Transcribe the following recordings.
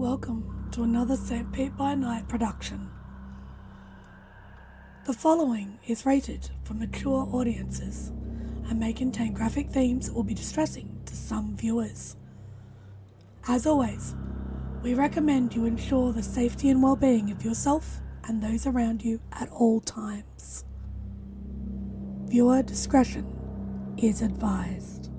Welcome to another St. Pete by Night production. The following is rated for mature audiences and may contain graphic themes that will be distressing to some viewers. As always, we recommend you ensure the safety and well-being of yourself and those around you at all times. Viewer discretion is advised.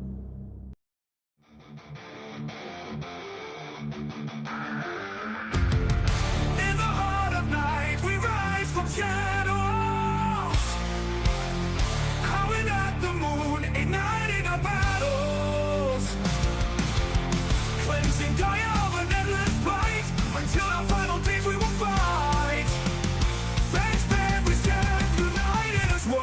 In the heart of night, we rise from shadows, howling at the moon, igniting our battles, cleansing Gaia of an endless fight, until our final days we will fight. Thanks, man, we stand united as one.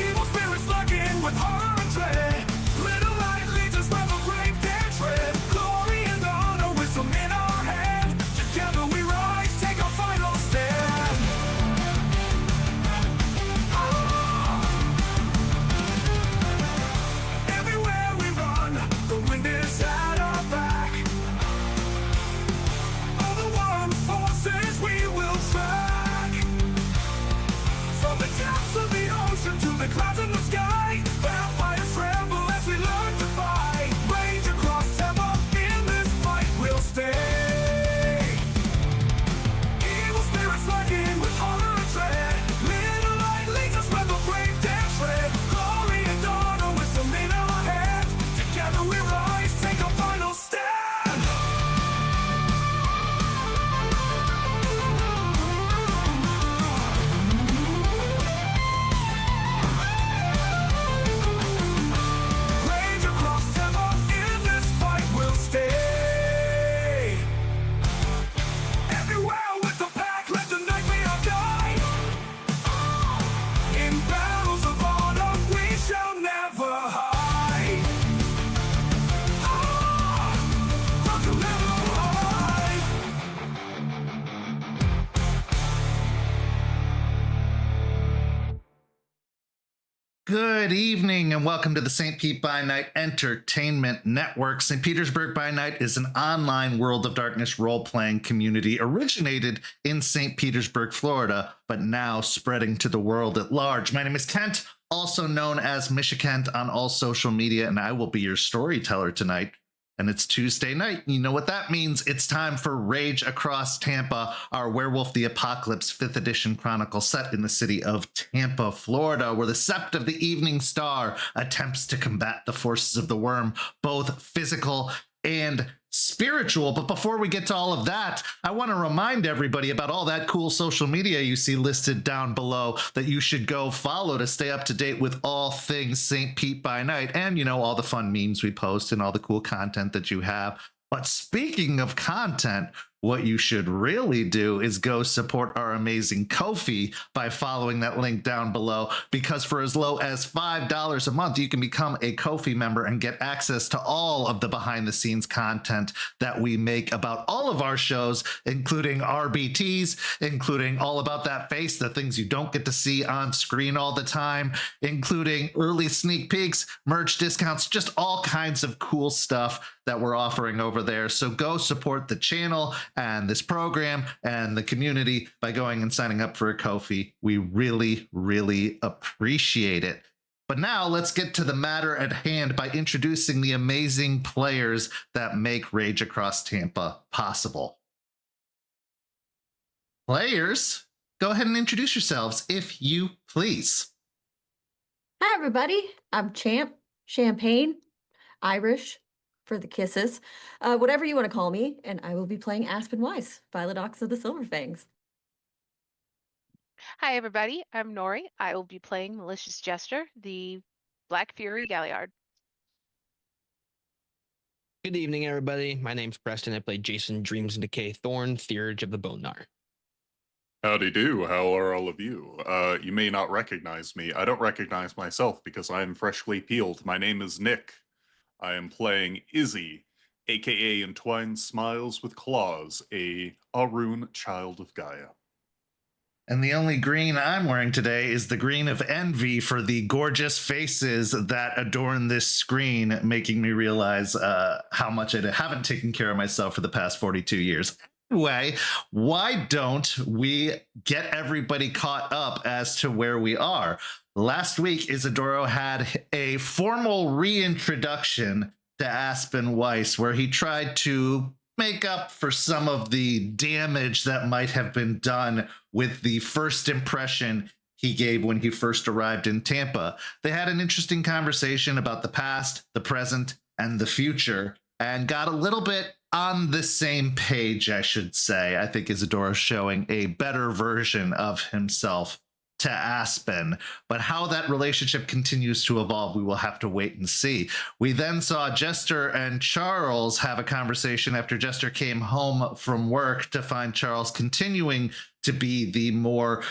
Evil spirits lurking with horror and dread. Little light leads us where the brave dare tread. Glory and honor, wisdom in our hand. Together we rise, take our final stand. Everywhere we run, the wind is at our back. All the warm forces we will track. From the depths of the ocean to the clouds in the sky, vampires tremble as we learn to fight. Rage across Tampa, in this fight we'll stay. Evil spirits lurking with horror and dread. Little light leads us where the brave dare tread. Glory and honor, wisdom in our hand. Together we rise, take a final stand. Rage across Tampa, in this fight we'll stay. Everywhere with the pack, let the nightmare die. In battles of honor, we shall never hide. We shall never hide. Good evening and welcome to the St. Pete by Night Entertainment Network. St. Petersburg by Night is an online World of Darkness role-playing community originated in St. Petersburg, Florida, but now spreading to the world at large. My name is Kent, also known as Misha Kent on all social media, and I will be your storyteller tonight. And it's Tuesday night. You know what that means. It's time for Rage Across Tampa, our Werewolf the Apocalypse 5th edition chronicle set in the city of Tampa, Florida, where the Sept of the Evening Star attempts to combat the forces of the worm, both physical and spiritual. But before we get to all of that, I want to remind everybody about all that cool social media you see listed down below that you should go follow to stay up to date with all things St. Pete by Night and, you know, all the fun memes we post and all the cool content that you have. But speaking of content, what you should really do is go support our amazing Ko-fi by following that link down below, because for as low as $5 a month, you can become a Ko-fi member and get access to all of the behind the scenes content that we make about all of our shows, including RBTs, including All About That Face, the things you don't get to see on screen all the time, including early sneak peeks, merch discounts, just all kinds of cool stuff that we're offering over there. So go support the channel and this program and the community by going and signing up for a Ko-fi. We really, really appreciate it. But now let's get to the matter at hand by introducing the amazing players that make Rage Across Tampa possible. Players, go ahead and introduce yourselves if you please. Hi, everybody. I'm Champ, Champagne, Irish for the kisses, whatever you want to call me, and I will be playing Aspen Wise, Violet Ox of the Silverfangs. Hi, everybody. I'm Nori. I will be playing Malicious Jester, the Black Fury Galliard. Good evening, everybody. My name's Preston. I play Jason Dreams and Decay Thorn, Theurge of the Bone Gnar. Howdy do, how are all of you? You may not recognize me. I don't recognize myself because I am freshly peeled. My name is Nick. I am playing Izzie, aka Entwined Smiles with Claws, a Arun child of Gaia. And the only green I'm wearing today is the green of envy for the gorgeous faces that adorn this screen, making me realize how much I haven't taken care of myself for the past 42 years. Anyway, why don't we get everybody caught up as to where we are? Last week, Isidoro had a formal reintroduction to Aspen Weiss, where he tried to make up for some of the damage that might have been done with the first impression he gave when he first arrived in Tampa. They had an interesting conversation about the past, the present, and the future, and got a little bit on the same page, I should say. I think Isidoro's showing a better version of himself to Aspen, but how that relationship continues to evolve, we will have to wait and see. We then saw Jester and Charles have a conversation after Jester came home from work to find Charles continuing to be the more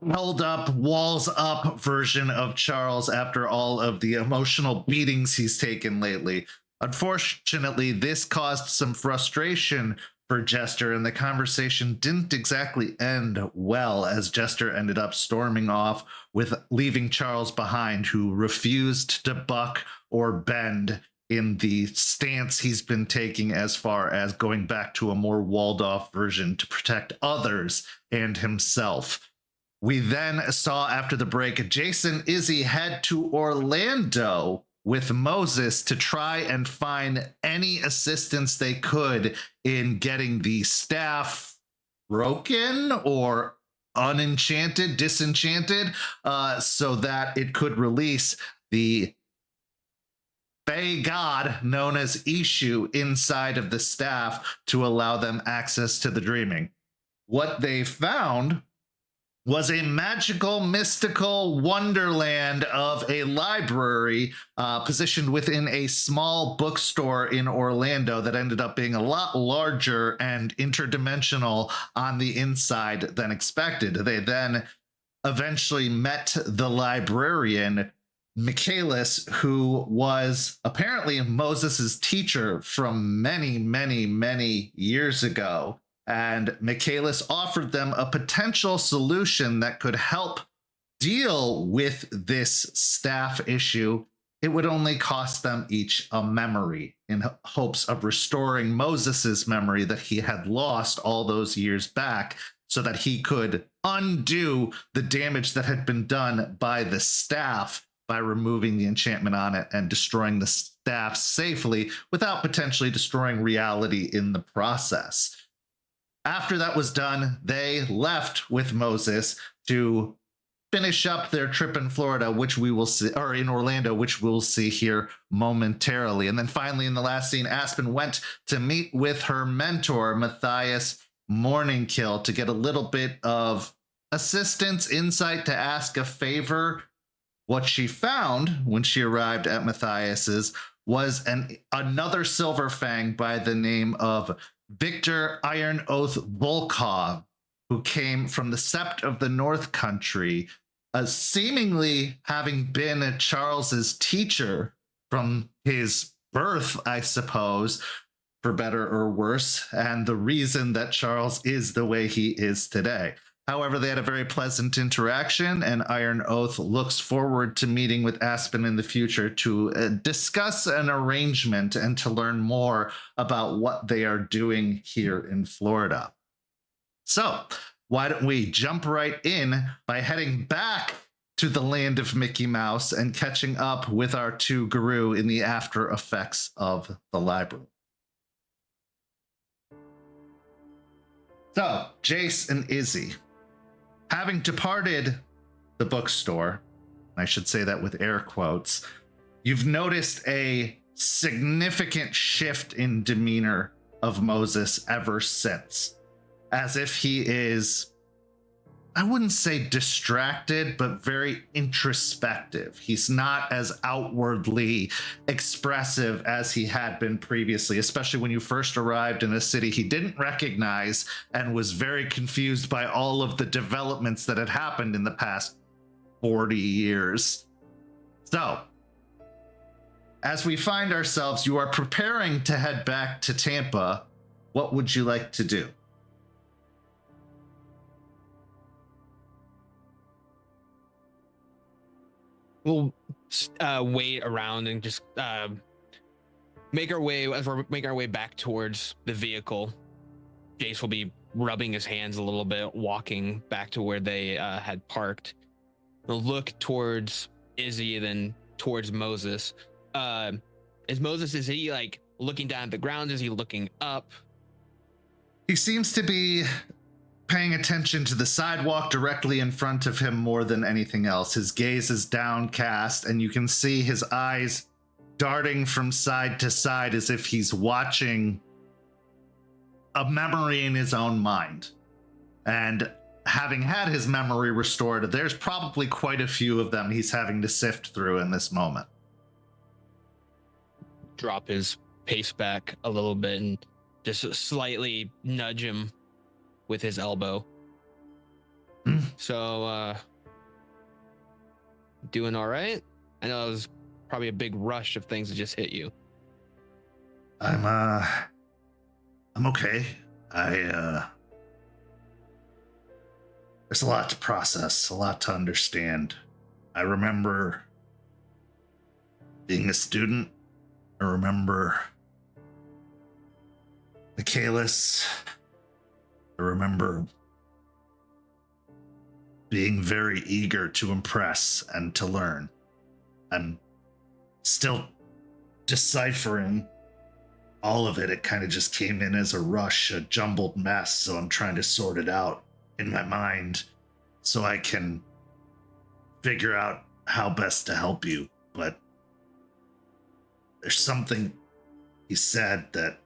held up, walls up version of Charles after all of the emotional beatings he's taken lately. Unfortunately, this caused some frustration for Jester, and the conversation didn't exactly end well, as Jester ended up storming off with leaving Charles behind, who refused to buck or bend in the stance he's been taking as far as going back to a more walled off version to protect others and himself. We then saw after the break Jace and Izzie head to Orlando with Moses to try and find any assistance they could in getting the staff broken or disenchanted, so that it could release the Fae god known as Ishu inside of the staff to allow them access to the dreaming. What they found was a magical, mystical wonderland of a library positioned within a small bookstore in Orlando that ended up being a lot larger and interdimensional on the inside than expected. They then eventually met the librarian, Michaelis, who was apparently Moses's teacher from many, many, many years ago. And Michaelis offered them a potential solution that could help deal with this staff issue. It would only cost them each a memory, in hopes of restoring Moses's memory that he had lost all those years back, so that he could undo the damage that had been done by the staff by removing the enchantment on it and destroying the staff safely without potentially destroying reality in the process. After that was done, they left with Moses to finish up their trip in Florida, which we will see, or in Orlando, which we'll see here momentarily. And then finally, in the last scene, Aspen went to meet with her mentor, Matthias Morningkill, to get a little bit of assistance, insight, to ask a favor. What she found when she arrived at Matthias's was another Silver Fang by the name of Victor Iron Oath Volkov, who came from the Sept of the North Country, seemingly having been Charles's teacher from his birth, I suppose, for better or worse, and the reason that Charles is the way he is today. However, they had a very pleasant interaction, and Iron Oath looks forward to meeting with Aspen in the future to discuss an arrangement and to learn more about what they are doing here in Florida. So, why don't we jump right in by heading back to the land of Mickey Mouse and catching up with our two guru in the after effects of the library. So, Jace and Izzie, having departed the bookstore, I should say that with air quotes, you've noticed a significant shift in demeanor of Moses ever since. As if he is, I wouldn't say distracted, but very introspective. He's not as outwardly expressive as he had been previously, especially when you first arrived in a city he didn't recognize and was very confused by all of the developments that had happened in the past 40 years. So, as we find ourselves, you are preparing to head back to Tampa. What would you like to do? we'll wait around and just make our way as we're making our way back towards the vehicle. Jace will be rubbing his hands a little bit, walking back to where they had parked. We'll look towards Izzie, then towards Moses. Is he like looking down at the ground? Is he looking up? He seems to be paying attention to the sidewalk directly in front of him more than anything else. His gaze is downcast, and you can see his eyes darting from side to side as if he's watching a memory in his own mind. And having had his memory restored, there's probably quite a few of them he's having to sift through in this moment. Drop his pace back a little bit and just slightly nudge him with his elbow. So, doing all right? I know it was probably a big rush of things that just hit you. I'm okay. There's a lot to process, a lot to understand. I remember being a student. I remember Michaelis. I remember being very eager to impress and to learn. I'm still deciphering all of it. It kind of just came in as a rush, a jumbled mess, so I'm trying to sort it out in my mind so I can figure out how best to help you. But there's something he said that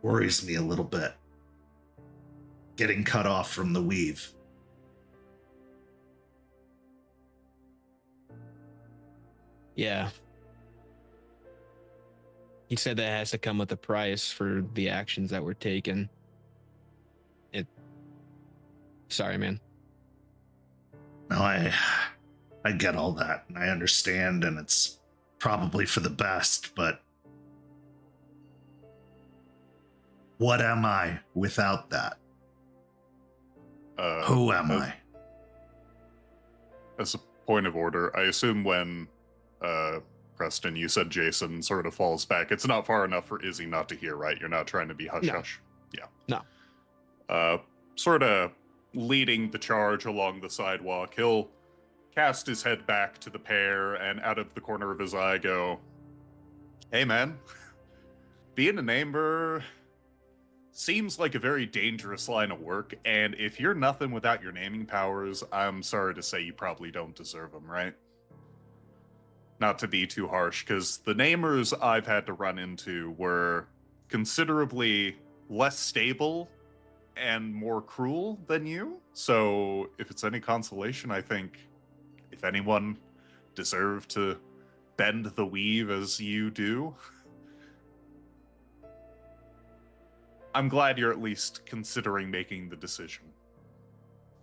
worries me a little bit. Getting cut off from the weave. Yeah. He said that has to come with a price for the actions that were taken. Sorry, man. No, I get all that, and I understand, and it's probably for the best, but what am I without that? Who am I? As a point of order, I assume when Preston, you said Jason sort of falls back, it's not far enough for Izzie not to hear, right? You're not trying to be hush-hush? Yeah. No. Sort of leading the charge along the sidewalk, he'll cast his head back to the pair and out of the corner of his eye go, "Hey man, being a neighbor seems like a very dangerous line of work, and if you're nothing without your naming powers, I'm sorry to say you probably don't deserve them, right? Not to be too harsh, because the namers I've had to run into were considerably less stable and more cruel than you, so if it's any consolation, I think if anyone deserved to bend the weave as you do, I'm glad you're at least considering making the decision.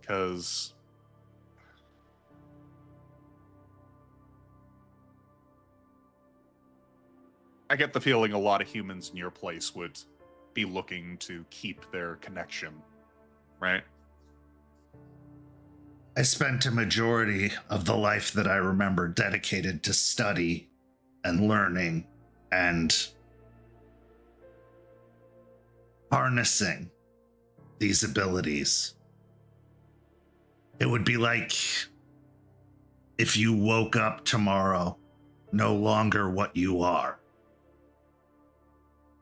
Because I get the feeling a lot of humans in your place would be looking to keep their connection, right? I spent a majority of the life that I remember dedicated to study and learning and harnessing these abilities. It would be like if you woke up tomorrow no longer what you are.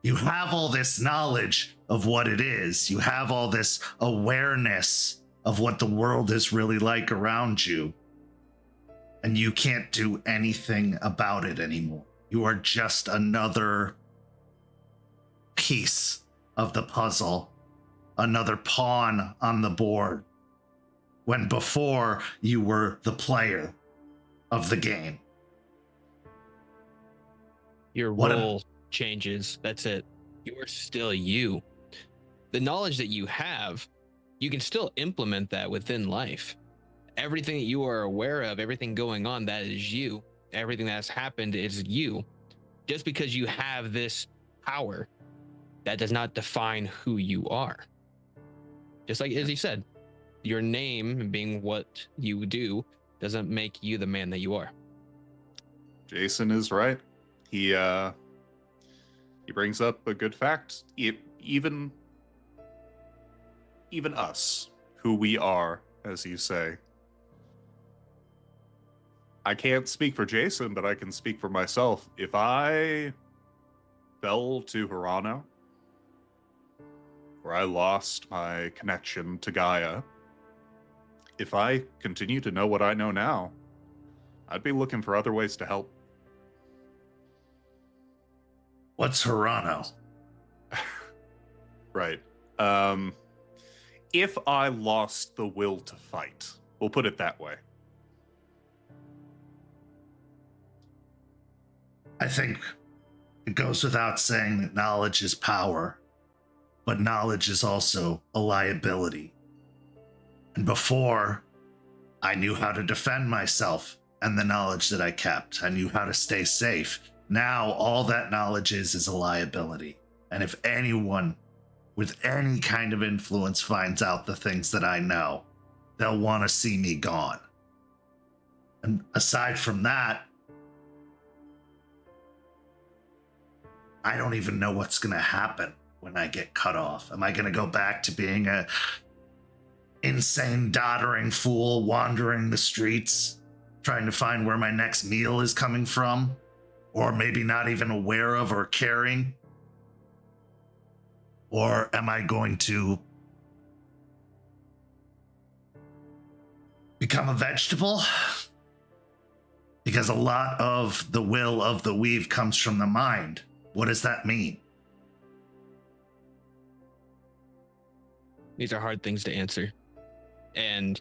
You have all this knowledge of what it is. You have all this awareness of what the world is really like around you. And you can't do anything about it anymore. You are just another piece of the puzzle, another pawn on the board, when before you were the player of the game. Your role changes. That's it. You are still you. The knowledge that you have, you can still implement that within life. Everything that you are aware of, everything going on, that is you. Everything that has happened is you. Just because you have this power, that does not define who you are. Just like Izzie said, your name being what you do doesn't make you the man that you are. Jason is right. He brings up a good fact. Even us, who we are, as you say. I can't speak for Jason, but I can speak for myself. If I fell to Hirano, or I lost my connection to Gaia, if I continue to know what I know now, I'd be looking for other ways to help. What's Hirano? Right. If I lost the will to fight, we'll put it that way. I think it goes without saying that knowledge is power, but knowledge is also a liability. And before, I knew how to defend myself and the knowledge that I kept. I knew how to stay safe. Now, all that knowledge is a liability. And if anyone with any kind of influence finds out the things that I know, they'll want to see me gone. And aside from that, I don't even know what's going to happen when I get cut off. Am I going to go back to being a insane, doddering fool wandering the streets, trying to find where my next meal is coming from? Or maybe not even aware of or caring? Or am I going to become a vegetable? Because a lot of the will of the weave comes from the mind. What does that mean? These are hard things to answer. And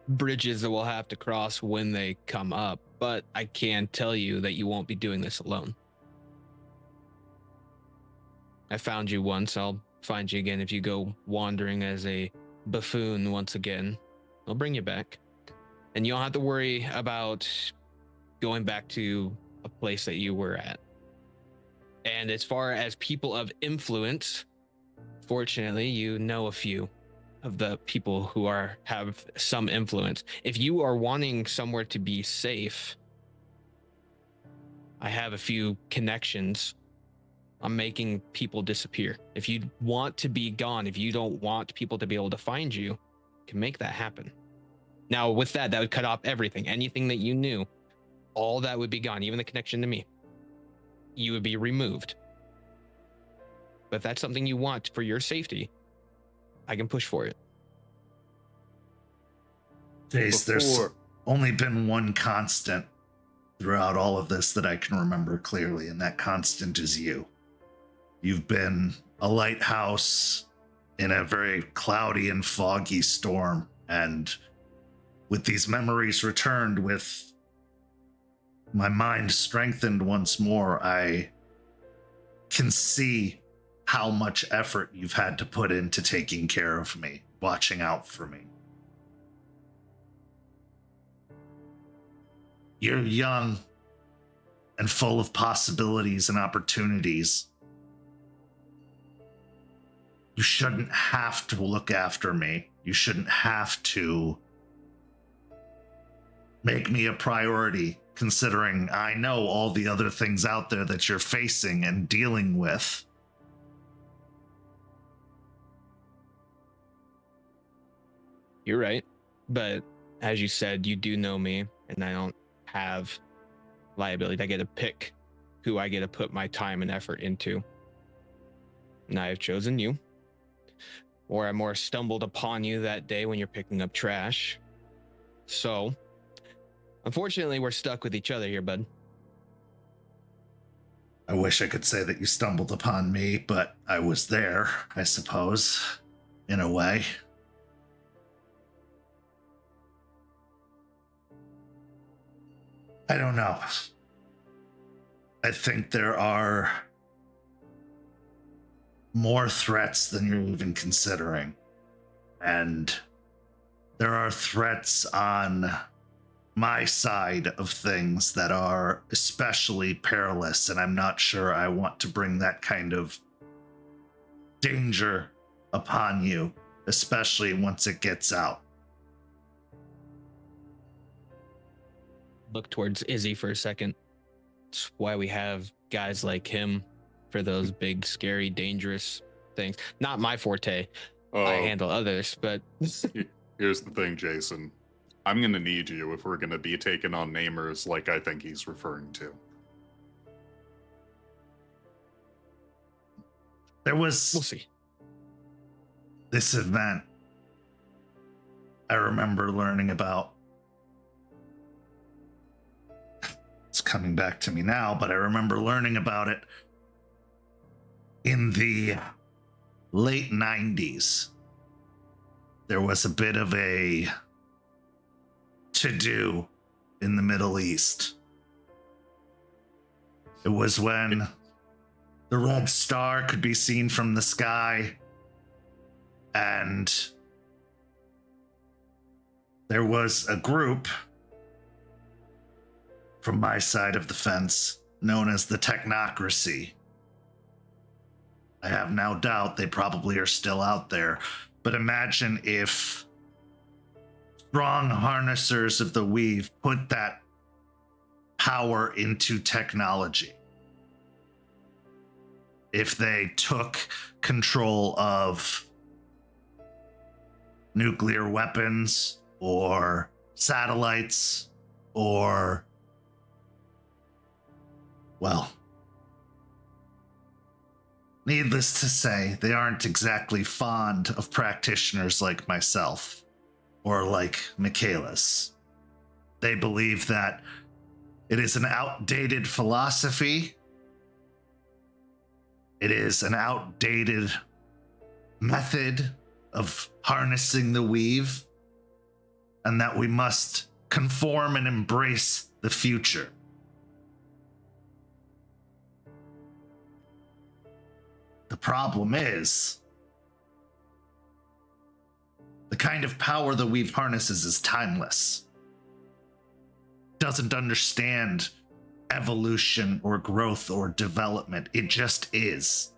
bridges that we'll have to cross when they come up. But I can tell you that you won't be doing this alone. I found you once. I'll find you again if you go wandering as a buffoon once again. I'll bring you back. And you don't have to worry about going back to a place that you were at. And as far as people of influence, fortunately, you know a few of the people who have some influence. If you are wanting somewhere to be safe, I have a few connections. I'm making people disappear. If you want to be gone, if you don't want people to be able to find you, you can make that happen. Now, with that would cut off everything. Anything that you knew, all that would be gone, even the connection to me. You would be removed. But if that's something you want for your safety, I can push for it. Jace, there's only been one constant throughout all of this that I can remember clearly, and that constant is you. You've been a lighthouse in a very cloudy and foggy storm, and with these memories returned, with my mind strengthened once more, I can see how much effort you've had to put into taking care of me, watching out for me. You're young and full of possibilities and opportunities. You shouldn't have to look after me. You shouldn't have to make me a priority, considering I know all the other things out there that you're facing and dealing with. You're right. But as you said, you do know me, and I don't have liability. I get to pick who I get to put my time and effort into. And I have chosen you. Or I more stumbled upon you that day when you're picking up trash. So, unfortunately, we're stuck with each other here, bud. I wish I could say that you stumbled upon me, but I was there, I suppose, in a way. I don't know. I think there are more threats than you're even considering. And there are threats on my side of things that are especially perilous, and I'm not sure I want to bring that kind of danger upon you, especially once it gets out. look towards Izzie for a second. It's why we have guys like him for those big, scary, dangerous things. Not my forte. I handle others, but here's the thing, Jason. I'm gonna need you if we're gonna be taking on namers like I think he's referring to. There was we'll see. This event I remember learning about. It's coming back to me now, but I remember learning about it in the late 90s. There was a bit of a to-do in the Middle East. It was when the Red Star could be seen from the sky, and there was a group from my side of the fence known as the Technocracy. I have no doubt they probably are still out there, but imagine if strong harnessers of the weave put that power into technology. If they took control of nuclear weapons or satellites or, well, needless to say, they aren't exactly fond of practitioners like myself or like Michaelis. They believe that it is an outdated philosophy. It is an outdated method of harnessing the weave, and that we must conform and embrace the future. The problem is, the kind of power the weave harnesses is timeless. Doesn't understand evolution or growth or development. It just is.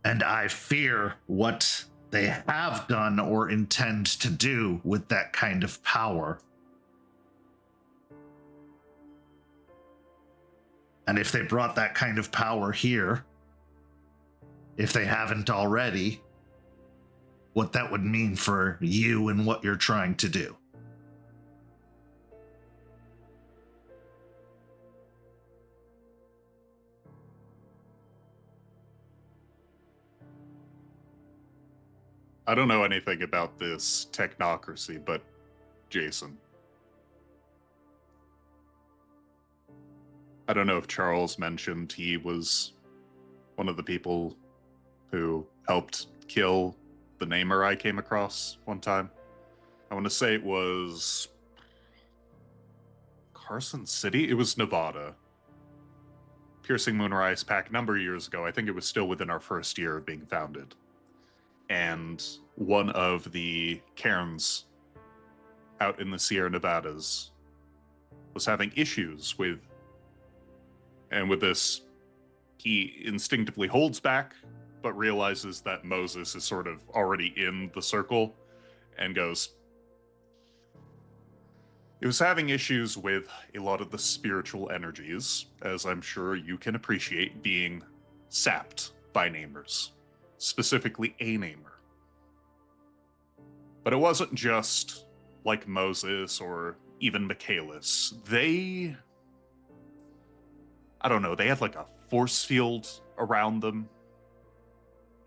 And I fear what they have done or intend to do with that kind of power. And if they brought that kind of power here, if they haven't already, what that would mean for you and what you're trying to do. I don't know anything about this technocracy, but Jason. I don't know if Charles mentioned he was one of the people who helped kill the namer I came across one time. I want to say it was Carson City? It was Nevada. Piercing Moonrise Pack a number of years ago. I think it was still within our first year of being founded. And one of the cairns out in the Sierra Nevadas was having issues with this, he instinctively holds back, but realizes that Moses is sort of already in the circle and goes, it was having issues with a lot of the spiritual energies, as I'm sure you can appreciate, being sapped by namers, specifically a namer. But it wasn't just like Moses or even Michaelis. I don't know, they had like a force field around them.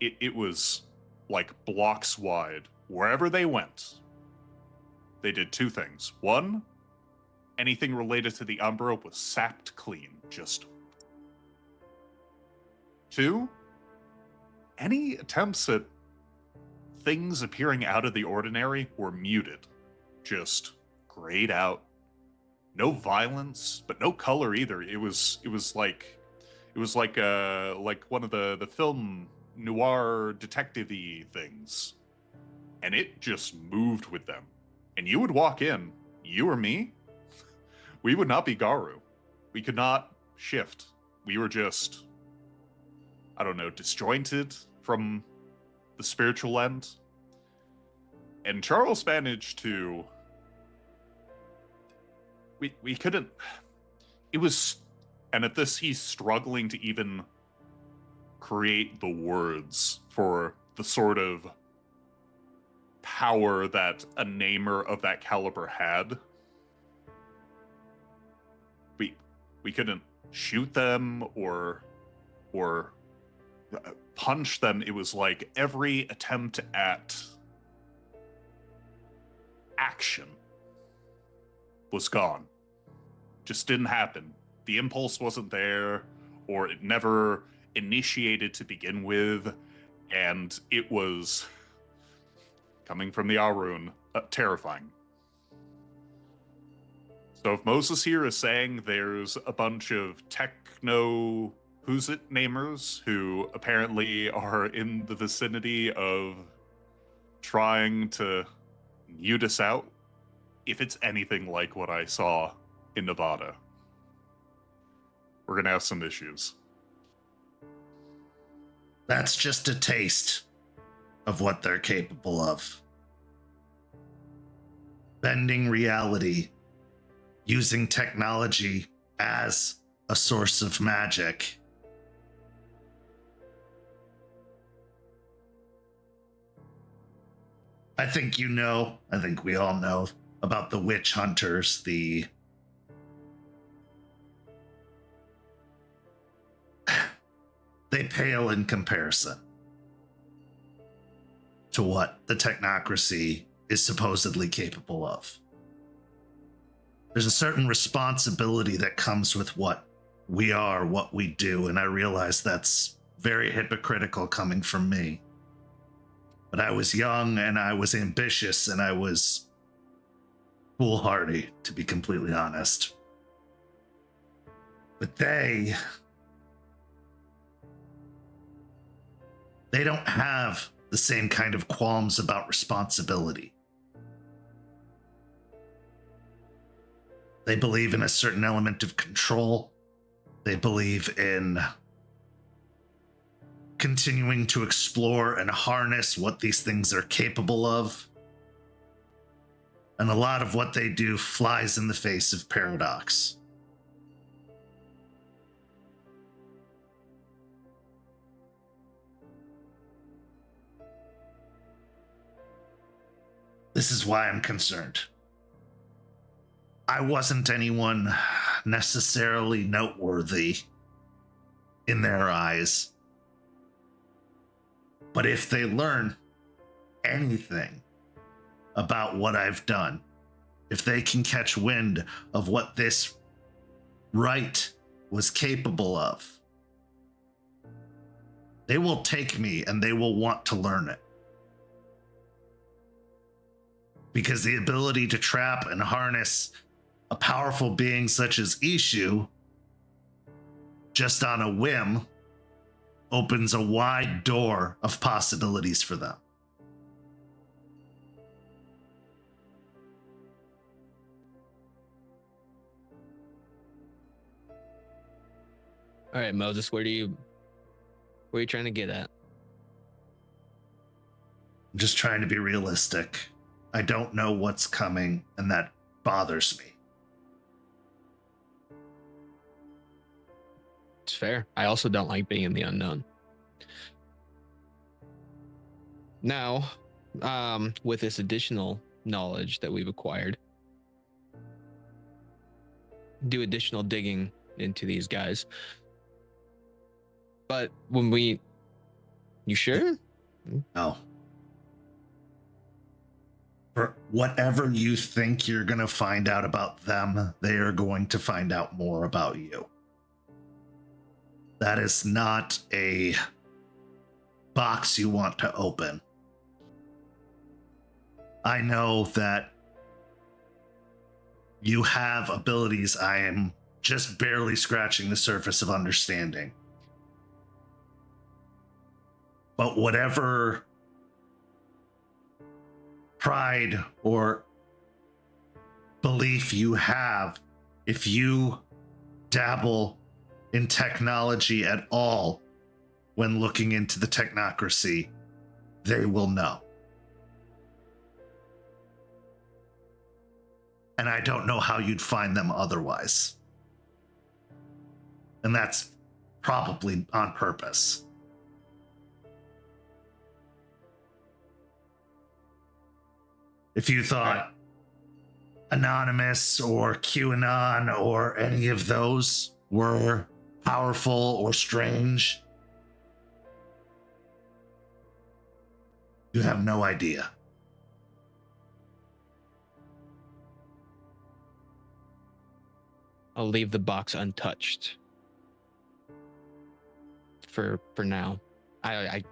It was like blocks wide. Wherever they went, they did two things. One, anything related to the Umbra was sapped clean. Just. Two, any attempts at things appearing out of the ordinary were muted. Just grayed out. No violence, but no color either. It was like one of the film noir detective-y things. And it just moved with them. And you would walk in, you or me, we would not be Garu. We could not shift. We were just, I don't know, disjointed from the spiritual end. And Charles managed to we couldn't. It was, and at this he's struggling to even create the words for the sort of power that a namer of that caliber had. We couldn't shoot them or punch them. It was like every attempt at action was gone. Just didn't happen. The impulse wasn't there, or it never initiated to begin with, and it was, coming from the Arun, terrifying. So if Moses here is saying there's a bunch of techno namers who apparently are in the vicinity of trying to mute us out, if it's anything like what I saw in Nevada, we're gonna have some issues. That's just a taste of what they're capable of. Bending reality, using technology as a source of magic. I think we all know about the witch hunters, they pale in comparison to what the technocracy is supposedly capable of. There's a certain responsibility that comes with what we are, what we do, and I realize that's very hypocritical coming from me. But I was young and I was ambitious and I was foolhardy, to be completely honest. But they don't have the same kind of qualms about responsibility. They believe in a certain element of control. They believe in continuing to explore and harness what these things are capable of. And a lot of what they do flies in the face of paradox. This is why I'm concerned. I wasn't anyone necessarily noteworthy in their eyes. But if they learn anything about what I've done, if they can catch wind of what this rite was capable of, they will take me and they will want to learn it. Because the ability to trap and harness a powerful being such as Ishu just on a whim opens a wide door of possibilities for them. All right, Moses, where are you trying to get at? I'm just trying to be realistic. I don't know what's coming, and that bothers me. It's fair. I also don't like being in the unknown. Now, with this additional knowledge that we've acquired, do additional digging into these guys. But you sure? No. For whatever you think you're going to find out about them, they are going to find out more about you. That is not a box you want to open. I know that you have abilities I am just barely scratching the surface of understanding. But whatever pride or belief you have, if you dabble in technology at all when looking into the technocracy, they will know. and I don't know how you'd find them otherwise. And that's probably on purpose. If you thought Anonymous or QAnon or any of those were powerful or strange, you have no idea. I'll leave the box untouched for now. I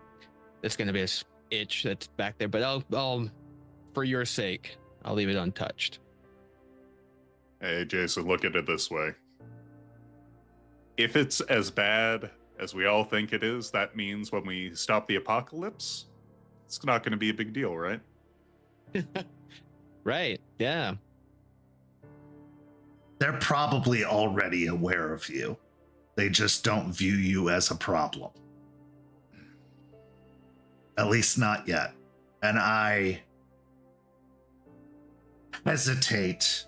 it's gonna be a itch that's back there, but I'll for your sake, I'll leave it untouched. Hey, Jason, look at it this way. If it's as bad as we all think it is, that means when we stop the apocalypse, it's not going to be a big deal, right? Right, yeah. They're probably already aware of you. They just don't view you as a problem. At least not yet. And I hesitate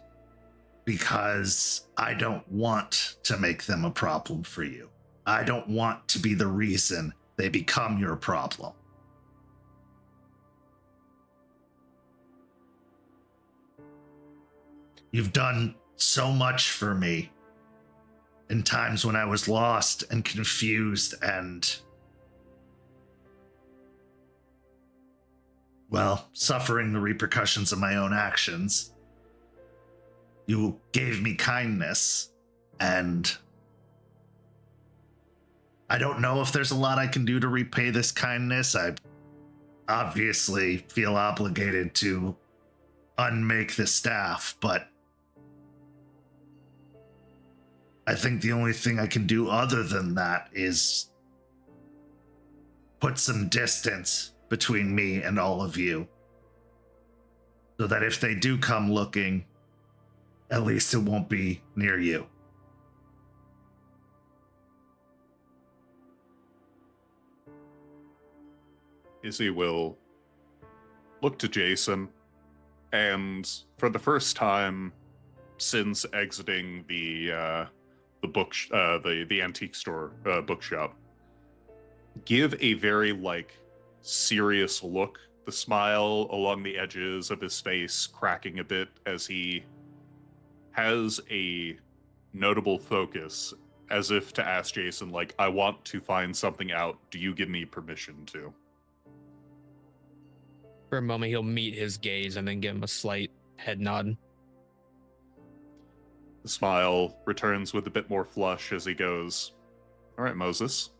because I don't want to make them a problem for you. I don't want to be the reason they become your problem. You've done so much for me in times when I was lost and confused and, well, suffering the repercussions of my own actions. You gave me kindness, and I don't know if there's a lot I can do to repay this kindness. I obviously feel obligated to unmake the staff, but I think the only thing I can do other than that is put some distance between me and all of you, so that if they do come looking, at least it won't be near you. Izzie will look to Jason, and for the first time since exiting the antique store bookshop, give a very serious look, the smile along the edges of his face cracking a bit as he has a notable focus, as if to ask Jason, I want to find something out. Do you give me permission to? For a moment, he'll meet his gaze and then give him a slight head nod. The smile returns with a bit more flush as he goes, all right, Moses.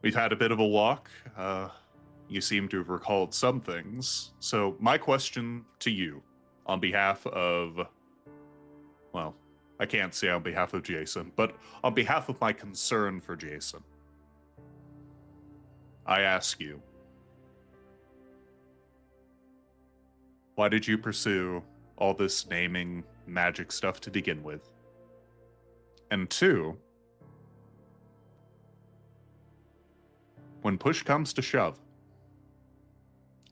We've had a bit of a walk. You seem to have recalled some things. So my question to you, on behalf of, well, I can't say on behalf of Jason, but on behalf of my concern for Jason, I ask you, why did you pursue all this naming magic stuff to begin with? And two, when push comes to shove,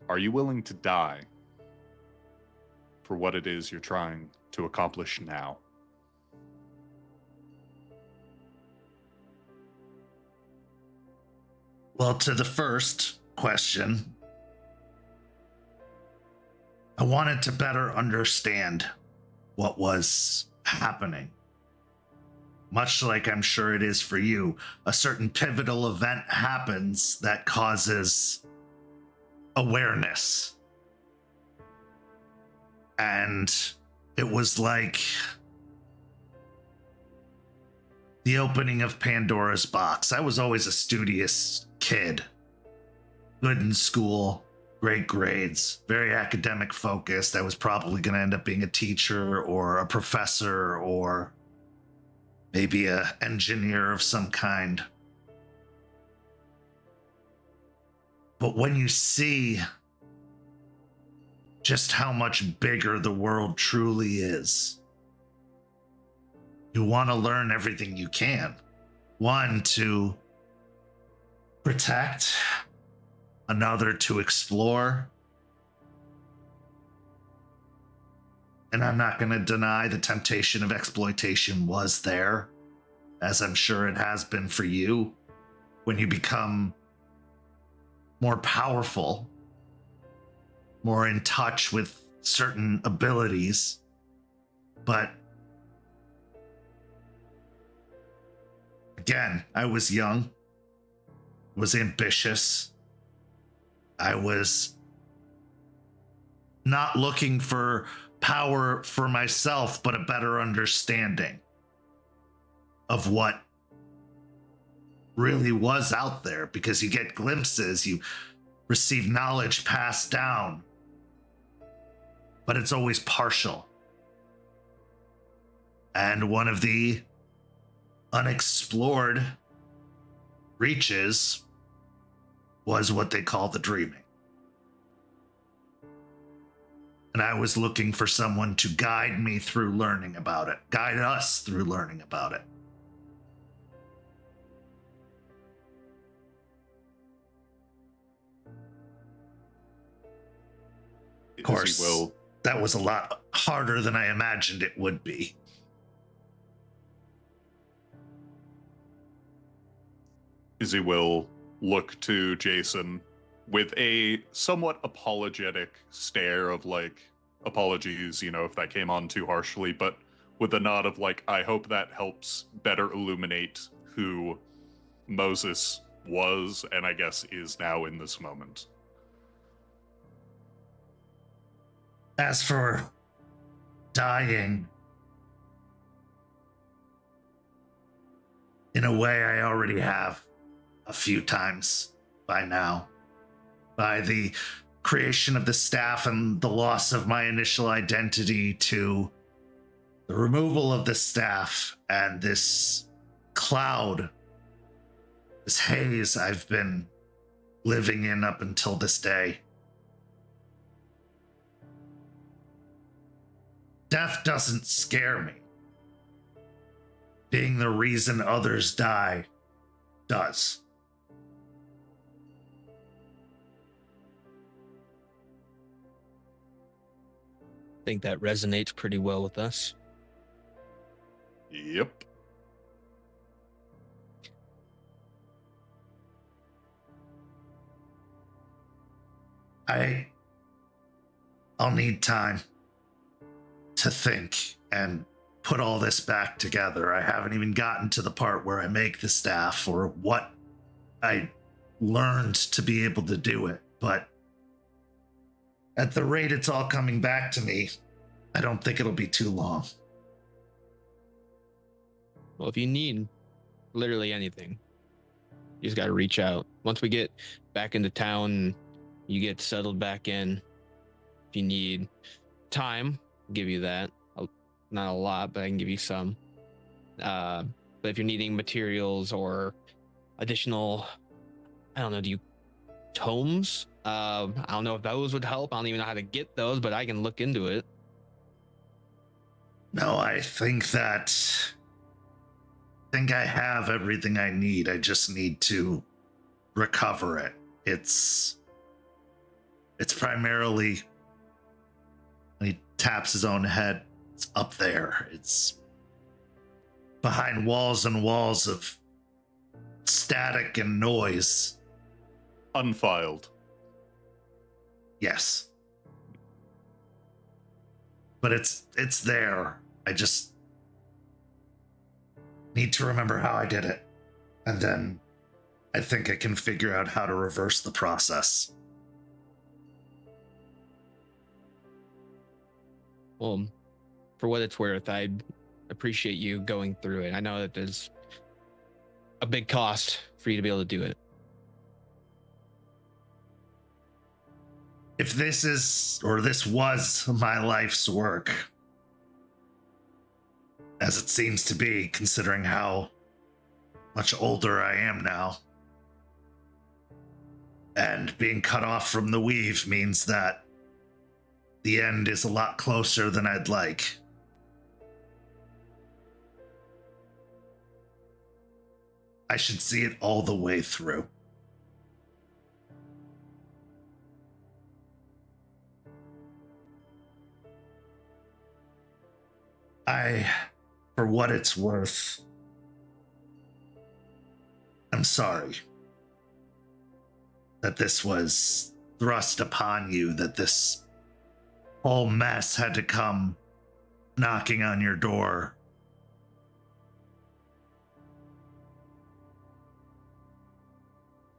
are you willing to die for what it is you're trying to accomplish now? Well, to the first question, I wanted to better understand what was happening. Much like I'm sure it is for you, a certain pivotal event happens that causes awareness. And it was like the opening of Pandora's box. I was always a studious kid, good in school, great grades, very academic focused. I was probably going to end up being a teacher or a professor or maybe an engineer of some kind. But when you see just how much bigger the world truly is, you want to learn everything you can. One, to protect, another to explore, And I'm not going to deny the temptation of exploitation was there, as I'm sure it has been for you. When you become more powerful, more in touch with certain abilities, but again, I was young, was ambitious. I was not looking for power for myself, but a better understanding of what really was out there, because you get glimpses, you receive knowledge passed down, but it's always partial. And one of the unexplored reaches was what they call the dreaming. And I was looking for someone to guide me through learning about it, guide us through learning about it. Of course, that was a lot harder than I imagined it would be. Izzie will look to Jason with a somewhat apologetic stare of like, apologies, if that came on too harshly, but with a nod of like, I hope that helps better illuminate who Moses was and I guess is now in this moment. As for dying, in a way I already have a few times by now. By the creation of the staff and the loss of my initial identity to the removal of the staff and this cloud, this haze I've been living in up until this day. Death doesn't scare me. Being the reason others die does. I think that resonates pretty well with us. Yep. I'll need time to think and put all this back together. I haven't even gotten to the part where I make the staff or what I learned to be able to do it, but at the rate it's all coming back to me, I don't think it'll be too long. Well, if you need literally anything, you just got to reach out. Once we get back into town, you get settled back in. If you need time, I'll give you that. Not a lot, but I can give you some. But if you're needing materials or additional, I don't know, do you tomes? I don't know if those would help. I don't even know how to get those, but I can look into it. No, I think I have everything I need. I just need to recover it. It's primarily, when he taps his own head, it's up there. It's behind walls and walls of static and noise. Unfiled. Yes. But it's there. I just need to remember how I did it. And then I think I can figure out how to reverse the process. Well, for what it's worth, I appreciate you going through it. I know that there's a big cost for you to be able to do it. If this was my life's work, as it seems to be, considering how much older I am now, and being cut off from the weave means that the end is a lot closer than I'd like. I should see it all the way through. For what it's worth, I'm sorry that this was thrust upon you, that this whole mess had to come knocking on your door.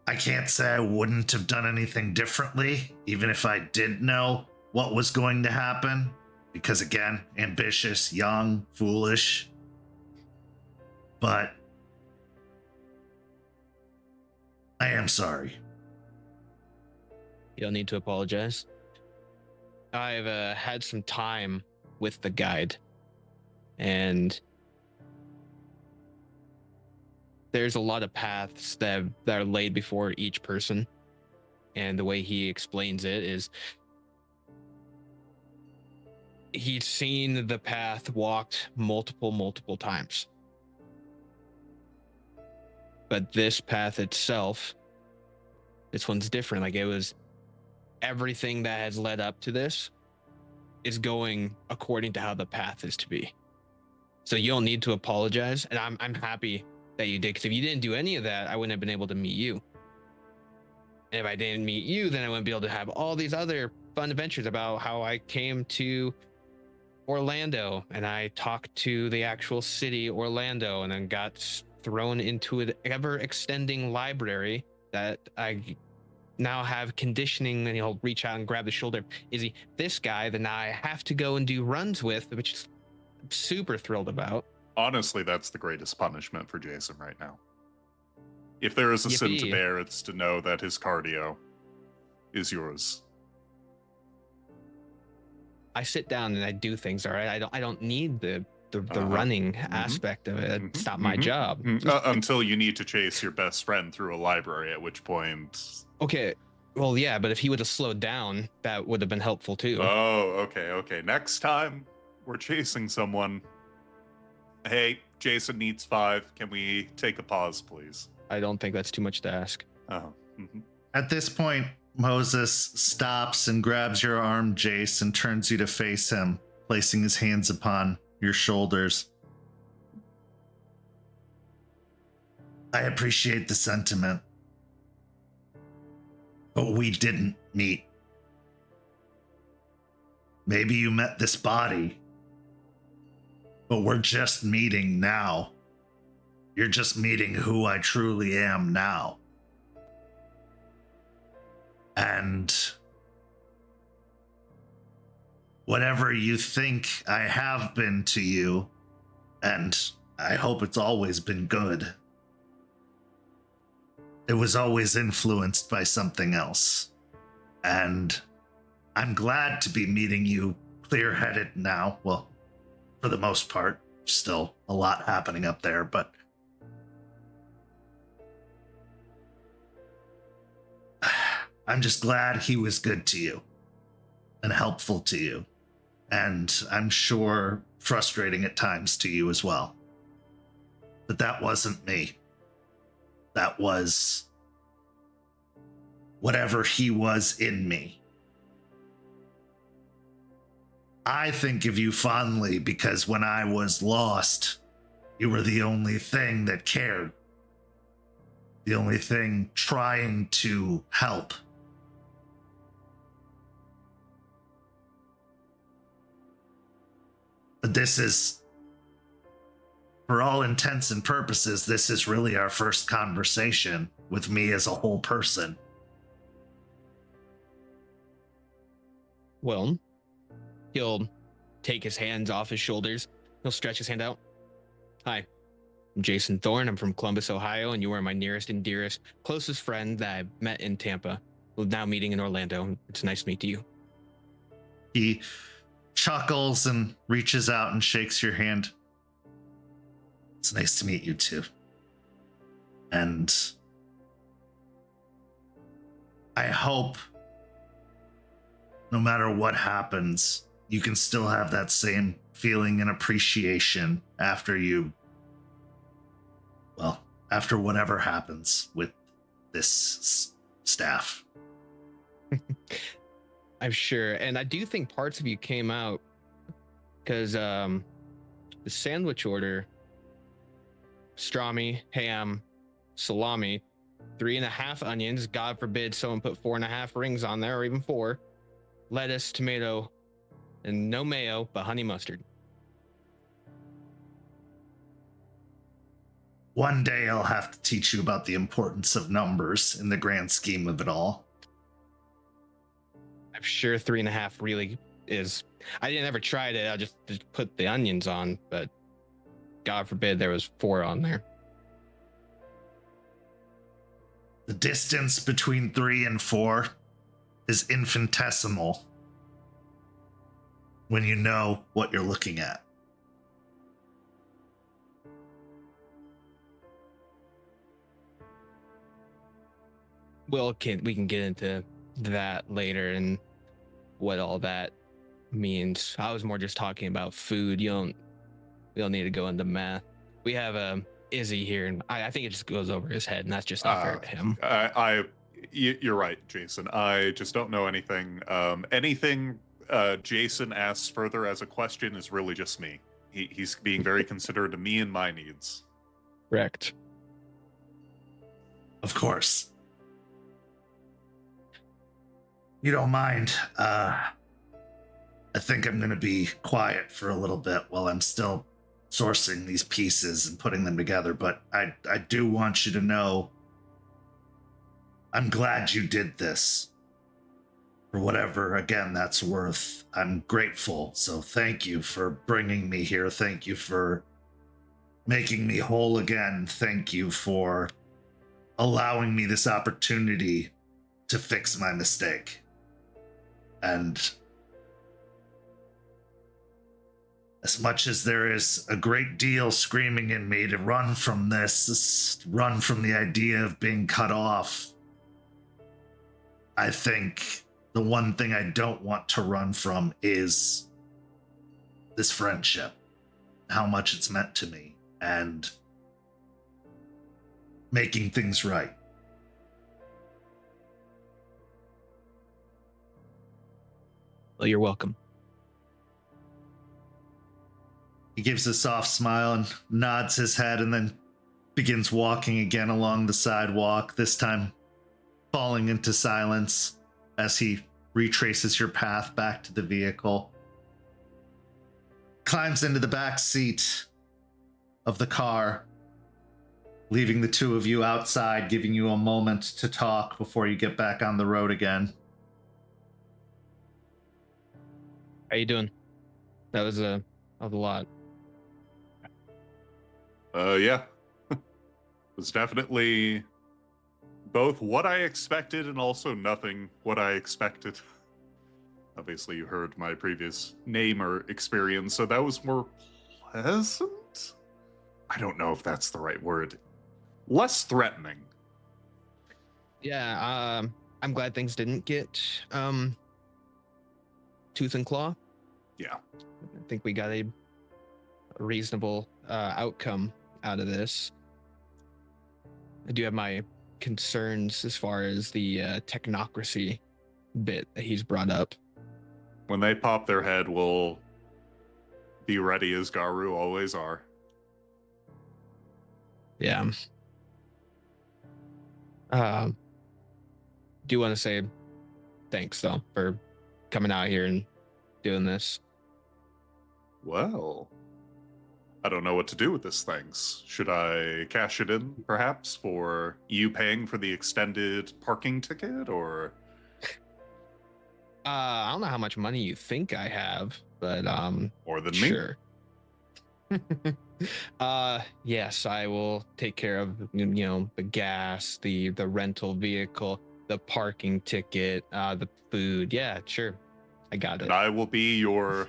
I can't say I wouldn't have done anything differently, even if I did know what was going to happen. Because again, ambitious, young, foolish. But I am sorry. You don't need to apologize. I've had some time with the guide, and there's a lot of paths that are laid before each person. And the way he explains it is he's seen the path walked multiple times. But this path itself, this one's different. Like, it was everything that has led up to this is going according to how the path is to be. So you don't need to apologize. And I'm happy that you did, because if you didn't do any of that, I wouldn't have been able to meet you. And if I didn't meet you, then I wouldn't be able to have all these other fun adventures about how I came to Orlando and I talked to the actual city, Orlando, and then got thrown into an ever extending library that I now have conditioning, and he'll reach out and grab the shoulder. Izzie, this guy that now I have to go and do runs with, which is super thrilled about. Honestly, that's the greatest punishment for Jason right now. If there is a sin to Yippee. bear, it's to know that his cardio is yours. I sit down and I do things, all right? I don't need the Uh-huh. running aspect of it. It's not my job. Until you need to chase your best friend through a library, at which point... Okay, well, yeah, but if he would have slowed down, that would have been helpful too. Oh, okay. Next time we're chasing someone, hey, Jason needs 5. Can we take a pause, please? I don't think that's too much to ask. Oh. At this point, Moses stops and grabs your arm, Jace, and turns you to face him, placing his hands upon your shoulders. I appreciate the sentiment, but we didn't meet. Maybe you met this body, but we're just meeting now. You're just meeting who I truly am now. And whatever you think I have been to you, and I hope it's always been good, it was always influenced by something else. And I'm glad to be meeting you clear-headed now. Well, for the most part, still a lot happening up there, but I'm just glad he was good to you and helpful to you. And I'm sure frustrating at times to you as well. But that wasn't me. That was whatever he was in me. I think of you fondly because when I was lost, you were the only thing that cared. The only thing trying to help. But this is, for all intents and purposes, this is really our first conversation with me as a whole person. Well, he'll take his hands off his shoulders. He'll stretch his hand out. Hi, I'm Jason Thorne. I'm from Columbus, Ohio, and you are my nearest and dearest, closest friend that I met in Tampa. We're now meeting in Orlando. It's nice to meet you. He chuckles and reaches out and shakes your hand. It's nice to meet you too. And I hope no matter what happens, you can still have that same feeling and appreciation after after whatever happens with this staff. I'm sure. And I do think parts of you came out because the sandwich order: pastrami, ham, salami, 3.5 onions. God forbid someone put 4.5 rings on there, or even 4. Lettuce, tomato, and no mayo, but honey mustard. One day I'll have to teach you about the importance of numbers in the grand scheme of it all. I'm sure 3.5 really is. I didn't ever tried it. I just put the onions on, but God forbid there was 4 on there. The distance between 3 and 4 is infinitesimal when you know what you're looking at. We can get into that later and what all that means. I was more just talking about food. We don't need to go into math. We have Izzie here, and I think it just goes over his head, and that's just not fair to him. You're right, Jason. I just don't know anything. Anything Jason asks further as a question is really just me. He's being very considerate of me and my needs. Correct. Of course. You don't mind, I think I'm going to be quiet for a little bit while I'm still sourcing these pieces and putting them together, but I do want you to know I'm glad you did this. For whatever, again, that's worth. I'm grateful, so thank you for bringing me here. Thank you for making me whole again. Thank you for allowing me this opportunity to fix my mistake. And as much as there is a great deal screaming in me to run from this, run from the idea of being cut off, I think the one thing I don't want to run from is this friendship, how much it's meant to me, and making things right. Well, you're welcome. He gives a soft smile and nods his head and then begins walking again along the sidewalk, this time falling into silence as he retraces your path back to the vehicle. Climbs into the back seat of the car, leaving the two of you outside, giving you a moment to talk before you get back on the road again. How you doing? That was a lot. Yeah. It was definitely both what I expected and also nothing what I expected. Obviously, you heard my previous name or experience, so that was more pleasant? I don't know if that's the right word. Less threatening. Yeah, I'm glad things didn't get tooth and claw. Yeah. I think we got a reasonable outcome out of this. I do have my concerns as far as the technocracy bit that he's brought up. When they pop their head, we'll be ready as Garu always are. Yeah. Do want to say thanks though for coming out here and doing this. Well, I don't know what to do with this thanks. Should I cash it in, perhaps, for you paying for the extended parking ticket, or? I don't know how much money you think I have, but More than sure. Yes, I will take care of the gas, the rental vehicle, the parking ticket, the food. Yeah, sure. I got it. And I will be your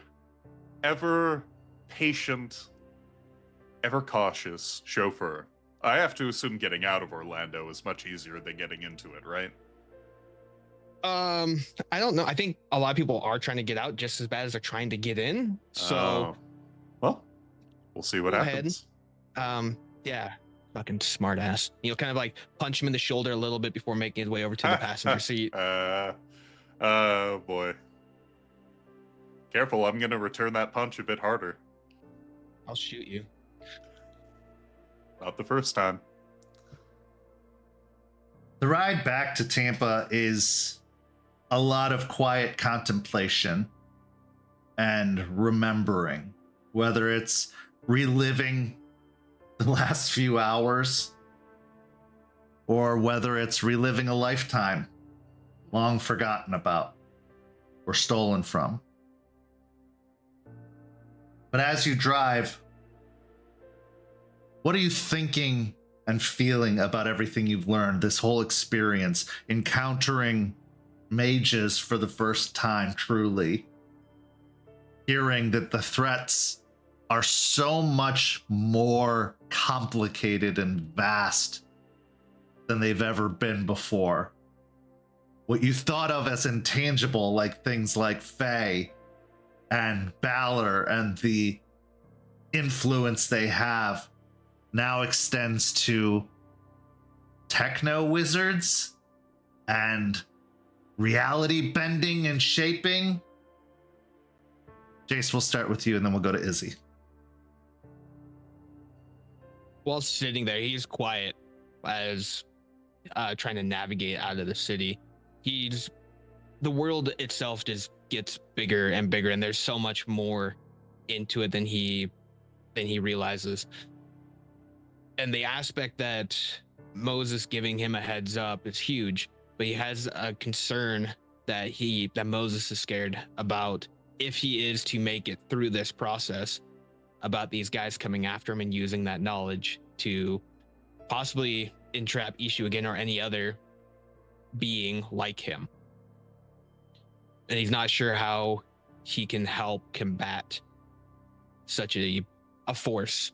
ever patient, ever cautious chauffeur. I have to assume getting out of Orlando is much easier than getting into it, right? I don't know. I think a lot of people are trying to get out just as bad as they're trying to get in. So, well, we'll see what happens. Yeah, fucking smart ass. Kind of like punch him in the shoulder a little bit before making his way over to the passenger seat. Oh boy. Careful, I'm gonna return that punch a bit harder. I'll shoot you. Not the first time. The ride back to Tampa is a lot of quiet contemplation and remembering, whether it's reliving the last few hours or whether it's reliving a lifetime long forgotten about or stolen from. But as you drive, what are you thinking and feeling about everything you've learned, this whole experience, encountering mages for the first time truly, hearing that the threats are so much more complicated and vast than they've ever been before? What you thought of as intangible, like things like Fae and Balor and the influence they have, now extends to techno wizards and reality bending and shaping. Jace, we'll start with you and then we'll go to Izzie. While sitting there, he's quiet as trying to navigate out of the city. The world itself just gets bigger and bigger, and there's so much more into it than he realizes. And the aspect that Moses giving him a heads up is huge, but he has a concern that Moses is scared about if he is to make it through this process, about these guys coming after him and using that knowledge to possibly entrap Ishu again or any other being like him. And he's not sure how he can help combat such a force.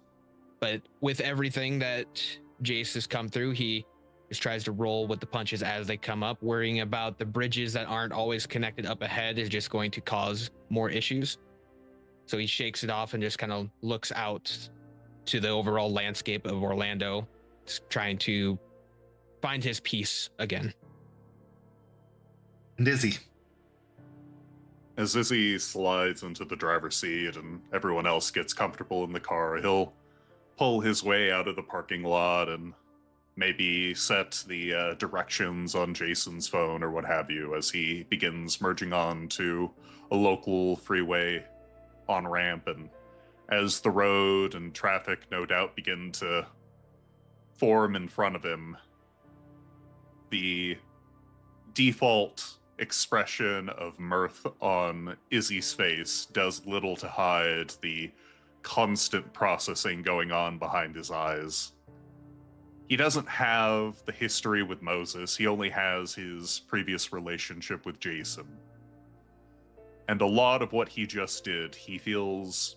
But with everything that Jace has come through, he just tries to roll with the punches as they come up. Worrying about the bridges that aren't always connected up ahead is just going to cause more issues. So he shakes it off and just kind of looks out to the overall landscape of Orlando, trying to find his peace again. And Izzie. As Izzie slides into the driver's seat and everyone else gets comfortable in the car, he'll pull his way out of the parking lot and maybe set the directions on Jason's phone or what have you as he begins merging on to a local freeway on-ramp. And as the road and traffic no doubt begin to form in front of him, the default expression of mirth on Izzie's face does little to hide the constant processing going on behind his eyes. He doesn't have the history with Moses, he only has his previous relationship with Jason. And a lot of what he just did, he feels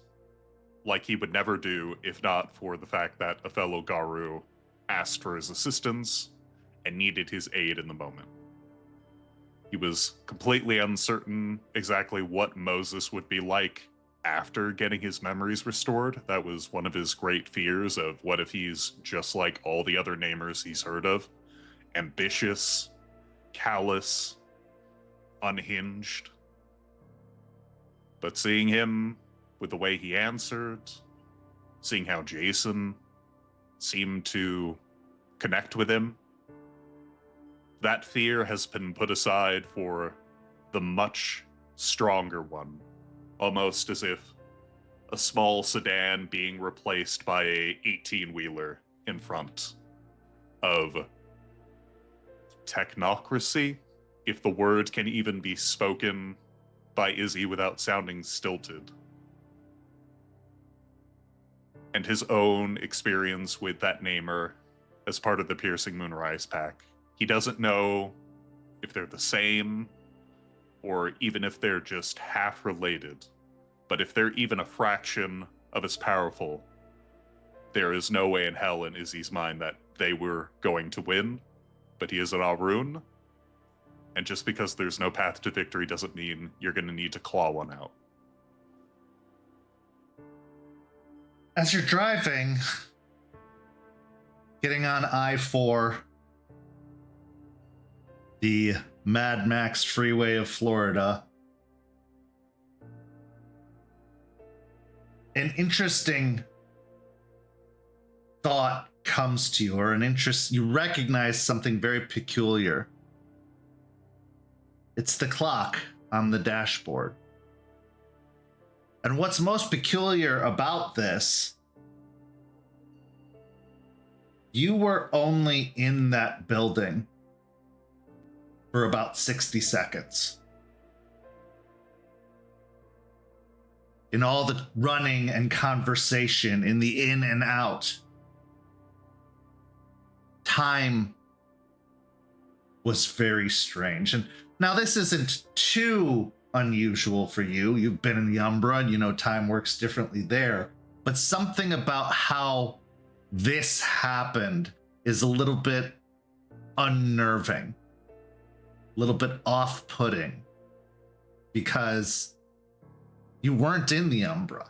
like he would never do if not for the fact that a fellow Garu asked for his assistance and needed his aid in the moment. He was completely uncertain exactly what Moses would be like after getting his memories restored. That was one of his great fears of what if he's just like all the other namers he's heard of. Ambitious, callous, unhinged. But seeing him with the way he answered, seeing how Jason seemed to connect with him, that fear has been put aside for the much stronger one, almost as if a small sedan being replaced by a 18-wheeler in front of technocracy, if the word can even be spoken by Izzie without sounding stilted. And his own experience with that namer as part of the Piercing Moonrise Pack. He doesn't know if they're the same, or even if they're just half related. But if they're even a fraction of as powerful, there is no way in hell in Izzie's mind that they were going to win. But he is an Arun, and just because there's no path to victory doesn't mean you're going to need to claw one out. As you're driving, getting on I-4, the Mad Max freeway of Florida, an interesting thought comes to you, or you recognize something very peculiar. It's the clock on the dashboard. And what's most peculiar about this, you were only in that building for about 60 seconds. In all the running and conversation, in the in and out, time was very strange. And now this isn't too unusual for you. You've been in the Umbra and you know time works differently there. But something about how this happened is a little bit unnerving, a little bit off-putting, because you weren't in the Umbra,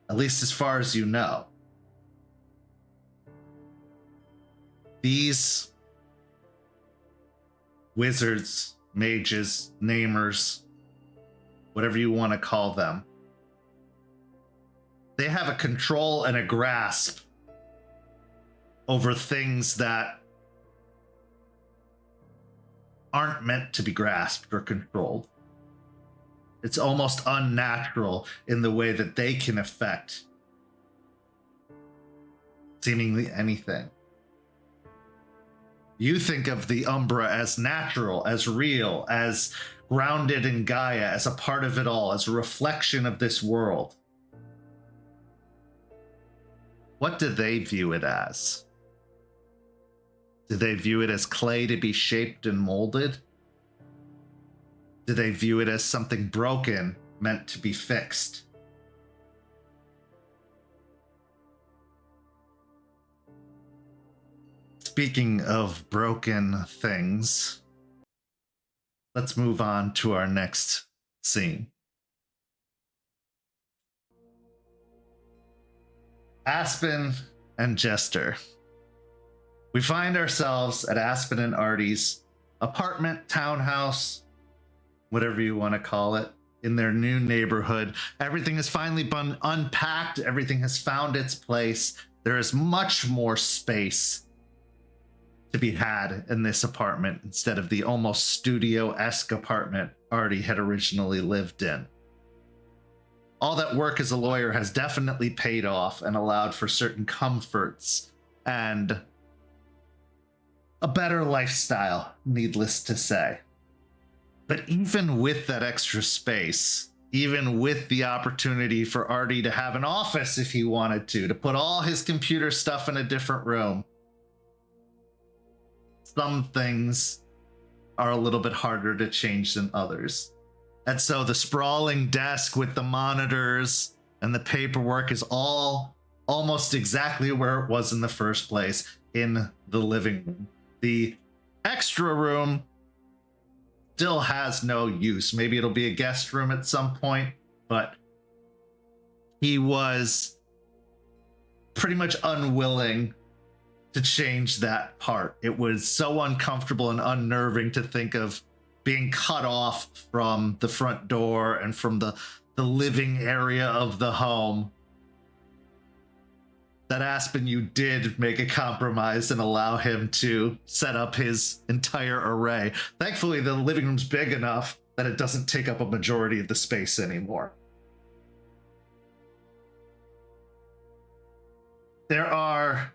at least as far as you know. These wizards, mages, namers, whatever you want to call them, they have a control and a grasp over things that aren't meant to be grasped or controlled. It's almost unnatural in the way that they can affect seemingly anything. You think of the Umbra as natural, as real, as grounded in Gaia, as a part of it all, as a reflection of this world. What do they view it as? Do they view it as clay to be shaped and molded? Do they view it as something broken, meant to be fixed? Speaking of broken things, let's move on to our next scene. Aspen and Jester. We find ourselves at Aspen and Artie's apartment, townhouse, whatever you want to call it, in their new neighborhood. Everything has finally been unpacked. Everything has found its place. There is much more space to be had in this apartment instead of the almost studio-esque apartment Artie had originally lived in. All that work as a lawyer has definitely paid off and allowed for certain comforts and a better lifestyle, needless to say. But even with that extra space, even with the opportunity for Artie to have an office if he wanted to put all his computer stuff in a different room, some things are a little bit harder to change than others. And so the sprawling desk with the monitors and the paperwork is all almost exactly where it was in the first place, in the living room. The extra room still has no use. Maybe it'll be a guest room at some point, but he was pretty much unwilling to change that part. It was so uncomfortable and unnerving to think of being cut off from the front door and from the living area of the home, that Aspen, you did make a compromise and allow him to set up his entire array. Thankfully, the living room's big enough that it doesn't take up a majority of the space anymore. There are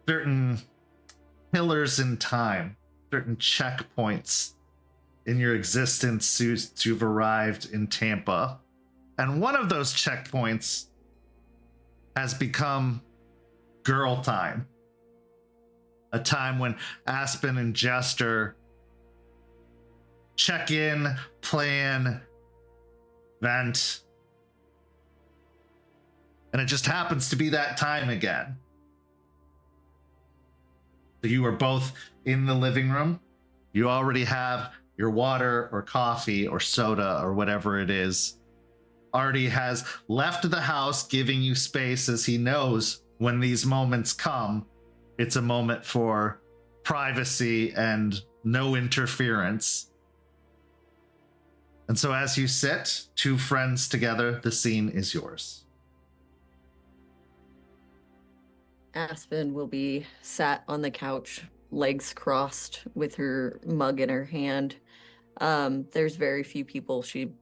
certain pillars in time, certain checkpoints in your existence since you've arrived in Tampa. And one of those checkpoints has become girl time. A time when Aspen and Jester check in, plan, vent. And it just happens to be that time again. So you are both in the living room. You already have your water or coffee or soda or whatever it is. Artie has left the house, giving you space, as he knows when these moments come, it's a moment for privacy and no interference. And so as you sit, two friends together, the scene is yours. Aspen will be sat on the couch, legs crossed, with her mug in her hand. There's very few people she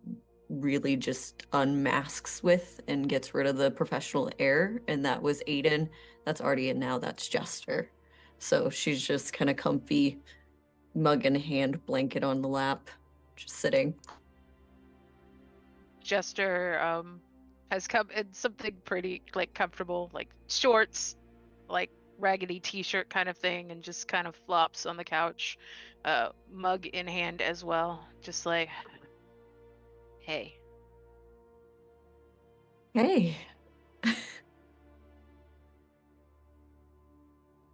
really just unmasks with and gets rid of the professional air, and that was Aiden. That's Artie, and now that's Jester. So she's just kind of comfy, mug in hand, blanket on the lap, just sitting. Jester has come in something pretty like comfortable, like shorts, like raggedy t-shirt kind of thing, and just kind of flops on the couch, mug in hand as well, just like, hey. Hey.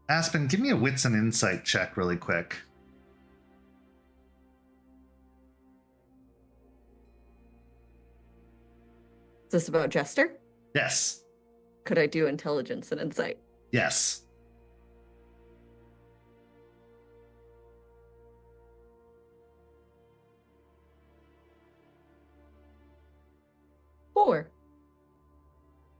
Aspen, give me a wits and insight check really quick. Is this about Jester? Yes. Could I do intelligence and insight? Yes. Four.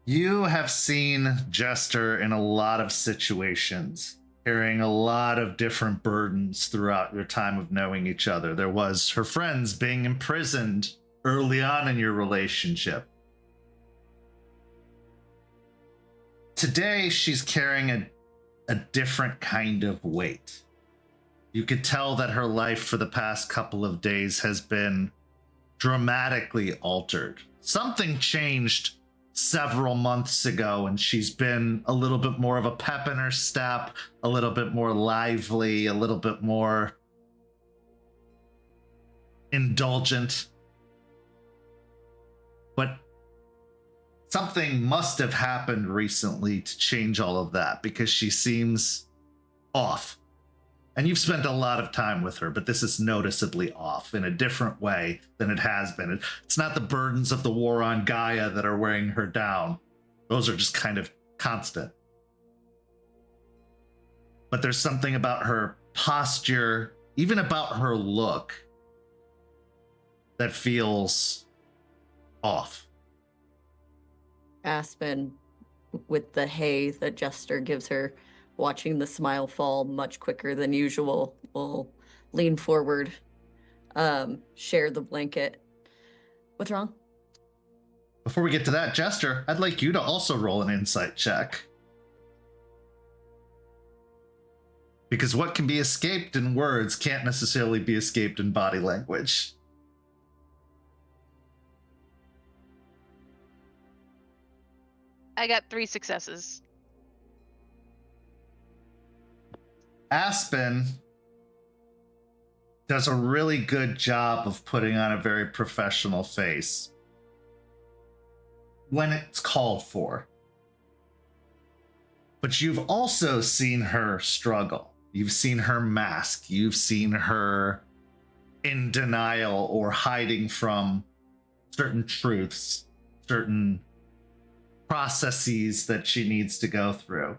You have seen Jester in a lot of situations, carrying a lot of different burdens throughout your time of knowing each other. There was her friends being imprisoned early on in your relationship. Today, she's carrying a different kind of weight. You could tell that her life for the past couple of days has been dramatically altered. Something changed several months ago, and she's been a little bit more of a pep in her step, a little bit more lively, a little bit more indulgent. But something must have happened recently to change all of that, because she seems off. And you've spent a lot of time with her, but this is noticeably off in a different way than it has been. It's not the burdens of the war on Gaia that are wearing her down. Those are just kind of constant. But there's something about her posture, even about her look, that feels off. Aspen, with the hay that Jester gives her, watching the smile fall much quicker than usual, will lean forward, share the blanket. What's wrong? Before we get to that, Jester, I'd like you to also roll an insight check. Because what can be escaped in words can't necessarily be escaped in body language. I got 3 successes. Aspen does a really good job of putting on a very professional face when it's called for. But you've also seen her struggle. You've seen her mask. You've seen her in denial or hiding from certain truths, certain processes that she needs to go through.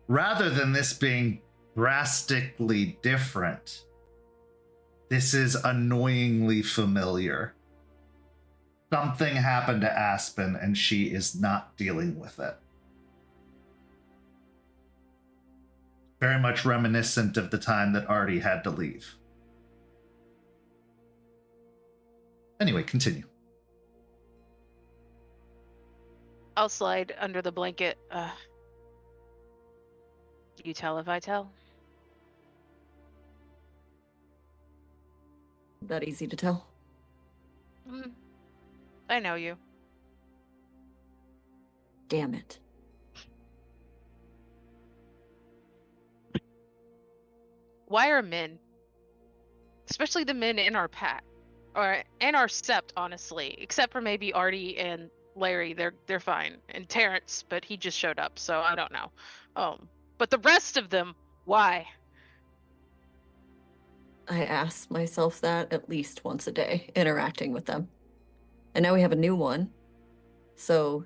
Rather than this being drastically different, this is annoyingly familiar. Something happened to Aspen and she is not dealing with it. Very much reminiscent of the time that Artie had to leave. Anyway, continue. I'll slide under the blanket. You tell if I tell? That easy to tell? I know you. Damn it. Why are men, especially the men in our pack, or in our sept, honestly, except for maybe Artie and Larry, they're fine, and Terrance, but he just showed up, so I don't know. But the rest of them, why? I ask myself that at least once a day, interacting with them. And now we have a new one. So,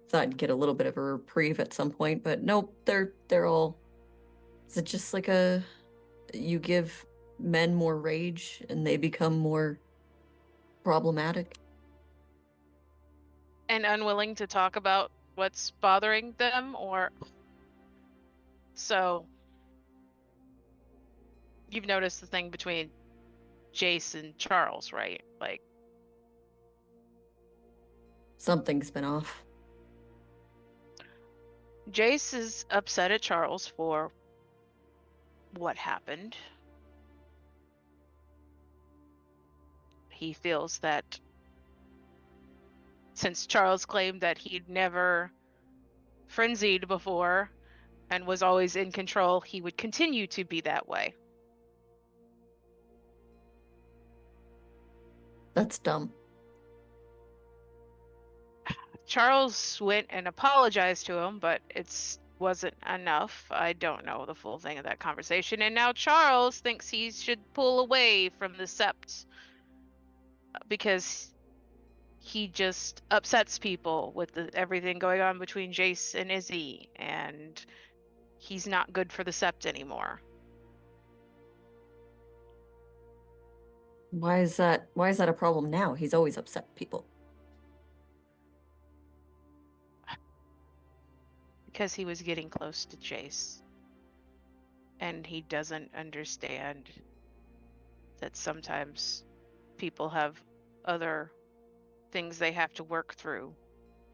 thought I'd get a little bit of a reprieve at some point, but nope, they're all... Is it just like you give men more rage and they become more problematic. And unwilling to talk about what's bothering them, or so you've noticed the thing between Jace and Charles, right? Like, Something's been off. Jace is upset at Charles for what happened. He feels that since Charles claimed that he'd never frenzied before and was always in control, he would continue to be that way. That's dumb. Charles went and apologized to him, but it wasn't enough. I don't know the full thing of that conversation. And now Charles thinks he should pull away from the Sept because he just upsets people with everything going on between Jace and Izzie, and he's not good for the Sept anymore. Why is that a problem now? He's always upset people. Because he was getting close to Jace. And he doesn't understand that sometimes people have other things they have to work through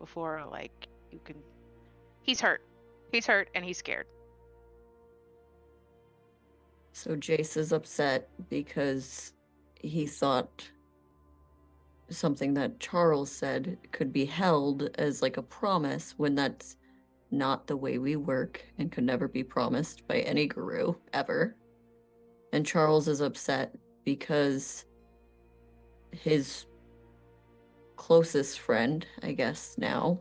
before, like, you can. He's hurt. He's hurt and he's scared. So Jace is upset because he thought something that Charles said could be held as like a promise when that's not the way we work and could never be promised by any guru ever. And Charles is upset because his closest friend, I guess now,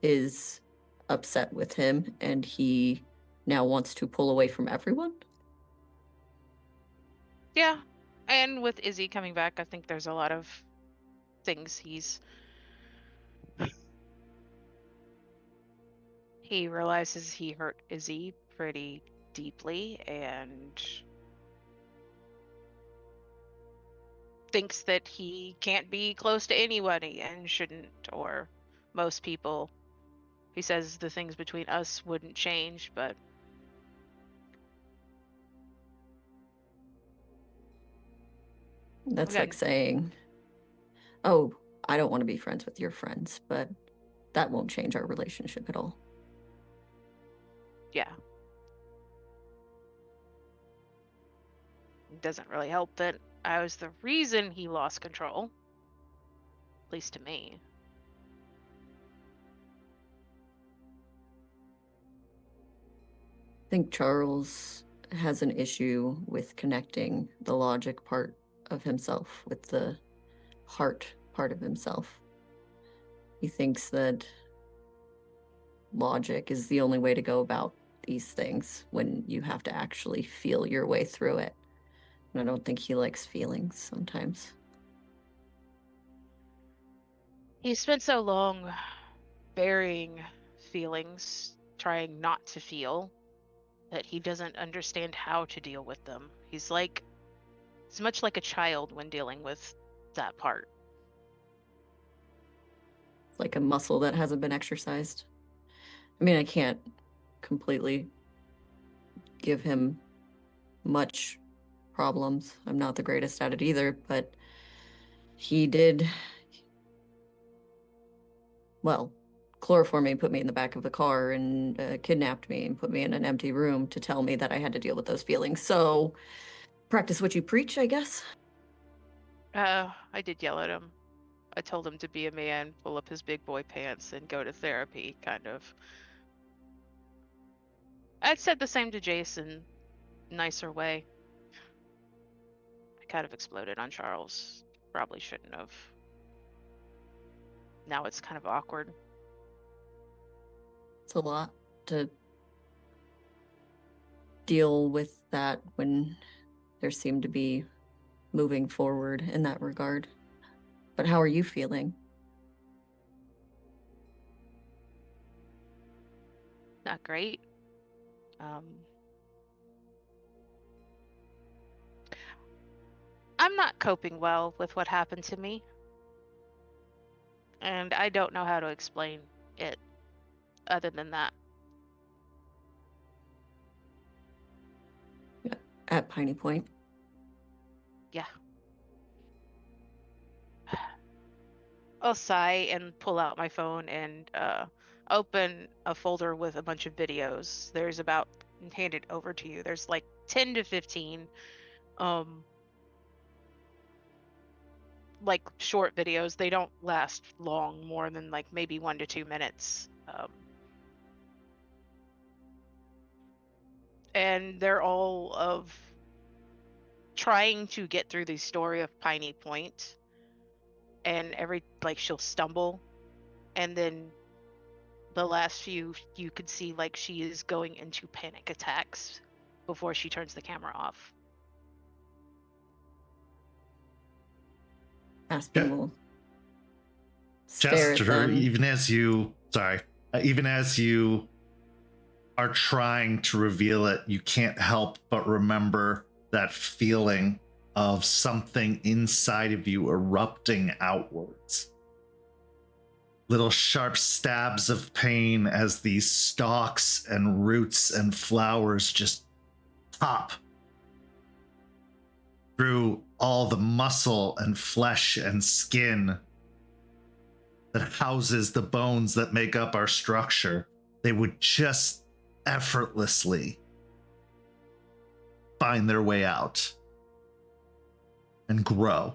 is upset with him and he now wants to pull away from everyone. Yeah. And with Izzie coming back, I think there's a lot of things he realizes he hurt Izzie pretty deeply and thinks that he can't be close to anybody and shouldn't, or most people. He says the things between us wouldn't change, but That's Okay. like saying, oh, I don't want to be friends with your friends, but that won't change our relationship at all. yeah. It doesn't really help that I was the reason he lost control. At least to me. I think Charles has an issue with connecting the logic part of himself with the heart part of himself. He thinks that logic is the only way to go about these things when you have to actually feel your way through it. And I don't think he likes feelings sometimes. He spent so long burying feelings, trying not to feel, that he doesn't understand how to deal with them. He's much like a child when dealing with that part. It's like a muscle that hasn't been exercised. I mean, I can't completely give him much problems. I'm not the greatest at it either, but he did, well, chloroform me, put me in the back of the car, and kidnapped me and put me in an empty room to tell me that I had to deal with those feelings. So, practice what you preach, I guess. I did yell at him. I told him to be a man, pull up his big boy pants, and go to therapy, kind of. I'd said the same to Jason, nicer way. I kind of exploded on Charles. Probably shouldn't have. Now it's kind of awkward. It's a lot to deal with that when there seem to be moving forward in that regard. But how are you feeling? Not great. I'm not coping well with what happened to me. And I don't know how to explain it other than that. At Piney Point. Yeah. I'll sigh and pull out my phone and open a folder with a bunch of videos. There's about, and hand it over to you. There's like 10 to 15 like short videos. They don't last long, more than like maybe 1 to 2 minutes. And they're all of trying to get through the story of Piney Point. And she'll stumble, and then the last few you could see like she is going into panic attacks before she turns the camera off. Aspen will stare at Jester, them. even as you are trying to reveal it, you can't help but remember that feeling of something inside of you erupting outwards. Little sharp stabs of pain as these stalks and roots and flowers just pop through all the muscle and flesh and skin that houses the bones that make up our structure. They would just effortlessly find their way out and grow.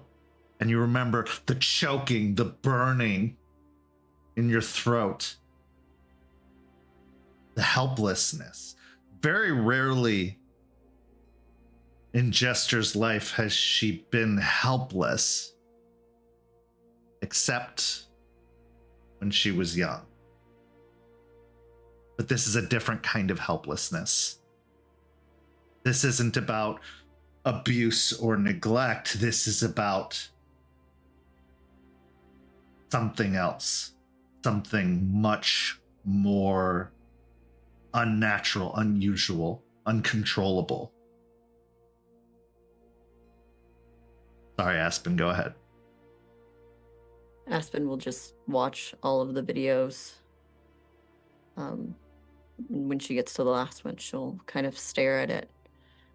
And you remember the choking, the burning in your throat, the helplessness. Very rarely in Jester's life has she been helpless, except when she was young. But this is a different kind of helplessness. This isn't about abuse or neglect. This is about something else, something much more unnatural, unusual, uncontrollable. Sorry, Aspen, go ahead. Aspen will just watch all of the videos. When she gets to the last one, she'll kind of stare at it,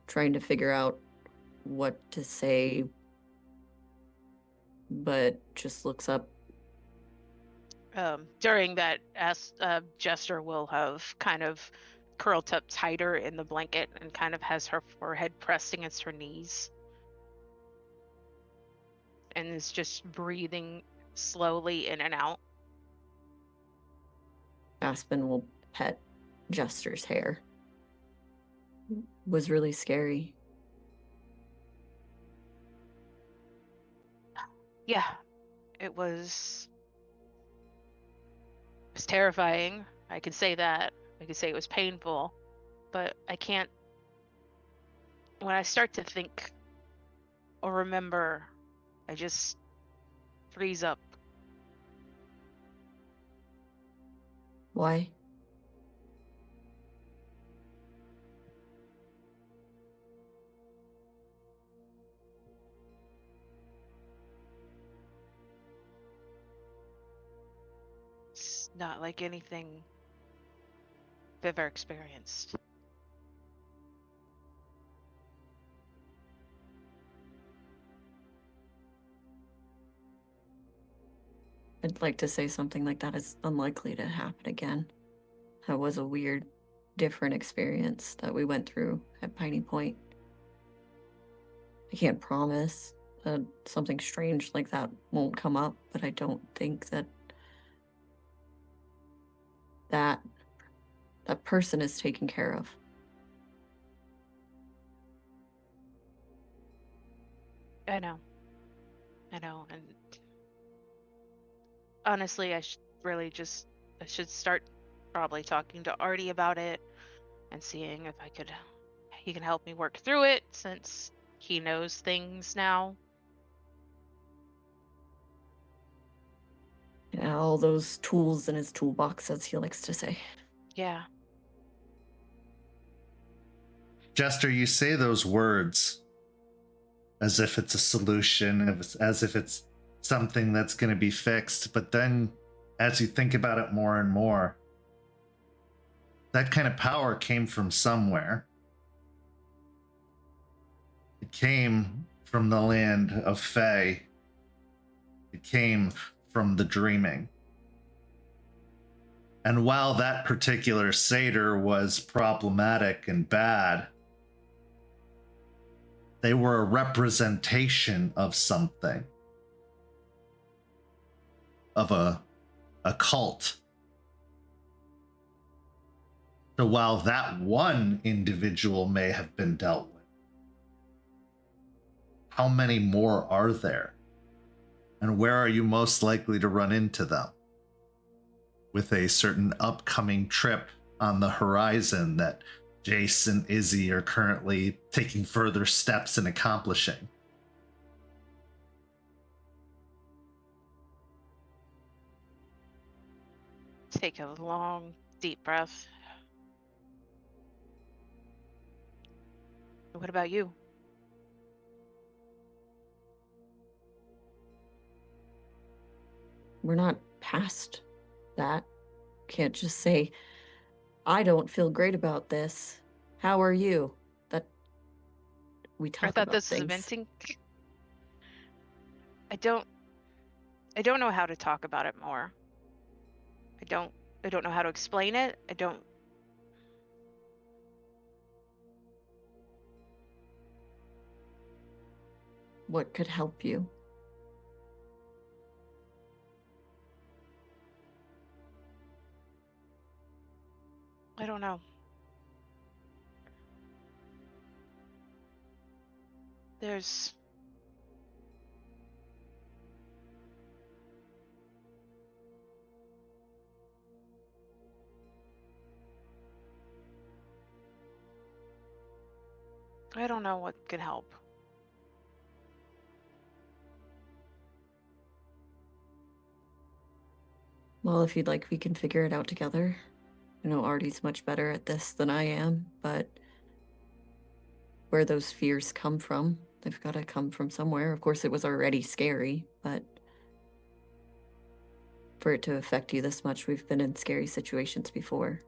trying to figure out what to say, but just looks up. During that, Jester will have kind of curled up tighter in the blanket and kind of has her forehead pressed against her knees. And is just breathing slowly in and out. Aspen will pet Jester's hair. It was really scary. Yeah, it was terrifying. I could say that. I could say it was painful, but I can't. When I start to think or remember, I just freeze up. Why? It's not like anything I've ever experienced. I'd like to say something like that is unlikely to happen again. That was a weird, different experience that we went through at Piney Point. I can't promise that something strange like that won't come up, but I don't think that that person is taken care of. I know, and honestly, I should start probably talking to Artie about it and seeing if he can help me work through it, since he knows things now. Yeah, all those tools in his toolbox, as he likes to say. Yeah. Jester, you say those words, as if it's a solution, as if it's something that's going to be fixed. But then as you think about it more and more, that kind of power came from somewhere. It came from the land of Fae. It came from the dreaming. And while that particular satyr was problematic and bad, they were a representation of something, of a cult. So while that one individual may have been dealt with, how many more are there? And where are you most likely to run into them? With a certain upcoming trip on the horizon that Jace and Izzie are currently taking further steps in accomplishing. Take a long, deep breath. What about you? We're not past that. Can't just say, I don't feel great about this. How are you? That we talk I thought about this was things. venting. I don't know how to talk about it more. I don't know how to explain it. I don't. What could help you? I don't know. There's I don't know what could help. Well, if you'd like, we can figure it out together. I know Artie's much better at this than I am, but where those fears come from, they've got to come from somewhere. Of course, it was already scary, but for it to affect you this much, we've been in scary situations before.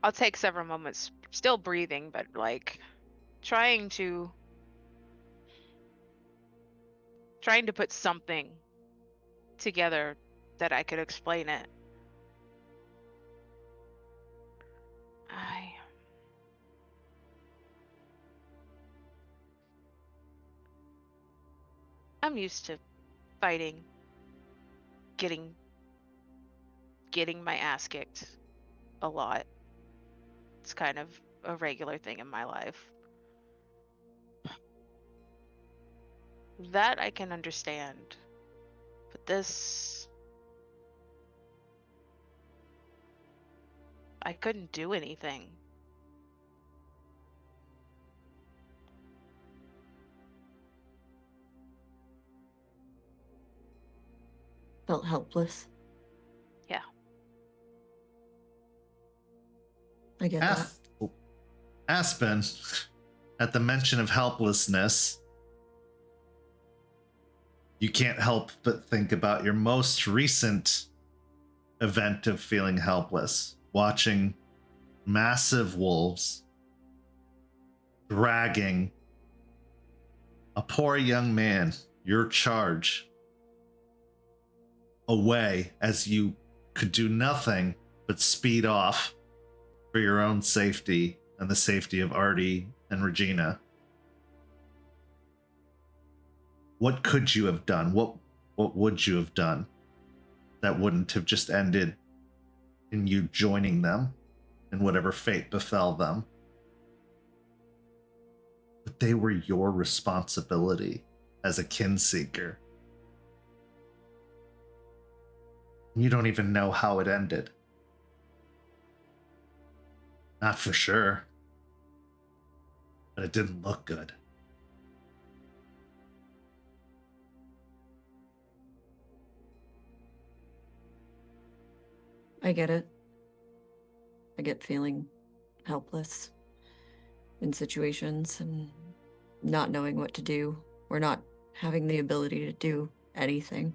I'll take several moments, still breathing, but like trying to put something together that I could explain it. I'm used to fighting, getting my ass kicked a lot. It's kind of a regular thing in my life. That I can understand. But this, I couldn't do anything. Felt helpless. Yeah. I get that. Aspen, at the mention of helplessness, you can't help but think about your most recent event of feeling helpless, watching massive wolves dragging a poor young man, your charge, away as you could do nothing but speed off for your own safety and the safety of Artie and Regina. What could you have done? What would you have done that wouldn't have just ended in you joining them in whatever fate befell them? But they were your responsibility as a kinseeker. You don't even know how it ended. Not for sure. But it didn't look good. I get it. I get feeling helpless in situations and not knowing what to do or not having the ability to do anything.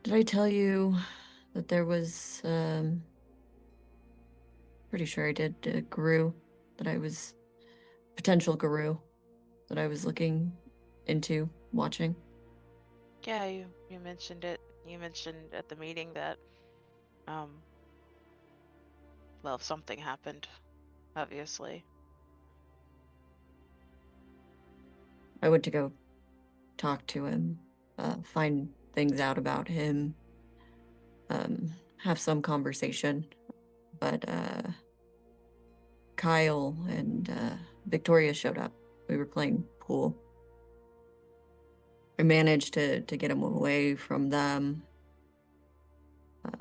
Did I tell you that there was, pretty sure I did, a guru that I was, potential guru that I was looking into watching? Yeah, you mentioned it. You mentioned at the meeting that, well, if something happened, obviously. I went to go talk to him, find things out about him, have some conversation, but Kyle and Victoria showed up. We were playing pool. I managed to get him away from them,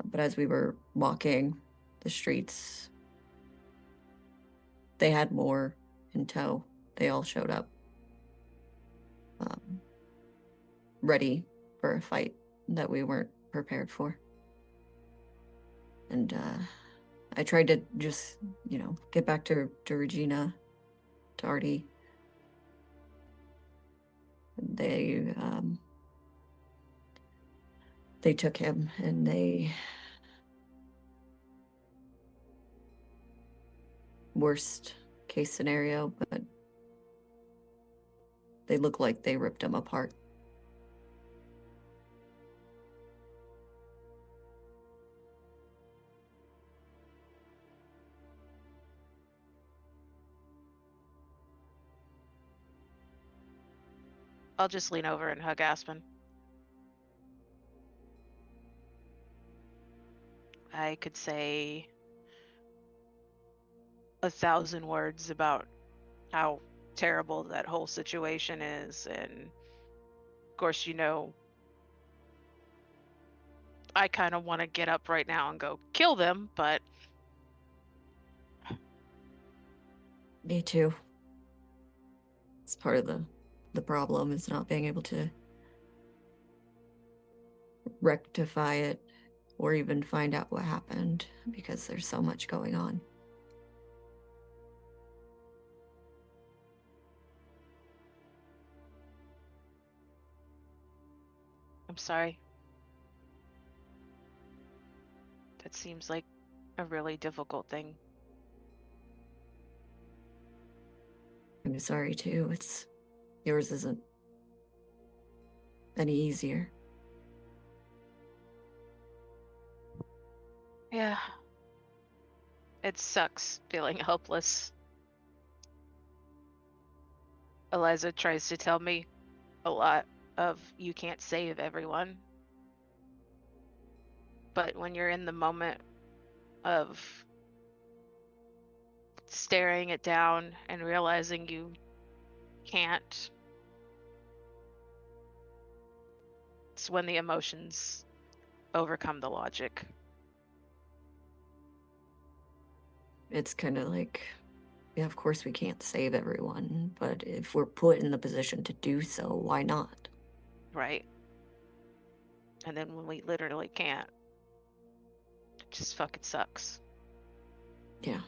but as we were walking the streets, they had more in tow. They all showed up, ready for a fight that we weren't prepared for. And I tried to just, get back to Regina, to Artie. They took him and they, worst case scenario, but they look like they ripped him apart. I'll just lean over and hug Aspen. I could say 1,000 words about how terrible that whole situation is, and of course, I kind of want to get up right now and go kill them, but Me too. It's part of the problem, is not being able to rectify it or even find out what happened because there's so much going on. I'm sorry. That seems like a really difficult thing. I'm sorry too. Yours isn't any easier. Yeah. It sucks feeling helpless. Eliza tries to tell me a lot of, you can't save everyone. But when you're in the moment of staring it down and realizing you can't, it's when the emotions overcome the logic. It's kind of like, yeah, of course we can't save everyone, but if we're put in the position to do so, why not? Right. And then when we literally can't, it just fucking sucks. Yeah.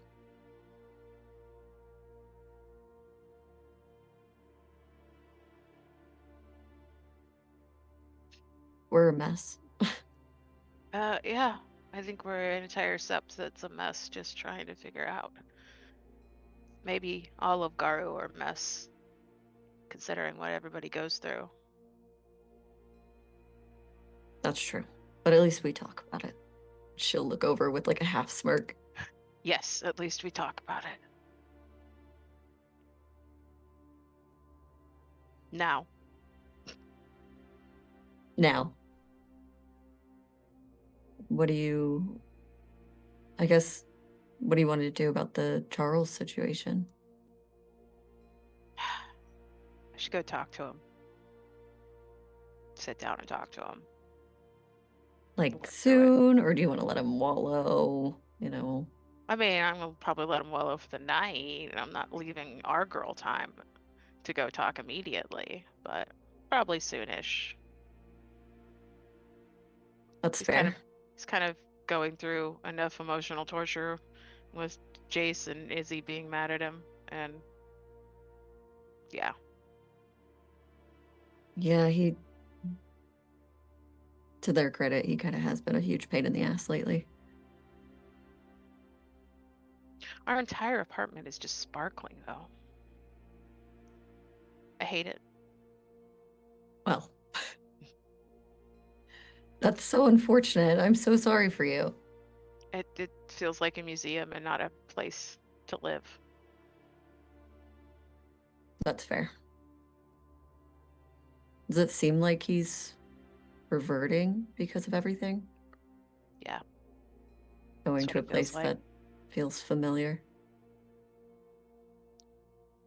We're a mess. Yeah. I think we're an entire sept that's a mess, just trying to figure out. Maybe all of Garu are a mess, considering what everybody goes through. That's true. But at least we talk about it. She'll look over with like a half smirk. Yes, at least we talk about it. Now. What do you want to do about the Charles situation? I should go talk to him. Sit down and talk to him. Like soon, or do you want to let him wallow, I mean, I'm gonna probably let him wallow for the night, and I'm not leaving our girl time to go talk immediately, but Probably soonish. That's He's fair. kind of going through enough emotional torture with Jace and Izzie being mad at him, and yeah. Yeah, to their credit, he kind of has been a huge pain in the ass lately. Our entire apartment is just sparkling, though. I hate it. Well, that's so unfortunate. I'm so sorry for you. It feels like a museum and not a place to live. That's fair. Does it seem like he's reverting because of everything? Yeah. Going That's to a what it feels place like. that feels familiar?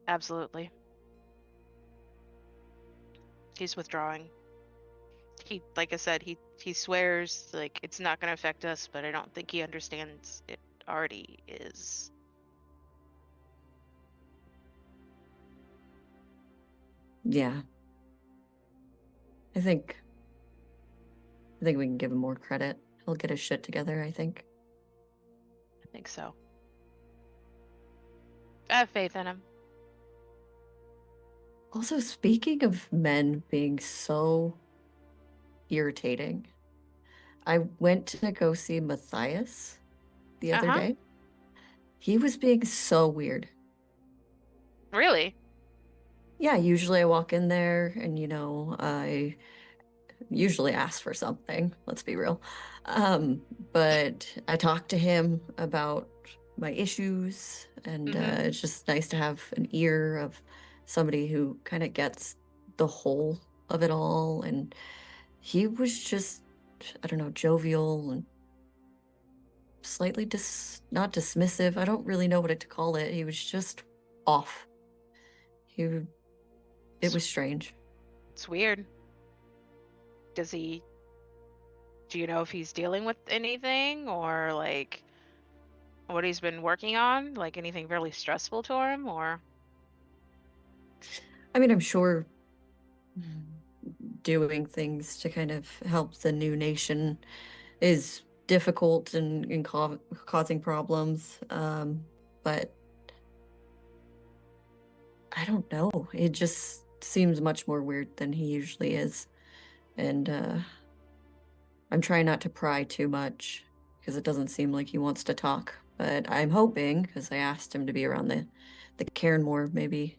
Absolutely. He's withdrawing. Like I said, he swears like it's not going to affect us, but I don't think he understands it already is. Yeah. I think we can give him more credit. He'll get his shit together, I think. I think so. I have faith in him. Also, speaking of men being so irritating, I went to go see Matthias the other Uh-huh. day. He was being so weird. Really? Yeah, usually I walk in there and, I usually ask for something, let's be real. But I talked to him about my issues, and it's just nice to have an ear of somebody who kind of gets the whole of it all. And he was just, I don't know, jovial and slightly not dismissive. I don't really know what to call it. He was just off. It was strange. It's weird. Do you know if he's dealing with anything or like what he's been working on? Like anything really stressful to him or? I mean, I'm sure doing things to kind of help the new nation is difficult and causing problems. But I don't know. It just seems much more weird than he usually is. And I'm trying not to pry too much because it doesn't seem like he wants to talk. But I'm hoping, because I asked him to be around the cairn more, maybe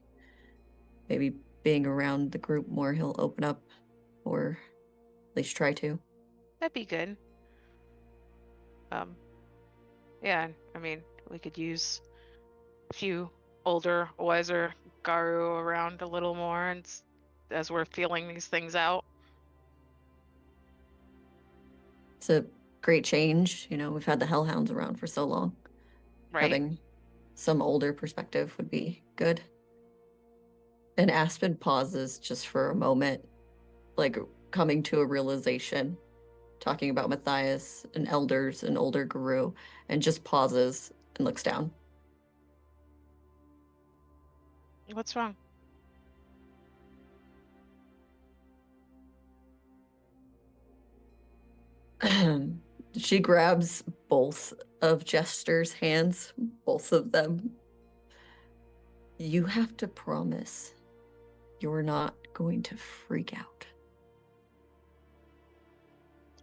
being around the group more, he'll open up, or at least try to. That'd be good. Yeah, I mean, we could use a few older, wiser Garu around a little more and as we're feeling these things out. It's a great change. We've had the Hellhounds around for so long. Right? Having some older perspective would be good. And Aspen pauses just for a moment, like coming to a realization, talking about Matthias and elders and older guru, and just pauses and looks down. What's wrong? She grabs both of Jester's hands, both of them. You have to promise you're not going to freak out.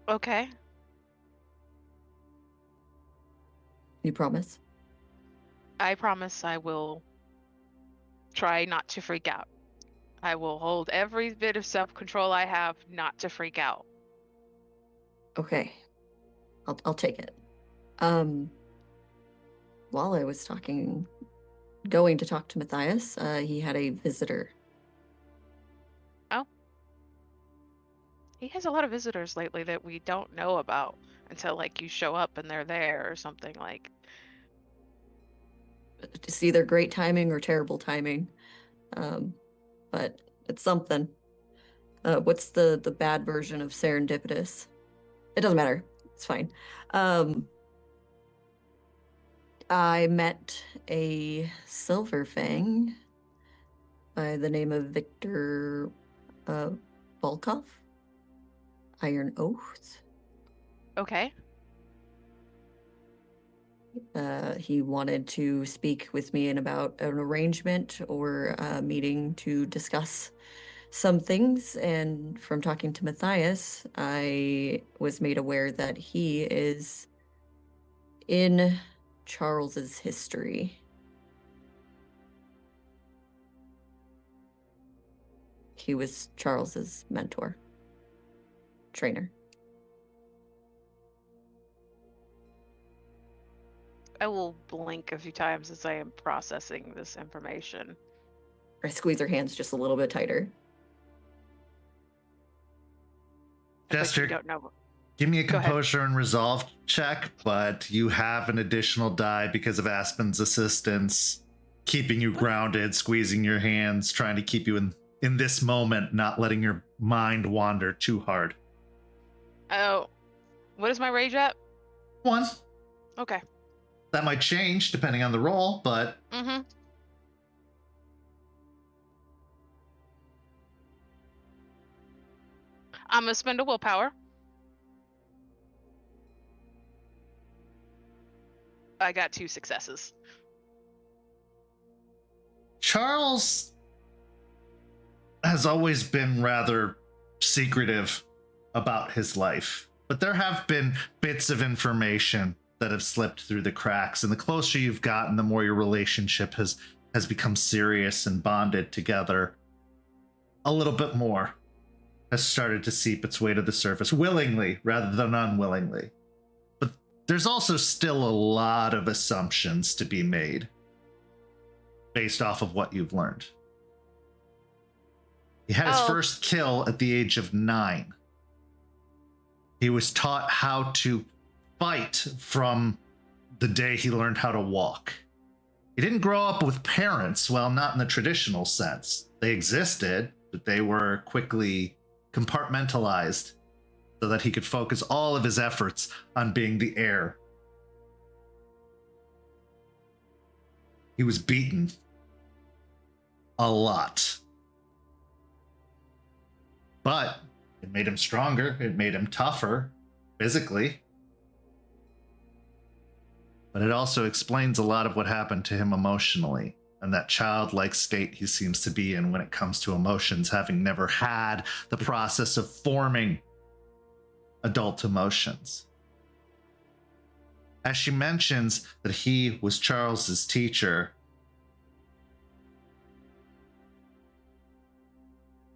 Okay. You promise? I promise I will try not to freak out. I will hold every bit of self-control I have not to freak out. Okay. I'll take it. While I was going to talk to Matthias, he had a visitor. Oh. He has a lot of visitors lately that we don't know about until like you show up and they're there or something like. It's either great timing or terrible timing. But it's something. What's the bad version of serendipitous? It doesn't matter. It's fine. I met a Silver Fang by the name of Victor Volkov. Iron Oath. Okay. He wanted to speak with me in about an arrangement or a meeting to discuss some things. And from talking to Matthias, I was made aware that he is in Charles's history. He was Charles's mentor, trainer. I will blink a few times as I am processing this information. I squeeze her hands just a little bit tighter. But you Jester, don't know. give me a Go ahead. composure and resolve check, but you have an additional die because of Aspen's assistance, keeping you grounded, squeezing your hands, trying to keep you in this moment, not letting your mind wander too hard. Oh, what is my rage at? 1. Okay. That might change depending on the roll, but Mm-hmm. I'm gonna spend a willpower. I got 2 successes. Charles has always been rather secretive about his life, but there have been bits of information that have slipped through the cracks, and the closer you've gotten, the more your relationship has become serious and bonded together. A little bit more has started to seep its way to the surface, willingly rather than unwillingly. But there's also still a lot of assumptions to be made based off of what you've learned. He had his first kill at the age of 9. He was taught how to fight from the day he learned how to walk. He didn't grow up with parents, well, not in the traditional sense. They existed, but they were quickly compartmentalized so that he could focus all of his efforts on being the heir. He was beaten a lot. But it made him stronger. It made him tougher physically. But it also explains a lot of what happened to him emotionally and that childlike state he seems to be in when it comes to emotions, having never had the process of forming adult emotions. As she mentions that he was Charles's teacher,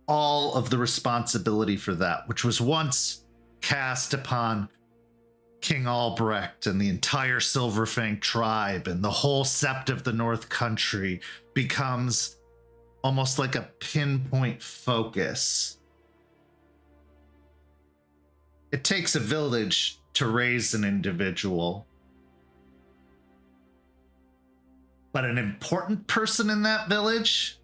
all of the responsibility for that, which was once cast upon King Albrecht and the entire Silverfang tribe and the whole sept of the North Country, becomes almost like a pinpoint focus. It takes a village to raise an individual, but an important person in that village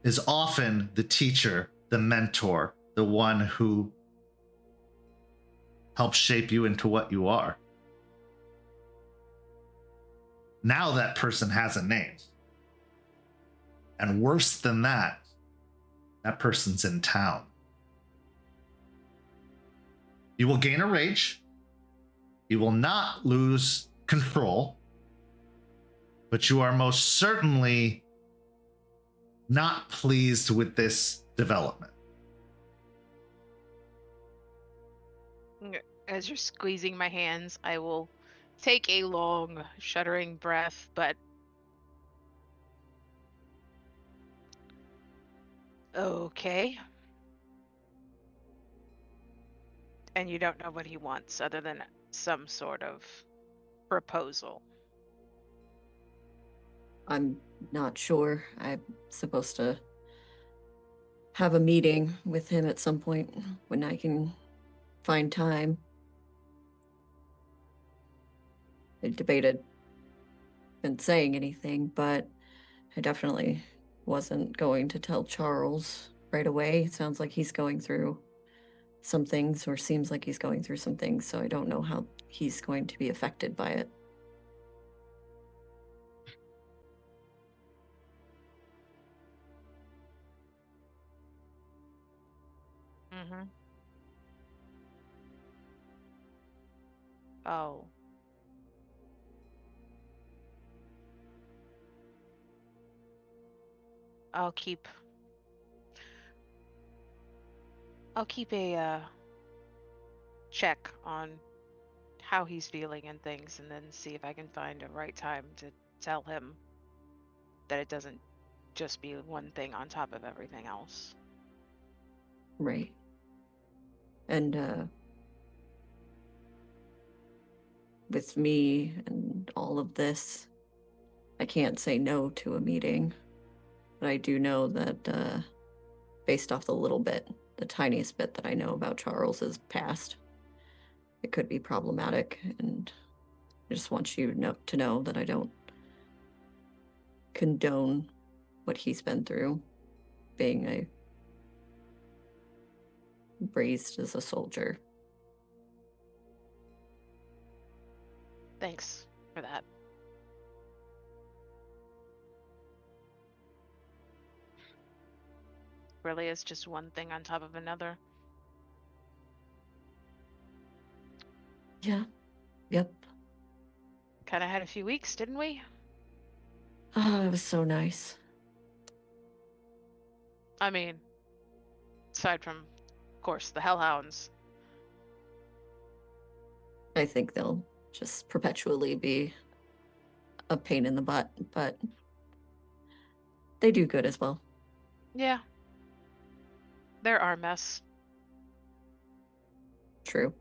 is often the teacher, the mentor, the one who helps shape you into what you are. Now that person has a name. And worse than that, that person's in town. You will gain a rage. You will not lose control. But you are most certainly not pleased with this development. As you're squeezing my hands, I will take a long, shuddering breath, but okay. And you don't know what he wants other than some sort of proposal. I'm not sure. I'm supposed to have a meeting with him at some point when I can find time. I debated and saying anything, but I definitely wasn't going to tell Charles right away. It sounds like he's going through some things, or seems like he's going through some things, so I don't know how he's going to be affected by it. Mm-hmm. Oh. I'll keep a check on how he's feeling and things, and then see if I can find a right time to tell him that it doesn't just be one thing on top of everything else. Right. And with me and all of this, I can't say no to a meeting. But I do know that based off the tiniest bit that I know about Charles's past, it could be problematic. And I just want you to know that I don't condone what he's been through, being raised as a soldier. Thanks for that. Really is just one thing on top of another. Yeah. Yep. Kind of had a few weeks, didn't we? Oh, it was so nice. I mean, aside from, of course, the Hellhounds. I think they'll just perpetually be a pain in the butt, but they do good as well. Yeah. They're our mess. True.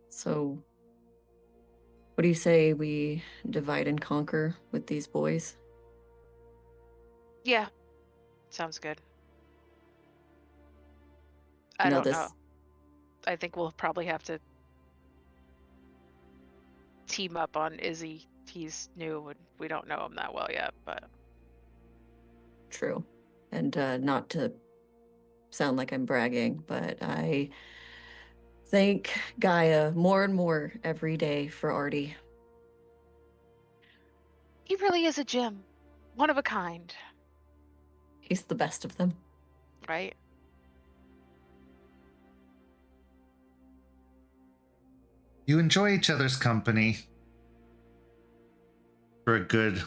So, what do you say we divide and conquer with these boys? Yeah. Sounds good. I No, don't this- know. I think we'll probably have to team up on Izzie. He's new and we don't know him that well yet, but True. And not to sound like I'm bragging, but I thank Gaia more and more every day for Artie. he really is a gem. One of a kind, He's the best of them. right? You enjoy each other's company for a good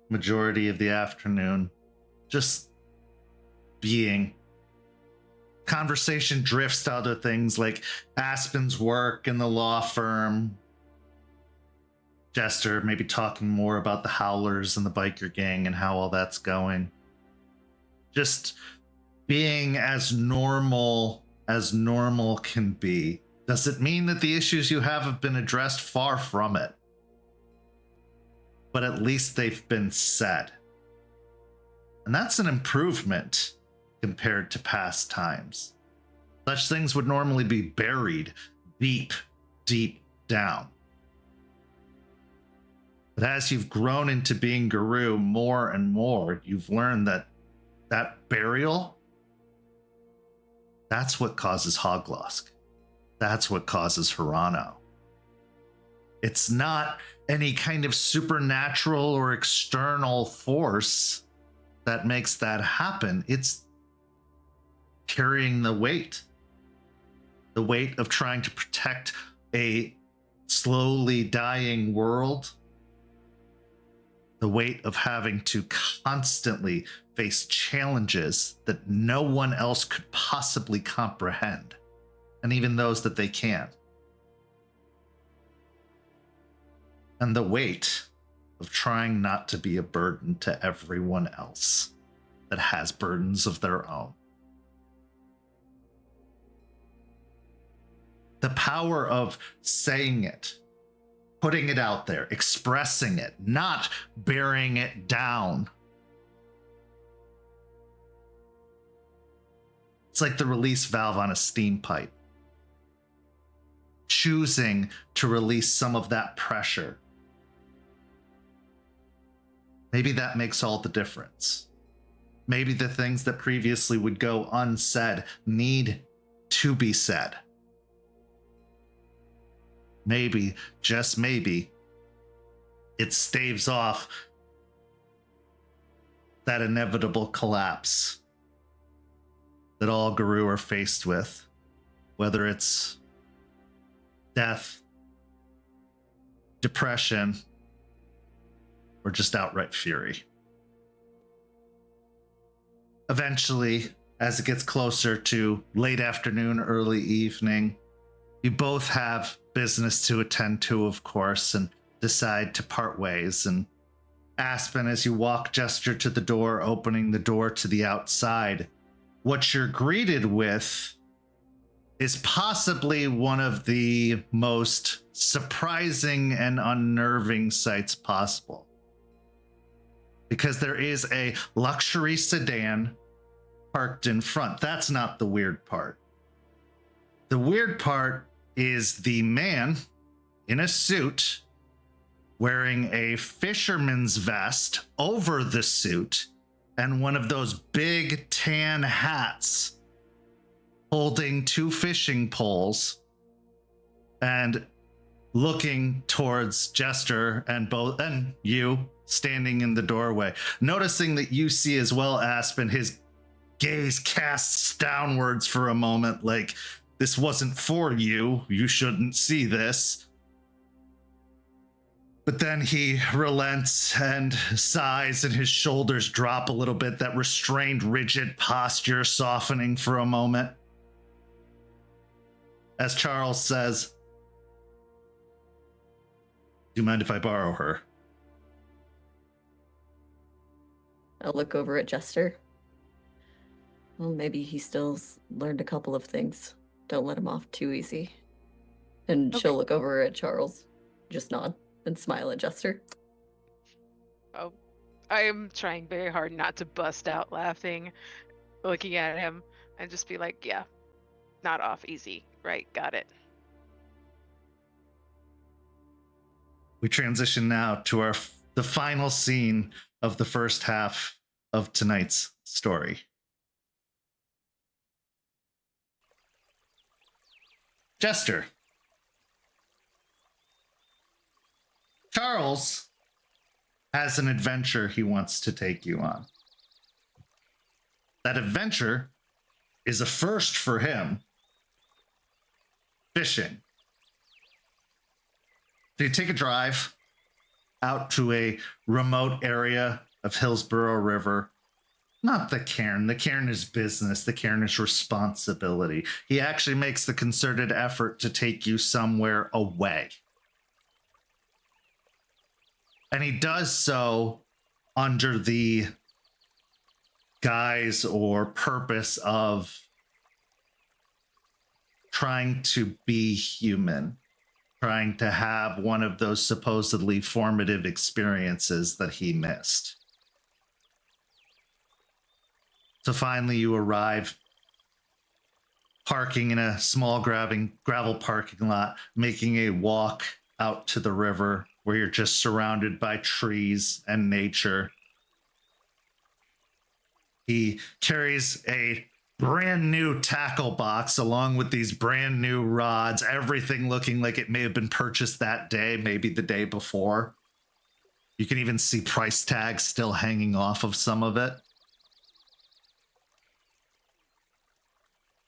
majority of the afternoon. Just being. Conversation drifts to other things like Aspen's work in the law firm. Jester maybe talking more about the Howlers and the biker gang and how all that's going. Just being as normal can be. Does it mean that the issues you have been addressed? Far from it. But at least they've been said. And that's an improvement compared to past times. Such things would normally be buried deep, deep down. But as you've grown into being Guru more and more, you've learned that burial, that's what causes Hoglosk. That's what causes Hirano. It's not any kind of supernatural or external force that makes that happen. It's carrying the weight of trying to protect a slowly dying world, the weight of having to constantly face challenges that no one else could possibly comprehend, and even those that they can't. And the weight of trying not to be a burden to everyone else that has burdens of their own. The power of saying it, putting it out there, expressing it, not burying it down. It's like the release valve on a steam pipe. Choosing to release some of that pressure. Maybe that makes all the difference. Maybe the things that previously would go unsaid need to be said. Maybe, just maybe, it staves off that inevitable collapse that all Garou are faced with, whether it's death, depression, or just outright fury. Eventually, as it gets closer to late afternoon, early evening, you both have business to attend to, of course, and decide to part ways. And Aspen, as you walk Jester to the door, opening the door to the outside, what you're greeted with is possibly one of the most surprising and unnerving sights possible. Because there is a luxury sedan parked in front. That's not the weird part. The weird part is the man in a suit wearing a fisherman's vest over the suit and one of those big tan hats, holding two fishing poles and looking towards Jester and you standing in the doorway. Noticing that you see as well, Aspen, his gaze casts downwards for a moment, like this wasn't for you. You shouldn't see this. But then he relents and sighs, and his shoulders drop a little bit, that restrained, rigid posture softening for a moment. As Charles says, "Do you mind if I borrow her?" I'll look over at Jester. Well, maybe he still's learned a couple of things. Don't let him off too easy. And Okay. she'll look over at Charles, just nod, and smile at Jester. Oh, I am trying very hard not to bust out laughing, looking at him, and just be like, yeah, not off easy. Right, got it. We transition now to the final scene of the first half of tonight's story. Jester. Charles has an adventure he wants to take you on. That adventure is a first for him. Fishing. So you take a drive out to a remote area of Hillsborough River. Not the cairn. The cairn is business. The cairn is responsibility. He actually makes the concerted effort to take you somewhere away. And he does so under the guise or purpose of trying to be human, trying to have one of those supposedly formative experiences that he missed. So finally you arrive, parking in a small gravel parking lot, making a walk out to the river where you're just surrounded by trees and nature. He carries a brand new tackle box along with these brand new rods, everything looking like it may have been purchased that day, maybe the day before. You can even see price tags still hanging off of some of it.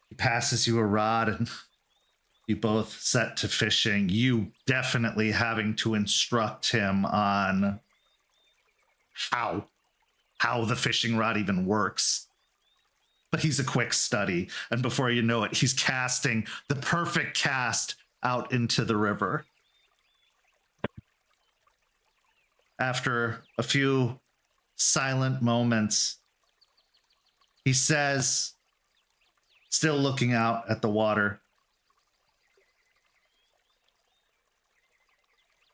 He passes you a rod and you both set to fishing. You definitely having to instruct him on how the fishing rod even works. But he's a quick study, and before you know it, he's casting the perfect cast out into the river. After a few silent moments, he says, still looking out at the water,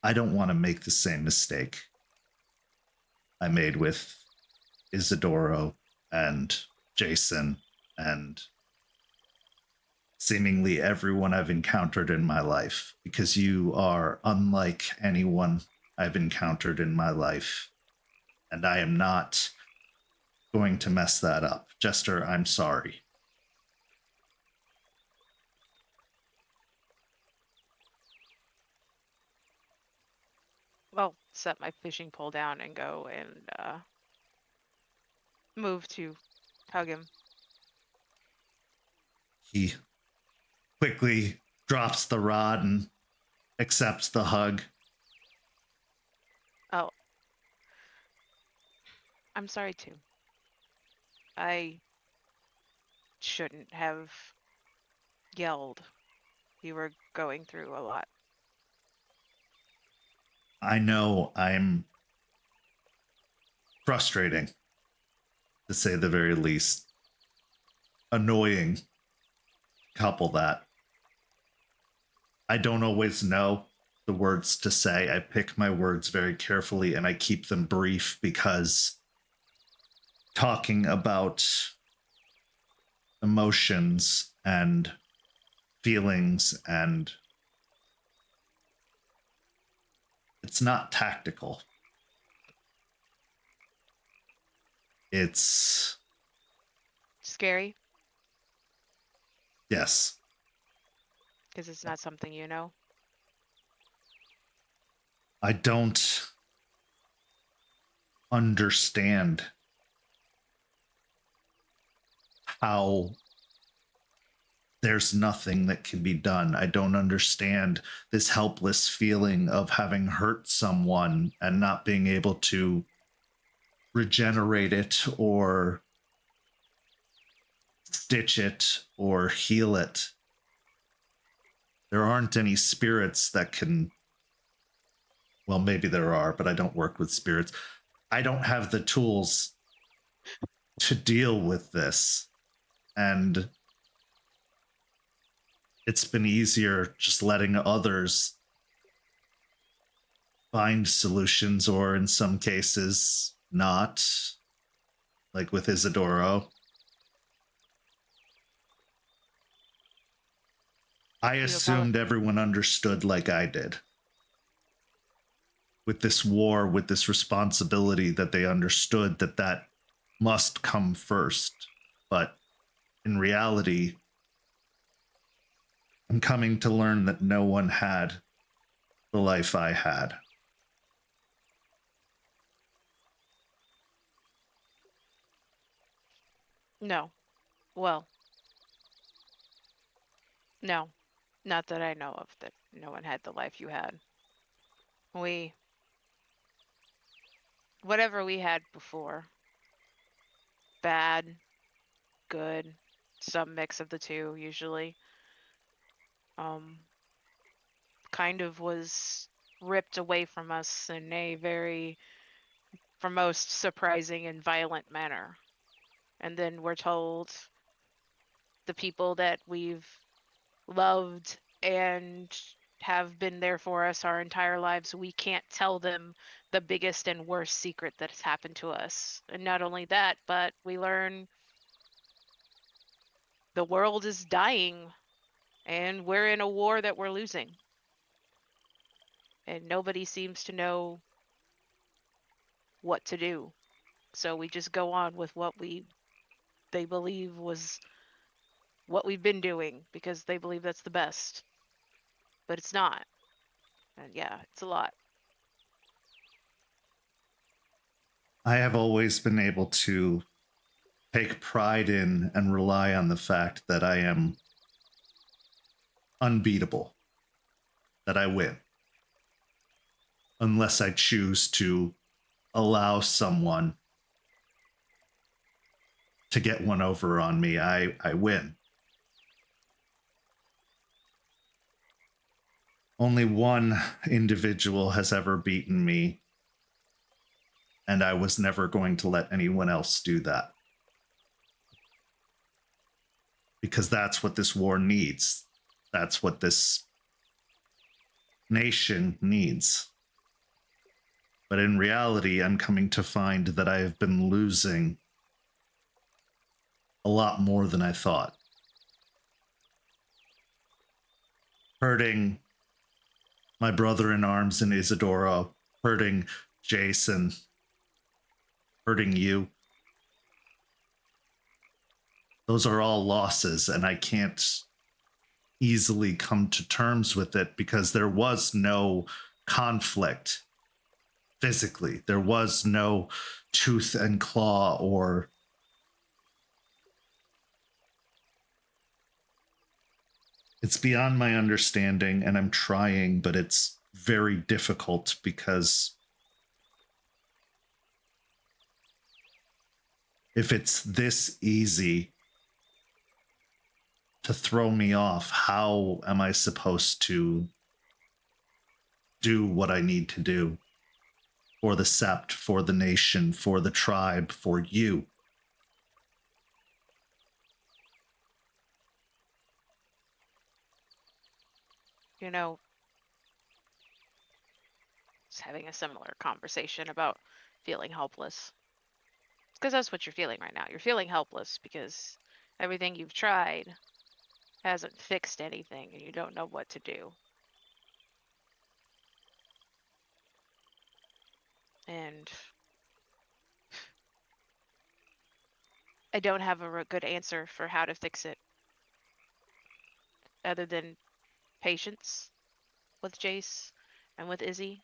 "I don't want to make the same mistake I made with Isidoro and Jason and seemingly everyone I've encountered in my life, because you are unlike anyone I've encountered in my life, and I am not going to mess that up. Jester, I'm sorry." Well, set my fishing pole down and go and move to hug him. He quickly drops the rod and accepts the hug. Oh. I'm sorry too. I shouldn't have yelled. You were going through a lot. I know I'm frustrating, to say the very least. Annoying. Couple that. I don't always know the words to say. I pick my words very carefully and I keep them brief because talking about emotions and feelings and it's not tactical. It's Scary, yes. because it's not something you know. I don't understand how there's nothing that can be done. I don't understand this helpless feeling of having hurt someone and not being able to regenerate it or stitch it or heal it. There aren't any spirits that can, well, maybe there are, but I don't work with spirits. I don't have the tools to deal with this. And it's been easier just letting others find solutions, or in some cases, not. Like with Isidoro. I assumed everyone understood like I did. With this war, with this responsibility, that they understood that that must come first. But in reality, I'm coming to learn that no one had the life I had. No. Well. No. Not that I know of, that no one had the life you had. Whatever we had before. Bad, good, some mix of the two, usually. Kind of was ripped away from us in a very, for most, surprising and violent manner. And then we're told the people that we've loved and have been there for us our entire lives, we can't tell them the biggest and worst secret that has happened to us. And not only that, but we learn the world is dying and we're in a war that we're losing. And nobody seems to know what to do. So we just go on with what they believe was what we've been doing because they believe that's the best. But it's not. And yeah, it's a lot. I have always been able to take pride in and rely on the fact that I am unbeatable, that I win. Unless I choose to allow someone to get one over on me, I win. Only one individual has ever beaten me, and I was never going to let anyone else do that. Because that's what this war needs. That's what this nation needs. But in reality, I'm coming to find that I have been losing a lot more than I thought. Hurting my brother in arms in Isidoro, hurting Jason, hurting you. Those are all losses, and I can't easily come to terms with it because there was no conflict physically. There was no tooth and claw or It's beyond my understanding, and I'm trying, but it's very difficult because if it's this easy to throw me off, how am I supposed to do what I need to do for the sept, for the nation, for the tribe, for you? You know, just having a similar conversation about feeling helpless. Because that's what you're feeling right now. You're feeling helpless because everything you've tried hasn't fixed anything and you don't know what to do. And I don't have a good answer for how to fix it other than patience with Jace and with Izzie.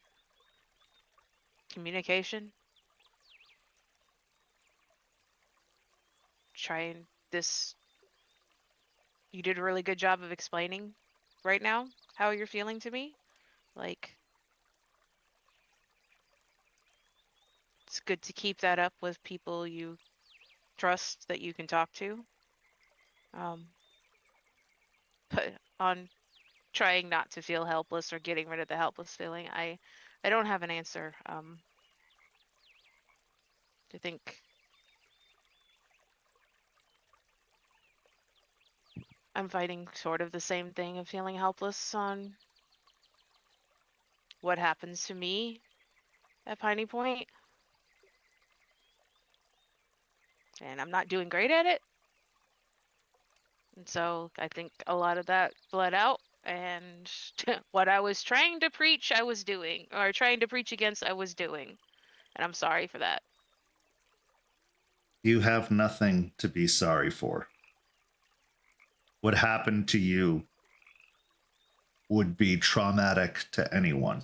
Communication. Trying this. You did a really good job of explaining right now how you're feeling to me. Like, it's good to keep that up with people you trust that you can talk to. But on trying not to feel helpless or getting rid of the helpless feeling, I don't have an answer. I think I'm fighting sort of the same thing of feeling helpless on what happens to me at Piney Point. And I'm not doing great at it. And so I think a lot of that bled out. And what I was trying to preach, I was doing. Or trying to preach against, I was doing. And I'm sorry for that. You have nothing to be sorry for. What happened to you would be traumatic to anyone.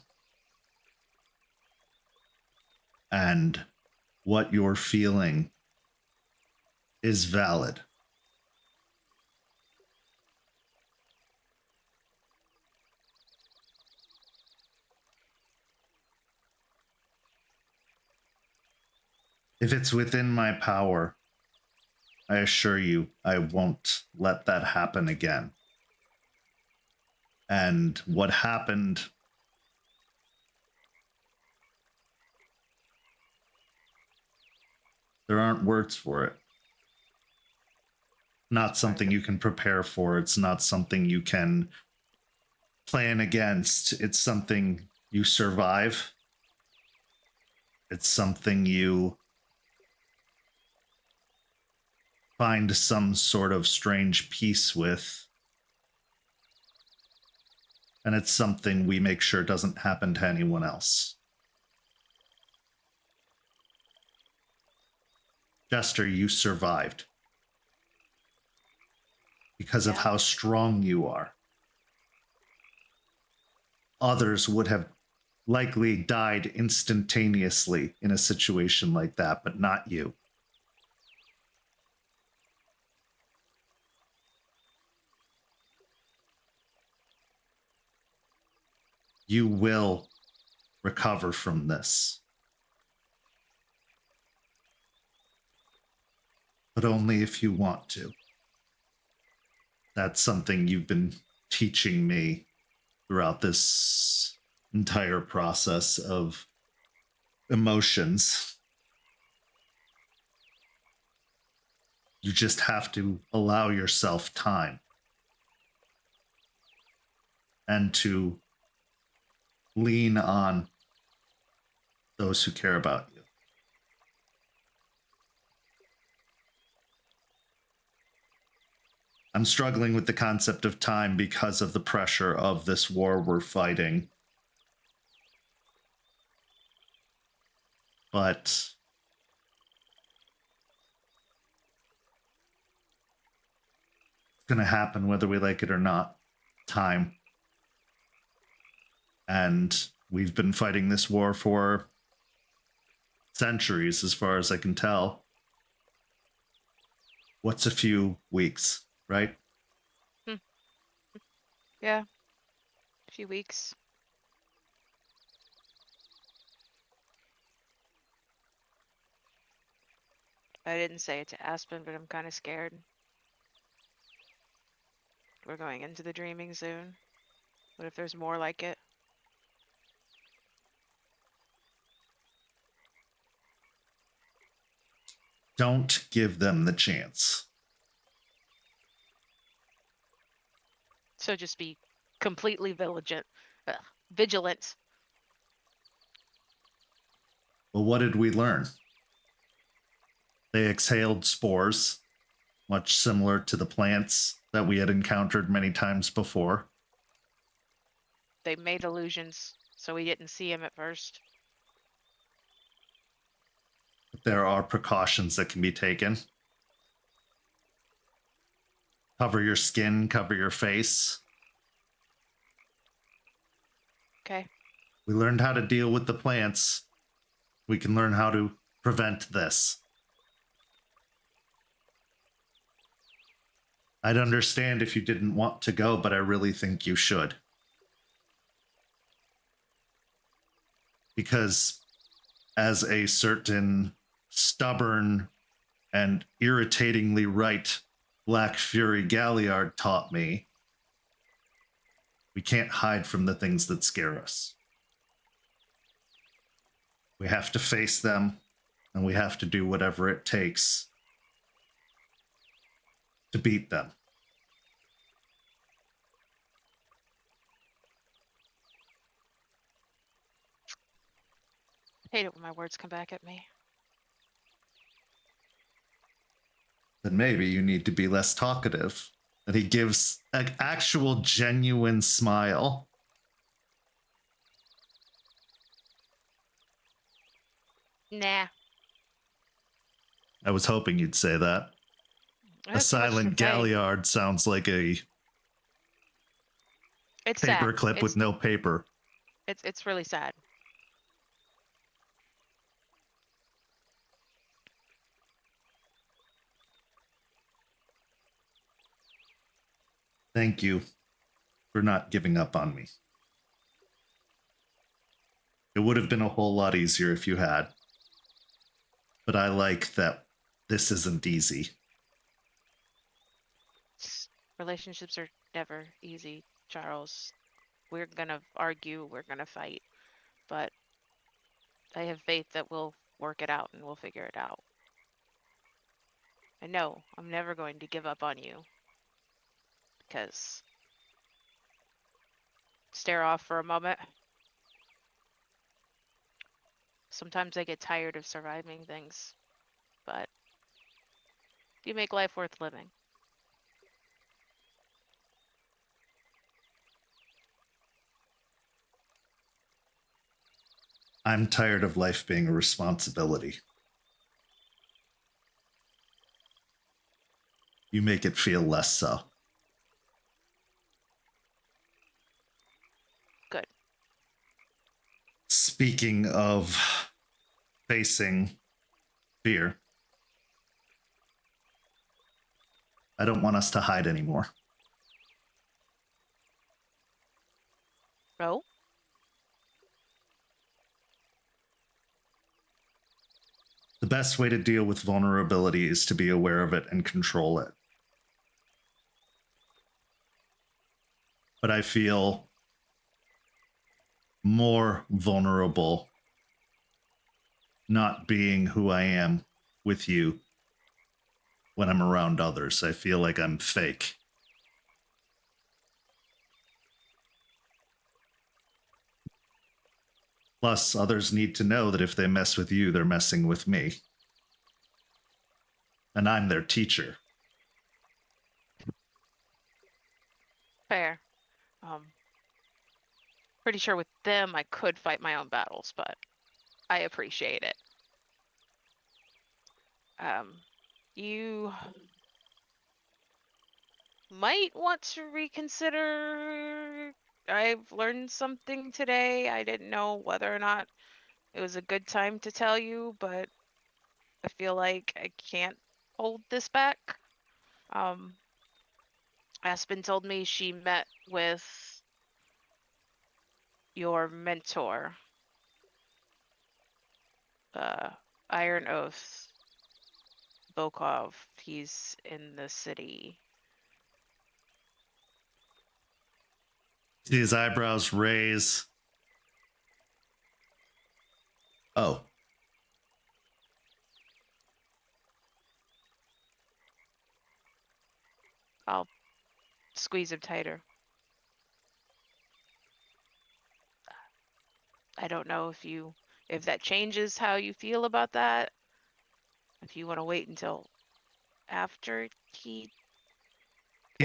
And what you're feeling is valid. If it's within my power, I assure you I won't let that happen again. And what happened there aren't words for it. Not something you can prepare for. It's not something you can plan against. It's something you survive. It's something you find some sort of strange peace with. And it's something we make sure doesn't happen to anyone else. Jester, you survived because of how strong you are. Others would have likely died instantaneously in a situation like that, but not you. You will recover from this. But only if you want to. That's something you've been teaching me throughout this entire process of emotions. You just have to allow yourself time and to lean on those who care about you. I'm struggling with the concept of time because of the pressure of this war we're fighting. But it's going to happen whether we like it or not. Time. And we've been fighting this war for centuries, as far as I can tell. What's a few weeks, right? Yeah. A few weeks. I didn't say it to Aspen, but I'm kind of scared. We're going into the dreaming soon. What if there's more like it? Don't give them the chance. So just be completely vigilant. Well, what did we learn? They exhaled spores, much similar to the plants that we had encountered many times before. They made illusions, so we didn't see him at first. But there are precautions that can be taken. Cover your skin, cover your face. Okay. We learned how to deal with the plants. We can learn how to prevent this. I'd understand if you didn't want to go, but I really think you should. Because as a certain stubborn and irritatingly right Black Fury Galliard taught me, we can't hide from the things that scare us. We have to face them, and we have to do whatever it takes to beat them. Hate it when my words come back at me. Then maybe you need to be less talkative. And he gives an actual genuine smile. Nah. I was hoping you'd say that. A That's too much silent to say. galliard sounds like a It's paper sad. clip with no paper. It's really sad. Thank you for not giving up on me. It would have been a whole lot easier if you had. But I like that this isn't easy. Relationships are never easy, Charles. We're gonna argue, we're gonna fight, but I have faith that we'll work it out and we'll figure it out. And no, I'm never going to give up on you. Because stare off for a moment. Sometimes I get tired of surviving things, but you make life worth living. I'm tired of life being a responsibility. You make it feel less so. Good. Speaking of facing fear, I don't want us to hide anymore. Oh? The best way to deal with vulnerability is to be aware of it and control it. But I feel more vulnerable not being who I am with you when I'm around others. I feel like I'm fake. Plus, others need to know that if they mess with you, they're messing with me. And I'm their teacher. Fair. Pretty sure with them I could fight my own battles, but I appreciate it. You might want to reconsider. I've learned something today. I didn't know whether or not it was a good time to tell you, but I feel like I can't hold this back. I Aspen told me she met with your mentor, Iron Oath Bokov. He's in the city. See his eyebrows raise. Oh. I'll squeeze him tighter. I don't know if that changes how you feel about that. If you want to wait until after he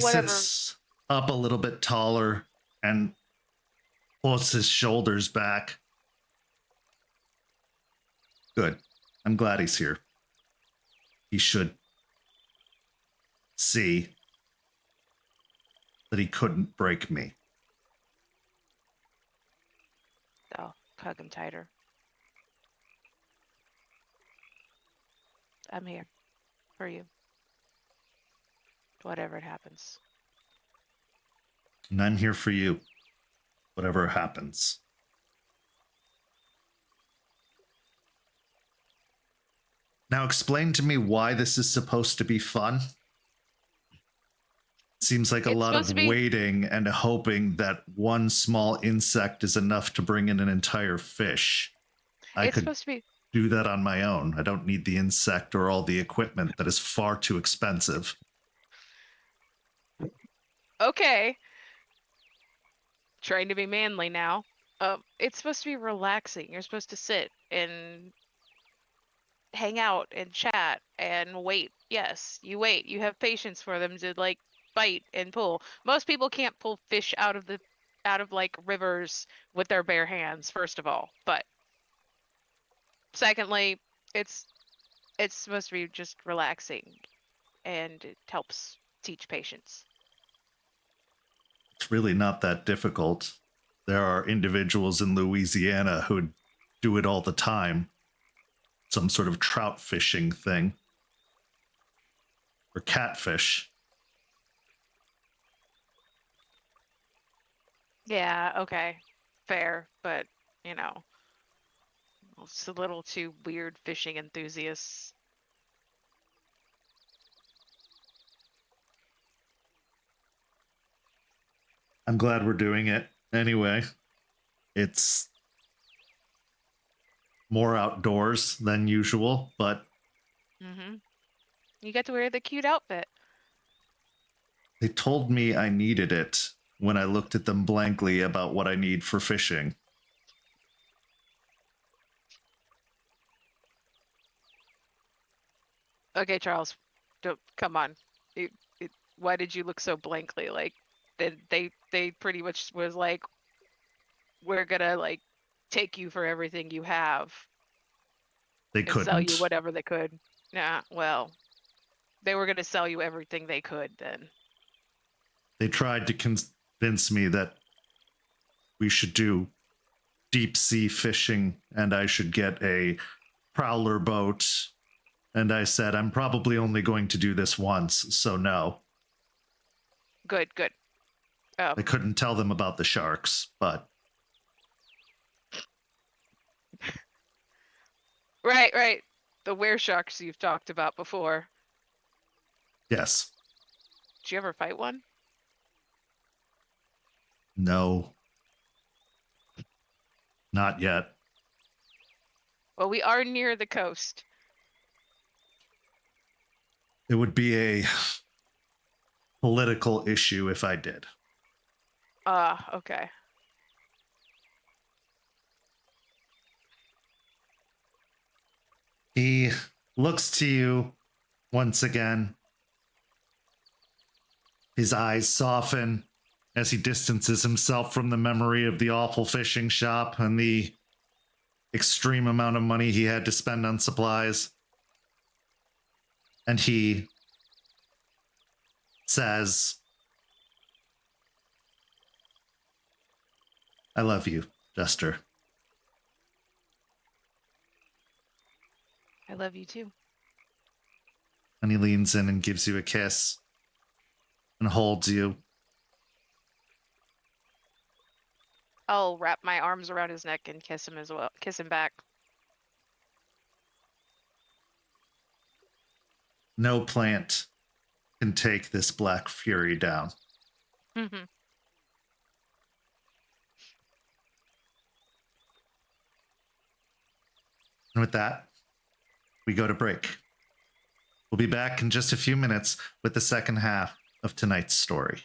whatever. Sits up a little bit taller and pulls his shoulders back. Good. I'm glad he's here. He should see that he couldn't break me. I'll hug him tighter. I'm here for you. Whatever it happens. And I'm here for you. Whatever happens. Now explain to me why this is supposed to be fun. Seems like a It's lot of supposed to be- waiting and hoping that one small insect is enough to bring in an entire fish. I It's could supposed to be do that on my own. I don't need the insect or all the equipment that is far too expensive. okay. Trying to be manly now. It's supposed to be relaxing. You're supposed to sit and hang out and chat and wait. Yes, you wait. You have patience for them to like bite and pull. Most people can't pull fish out of like rivers with their bare hands, first of all. But secondly, it's supposed to be just relaxing and it helps teach patience. It's really not that difficult. There are individuals in Louisiana who do it all the time. Some sort of trout fishing thing. Or catfish. Yeah, okay. Fair, but you know, it's a little too weird fishing enthusiasts. I'm glad we're doing it. Anyway, it's more outdoors than usual, but Mm-hmm. You get to wear the cute outfit. they told me I needed it when I looked at them blankly about what I need for fishing. Okay, Charles, don't come on. Why did you look so blankly? Like, they pretty much was like, we're gonna like take you for everything you have They and couldn't. sell you whatever they could. Nah, well, they were gonna sell you everything they could then. They tried to convince me that we should do deep sea fishing and I should get a prowler boat. And I said, I'm probably only going to do this once, so no. Good. I couldn't tell them about the sharks, but Right. The weresharks you've talked about before. yes. Did you ever fight one? No. Not yet. Well, we are near the coast. It would be a political issue if I did. Okay. He looks to you once again. His eyes soften as he distances himself from the memory of the awful fishing shop and the extreme amount of money he had to spend on supplies. And he says, I love you, Jester. I love you too. And he leans in and gives you a kiss. and holds you. I'll wrap my arms around his neck and kiss him as well. Kiss him back. No plant can take this black fury down. Mhm. And with that, we go to break. We'll be back in just a few minutes with the second half of tonight's story.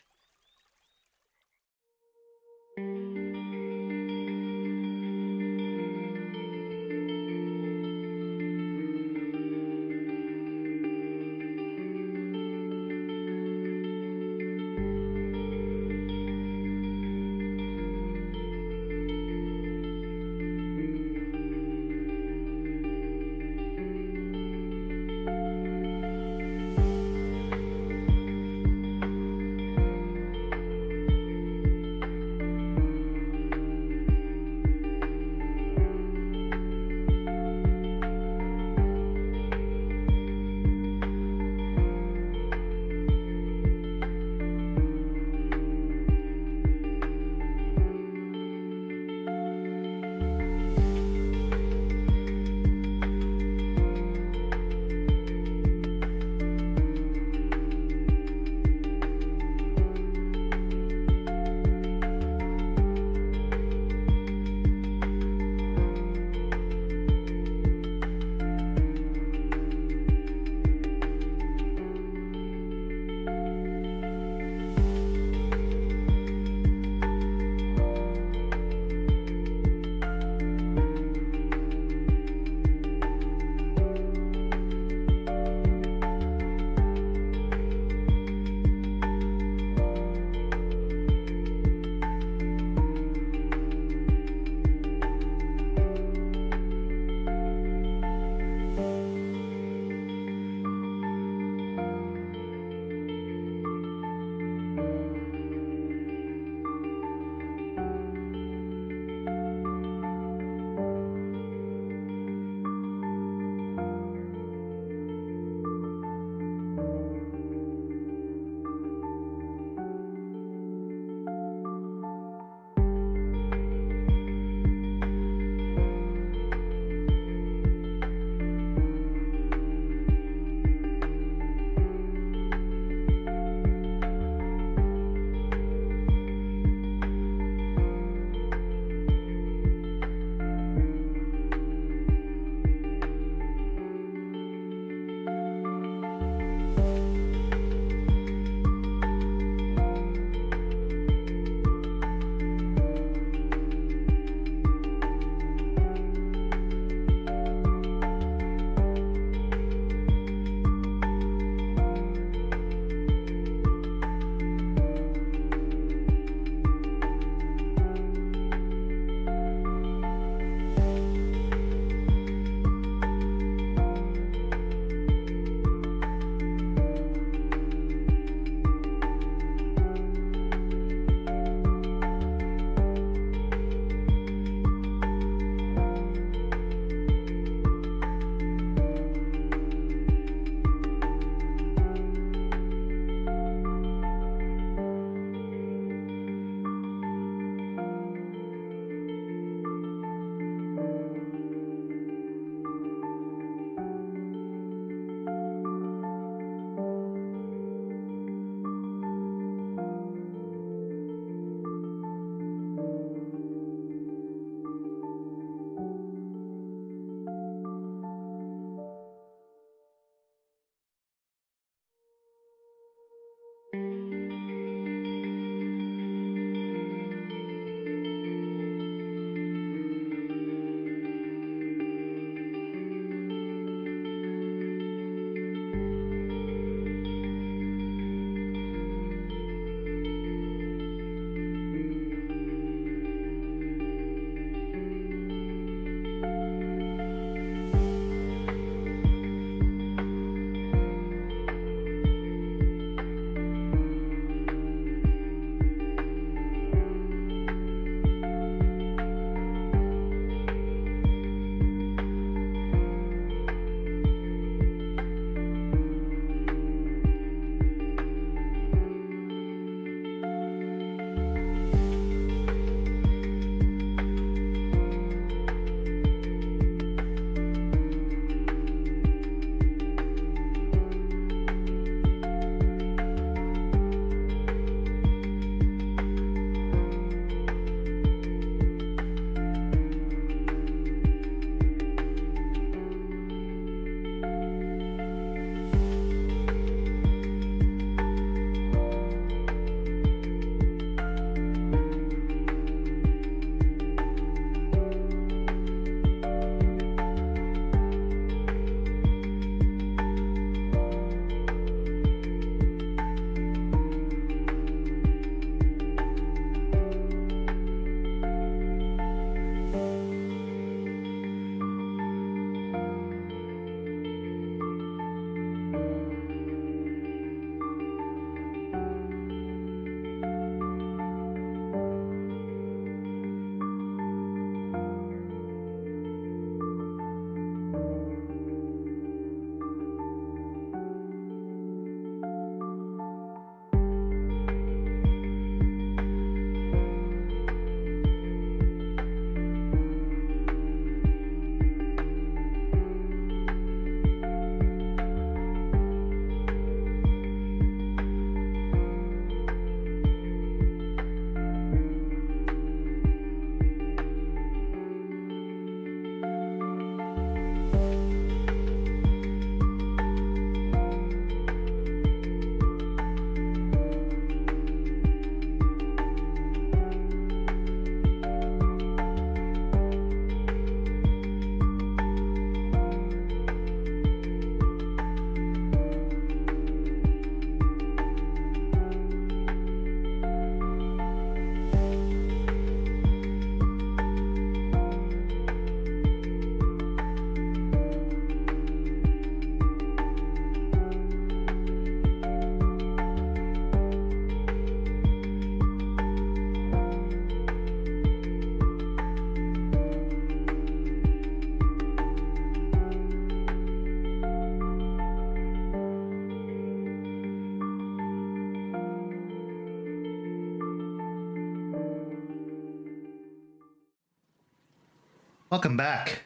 Welcome back.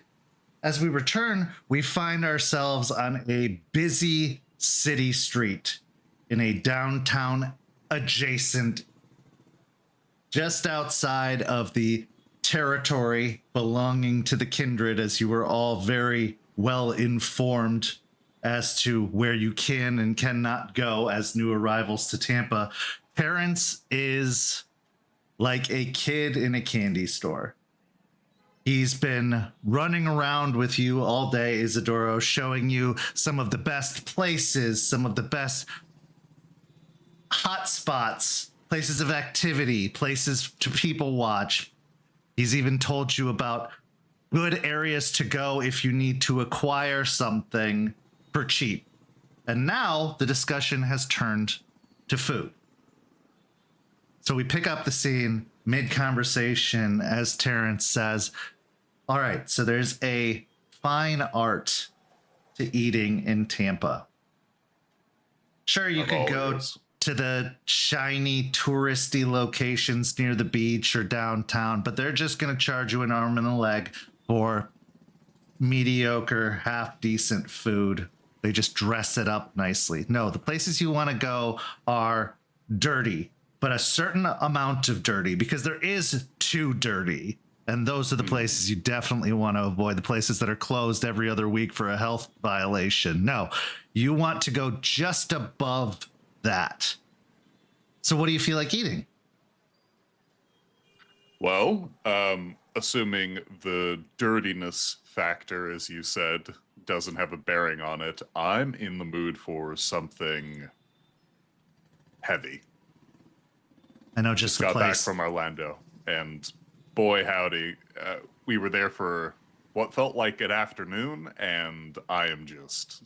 As we return, we find ourselves on a busy city street in a downtown adjacent, just outside of the territory belonging to the kindred, as you were all very well informed as to where you can and cannot go as new arrivals to Tampa. Terrance is like a kid in a candy store. He's been running around with you all day, Isidoro, showing you some of the best places, some of the best hot spots, places of activity, places to people watch. He's even told you about good areas to go if you need to acquire something for cheap. And now the discussion has turned to food. So we pick up the scene mid-conversation as Terrance says, all right, so there's a fine art to eating in Tampa. Sure, you could go to the shiny touristy locations near the beach or downtown, but they're just going to charge you an arm and a leg for mediocre, half-decent food. They just dress it up nicely. No, the places you want to go are dirty, but a certain amount of dirty, because there is too dirty. And those are the places you definitely want to avoid, the places that are closed every other week for a health violation. No, you want to go just above that. So what do you feel like eating? Well, assuming the dirtiness factor, as you said, doesn't have a bearing on it, I'm in the mood for something heavy. I know just the got back place. from Orlando, and boy howdy, we were there for what felt like an afternoon, and I am just...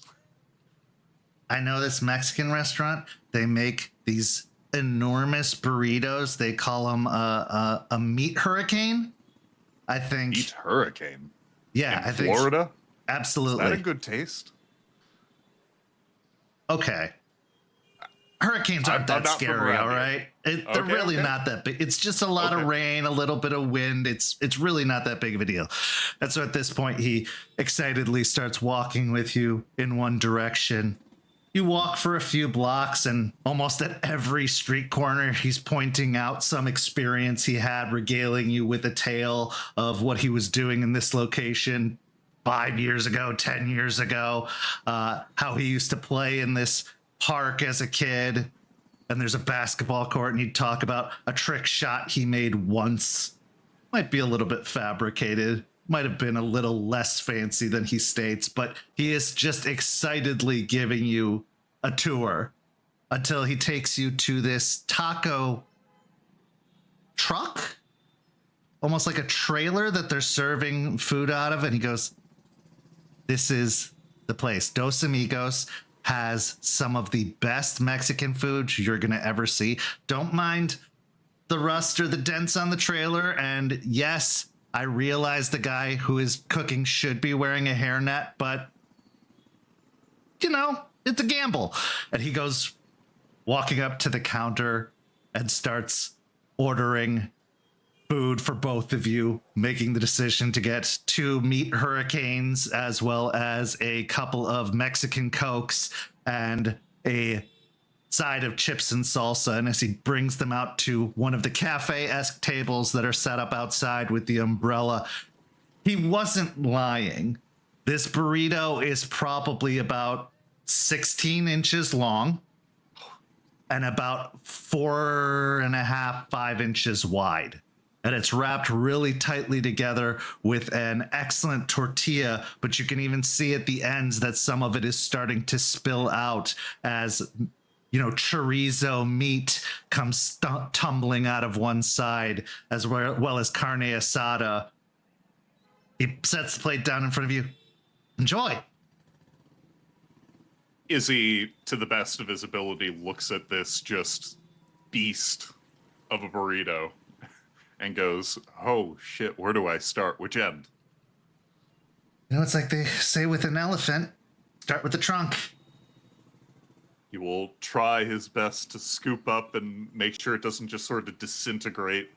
I know this Mexican restaurant, they make these enormous burritos. They call them a meat hurricane, I think. Meat hurricane? Yeah, in I think. Florida? Absolutely. Is that a good taste? Okay. Hurricanes aren't that scary, all right? They're really not that big. It's just a lot of rain, a little bit of wind. It's really not that big of a deal. And so at this point, he excitedly starts walking with you in one direction. You walk for a few blocks, and almost at every street corner, he's pointing out some experience he had, regaling you with a tale of what he was doing in this location 5 years ago, 10 years ago, how he used to play in this park as a kid, and there's a basketball court, and he'd talk about a trick shot he made once. Might be a little bit fabricated, might have been a little less fancy than he states, but he is just excitedly giving you a tour until he takes you to this taco truck, almost like a trailer that they're serving food out of, and he goes, this is the place. Dos Amigos has some of the best Mexican food you're going to ever see. Don't mind the rust or the dents on the trailer. And yes, I realize the guy who is cooking should be wearing a hairnet, but you know, it's a gamble. And he goes walking up to the counter and starts ordering food for both of you, making the decision to get 2 meat hurricanes as well as a couple of Mexican Cokes and a side of chips and salsa. And as he brings them out to one of the cafe-esque tables that are set up outside with the umbrella, he wasn't lying. This burrito is probably about 16 inches long and about 4.5, 5 inches wide. And it's wrapped really tightly together with an excellent tortilla, but you can even see at the ends that some of it is starting to spill out as, you know, chorizo meat comes tumbling out of one side, as well as carne asada. He sets the plate down in front of you. Enjoy. Izzie, to the best of his ability, looks at this just beast of a burrito and goes, oh shit, where do I start? Which end? You know, it's like they say with an elephant, start with the trunk. He will try his best to scoop up and make sure it doesn't just sort of disintegrate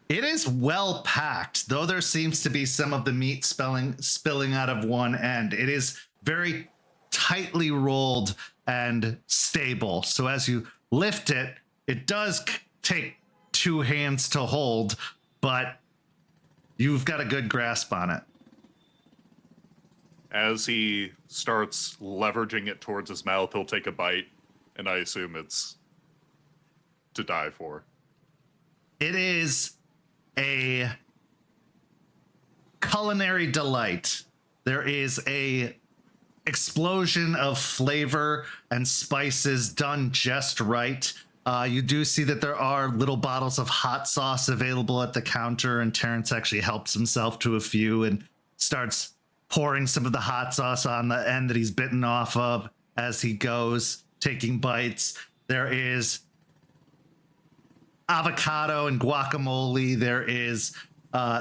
It is well packed, though there seems to be some of the meat spilling out of one end. It is very tightly rolled and stable. So as you lift it, it does take two hands to hold, but you've got a good grasp on it. As he starts leveraging it towards his mouth, he'll take a bite, and I assume it's to die for. It is a culinary delight. There is a explosion of flavor and spices done just right. You do see that there are little bottles of hot sauce available at the counter, and Terrance actually helps himself to a few and starts pouring some of the hot sauce on the end that he's bitten off of as he goes, taking bites. There is avocado and guacamole. There is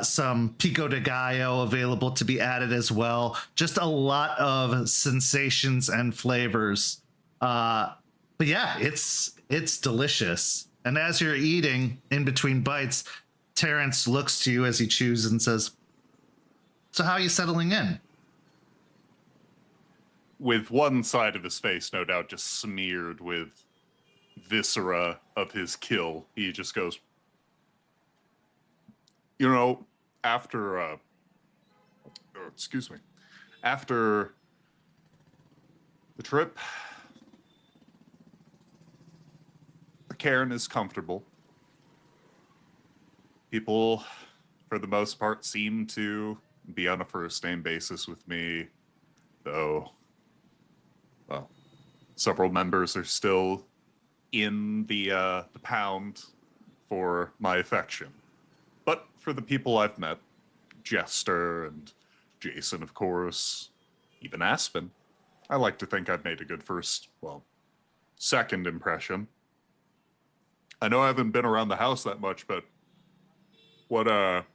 some pico de gallo available to be added as well. Just a lot of sensations and flavors. But yeah, it's delicious. And as you're eating in between bites, Terrance looks to you as he chews and says, "So how are you settling in?" With one side of his face, no doubt, just smeared with viscera of his kill, he just goes, you know, after after the trip, the cairn is comfortable. People, for the most part, seem to be on a first name basis with me, though, well, several members are still in the pound for my affection. But for the people I've met, Jester and Jason, of course, even Aspen, I like to think I've made a good second impression. I know I haven't been around the house that much, but what's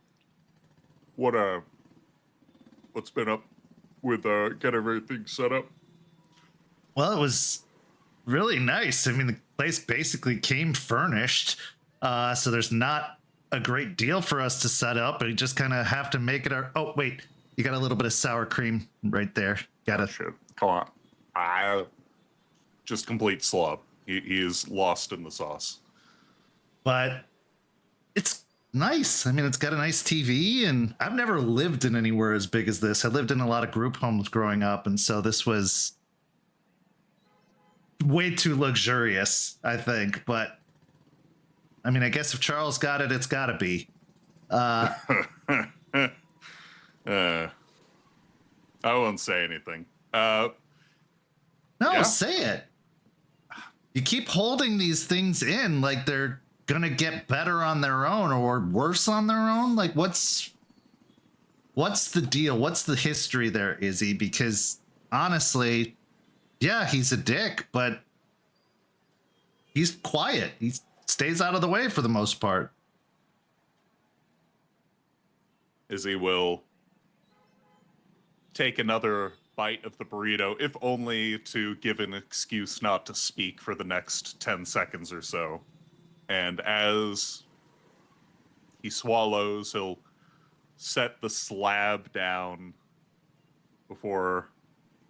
been up with get everything set up? Well, it was really nice. I mean, the place basically came furnished, so there's not a great deal for us to set up, but you just kind of have to make it our... Oh, wait, you got a little bit of sour cream right there. Got it. Shit. Come on. Just complete slob. He is lost in the sauce. But it's nice. I mean, it's got a nice TV, and I've never lived in anywhere as big as this. I lived in a lot of group homes growing up, and so this was way too luxurious, I think. But I mean, I guess if Charles got it, it's got to be. I won't say anything. No, yeah. Say it. You keep holding these things in like they're gonna get better on their own or worse on their own. Like, what's the deal? What's the history there, Izzie? Because honestly, yeah, he's a dick, but he's quiet. He stays out of the way for the most part. Izzie will take another bite of the burrito, if only to give an excuse not to speak for the next 10 seconds or so. And as he swallows, he'll set the slab down before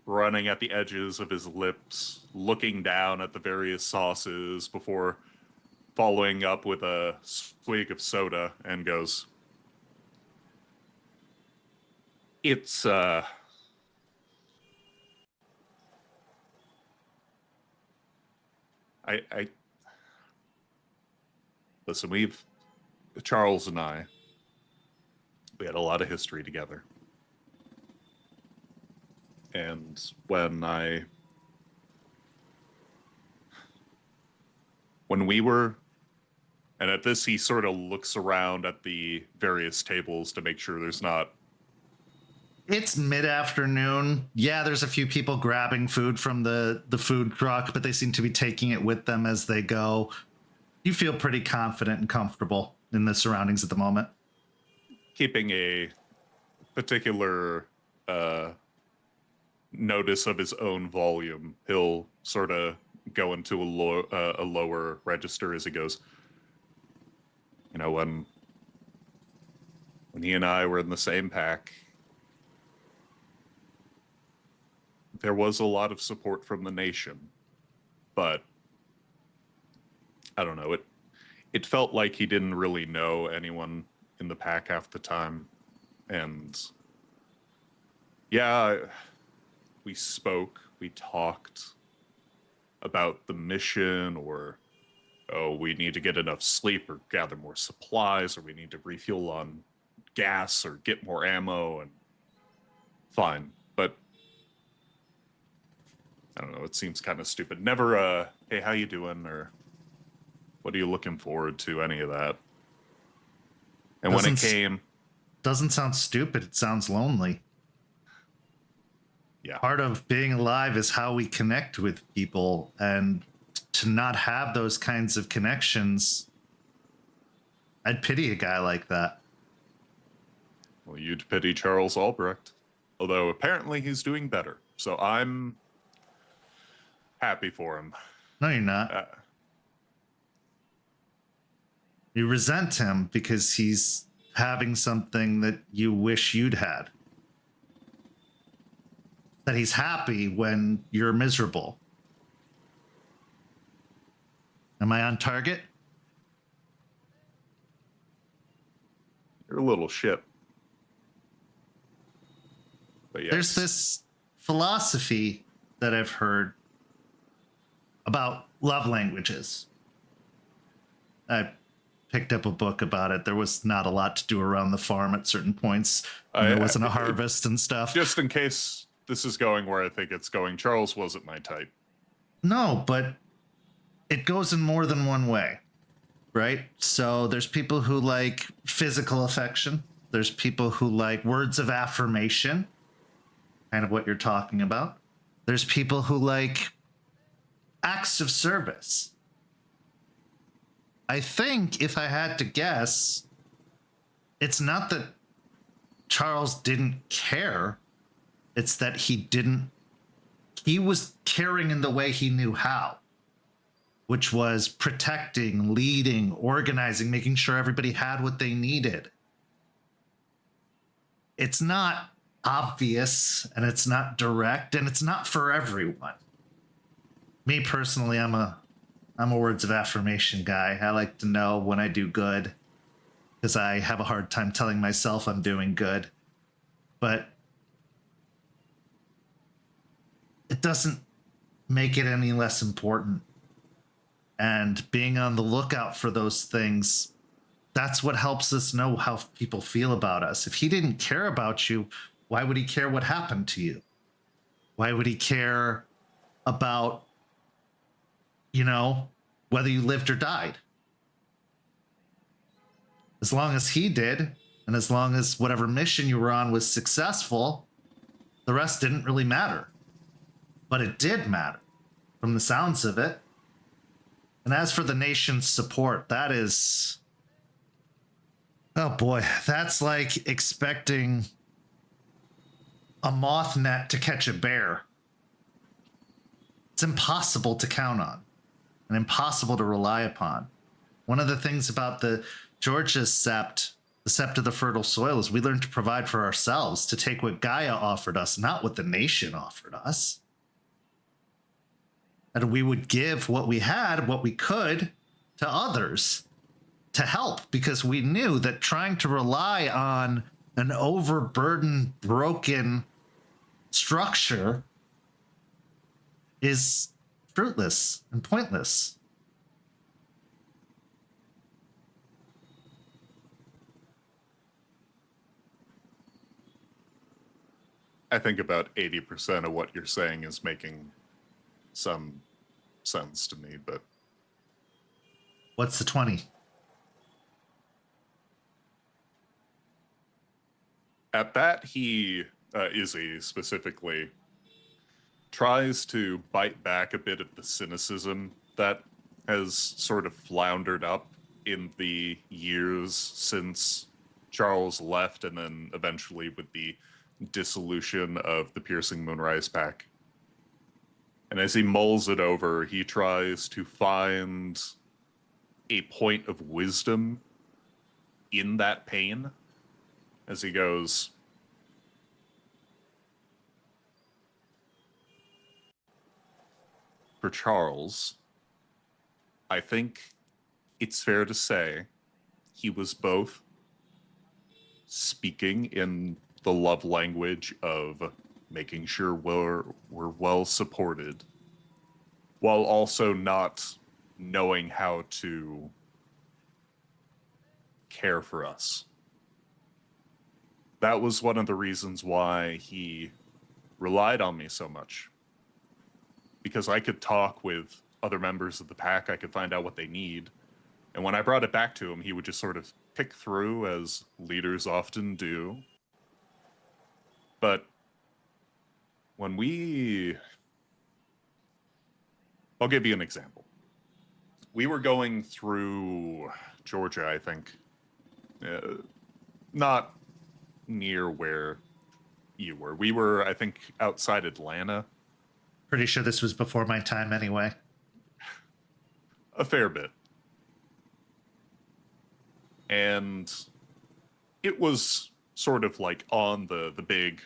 running at the edges of his lips, looking down at the various sauces before following up with a swig of soda, and goes, It's, listen, Charles and we had a lot of history together. And when we were, and at this he sort of looks around at the various tables to make sure there's not... It's mid-afternoon. Yeah, there's a few people grabbing food from the food truck, but they seem to be taking it with them as they go. You feel pretty confident and comfortable in the surroundings at the moment. Keeping a particular notice of his own volume, he'll sort of go into a lower register as he goes, you know, when when he and I were in the same pack, there was a lot of support from the nation, but I don't know, it felt like he didn't really know anyone in the pack half the time. And yeah, we spoke, we talked about the mission, or oh, we need to get enough sleep or gather more supplies, or we need to refuel on gas or get more ammo, and fine. But I don't know, it seems kind of stupid. Never, hey, how you doing? Or what are you looking forward to? Any of that. And when it came... Doesn't sound stupid, it sounds lonely. Yeah. Part of being alive is how we connect with people, and to not have those kinds of connections, I'd pity a guy like that. Well, you'd pity Charles Albrecht. Although apparently he's doing better. So I'm happy for him. No, you're not. You resent him because he's having something that you wish you'd had. That he's happy when you're miserable. Am I on target? You're a little shit. But yes. There's this philosophy that I've heard about love languages. I picked up a book about it. There was not a lot to do around the farm at certain points. There wasn't a harvest and stuff. Just in case this is going where I think it's going, Charles wasn't my type. No, but it goes in more than one way, right? So there's people who like physical affection. There's people who like words of affirmation, kind of what you're talking about. There's people who like acts of service. I think if I had to guess, it's not that Charles didn't care. It's that he was caring in the way he knew how, which was protecting, leading, organizing, making sure everybody had what they needed. It's not obvious, and it's not direct, and it's not for everyone. Me personally, I'm a words of affirmation guy. I like to know when I do good, because I have a hard time telling myself I'm doing good. But it doesn't make it any less important. And being on the lookout for those things, that's what helps us know how people feel about us. If he didn't care about you, why would he care what happened to you? Why would he care about, whether you lived or died? As long as he did, and as long as whatever mission you were on was successful, the rest didn't really matter. But it did matter, from the sounds of it. And as for the nation's support, that is... oh boy, that's like expecting a moth net to catch a bear. It's impossible to count on and impossible to rely upon. One of the things about the Georgia sept, the sept of the fertile soil, is we learned to provide for ourselves, to take what Gaia offered us, not what the nation offered us. And we would give what we had, what we could, to others to help, because we knew that trying to rely on an overburdened, broken structure is fruitless and pointless. I think about 80% of what you're saying is making some sense to me, but... What's the 20? At that, he, Izzie specifically, tries to bite back a bit of the cynicism that has sort of floundered up in the years since Charles left, and then eventually with the dissolution of the Piercing Moonrise Pack. And as he mulls it over, he tries to find a point of wisdom in that pain. as he goes, for Charles, I think it's fair to say he was both speaking in the love language of making sure we're well supported, while also not knowing how to care for us. That was one of the reasons why he relied on me so much. Because I could talk with other members of the pack, I could find out what they need. And when I brought it back to him, he would just sort of pick through, as leaders often do. But when I'll give you an example. We were going through Georgia, I think. Not near where you were. We were, I think, outside Atlanta. Pretty sure this was before my time anyway. A fair bit. And it was sort of like on the big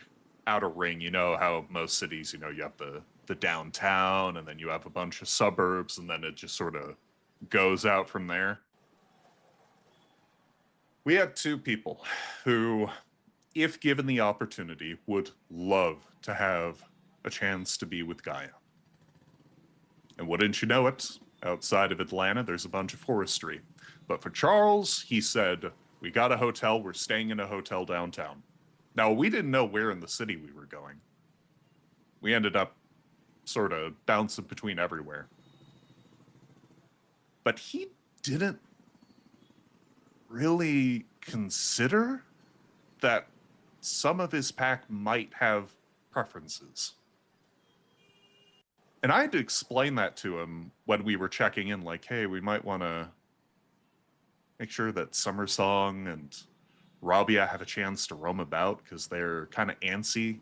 outer ring. You know how most cities, you have the downtown, and then you have a bunch of suburbs, and then it just sort of goes out from there. We had two people who, if given the opportunity, would love to have a chance to be with Gaia. And wouldn't you know it, outside of Atlanta, there's a bunch of forestry. But for Charles, he said, we got a hotel, we're staying in a hotel downtown. Now, we didn't know where in the city we were going. We ended up sort of bouncing between everywhere. But he didn't really consider that some of his pack might have preferences. And I had to explain that to him when we were checking in, like, hey, we might want to make sure that Summer Song and Rabia have a chance to roam about, because they're kind of antsy.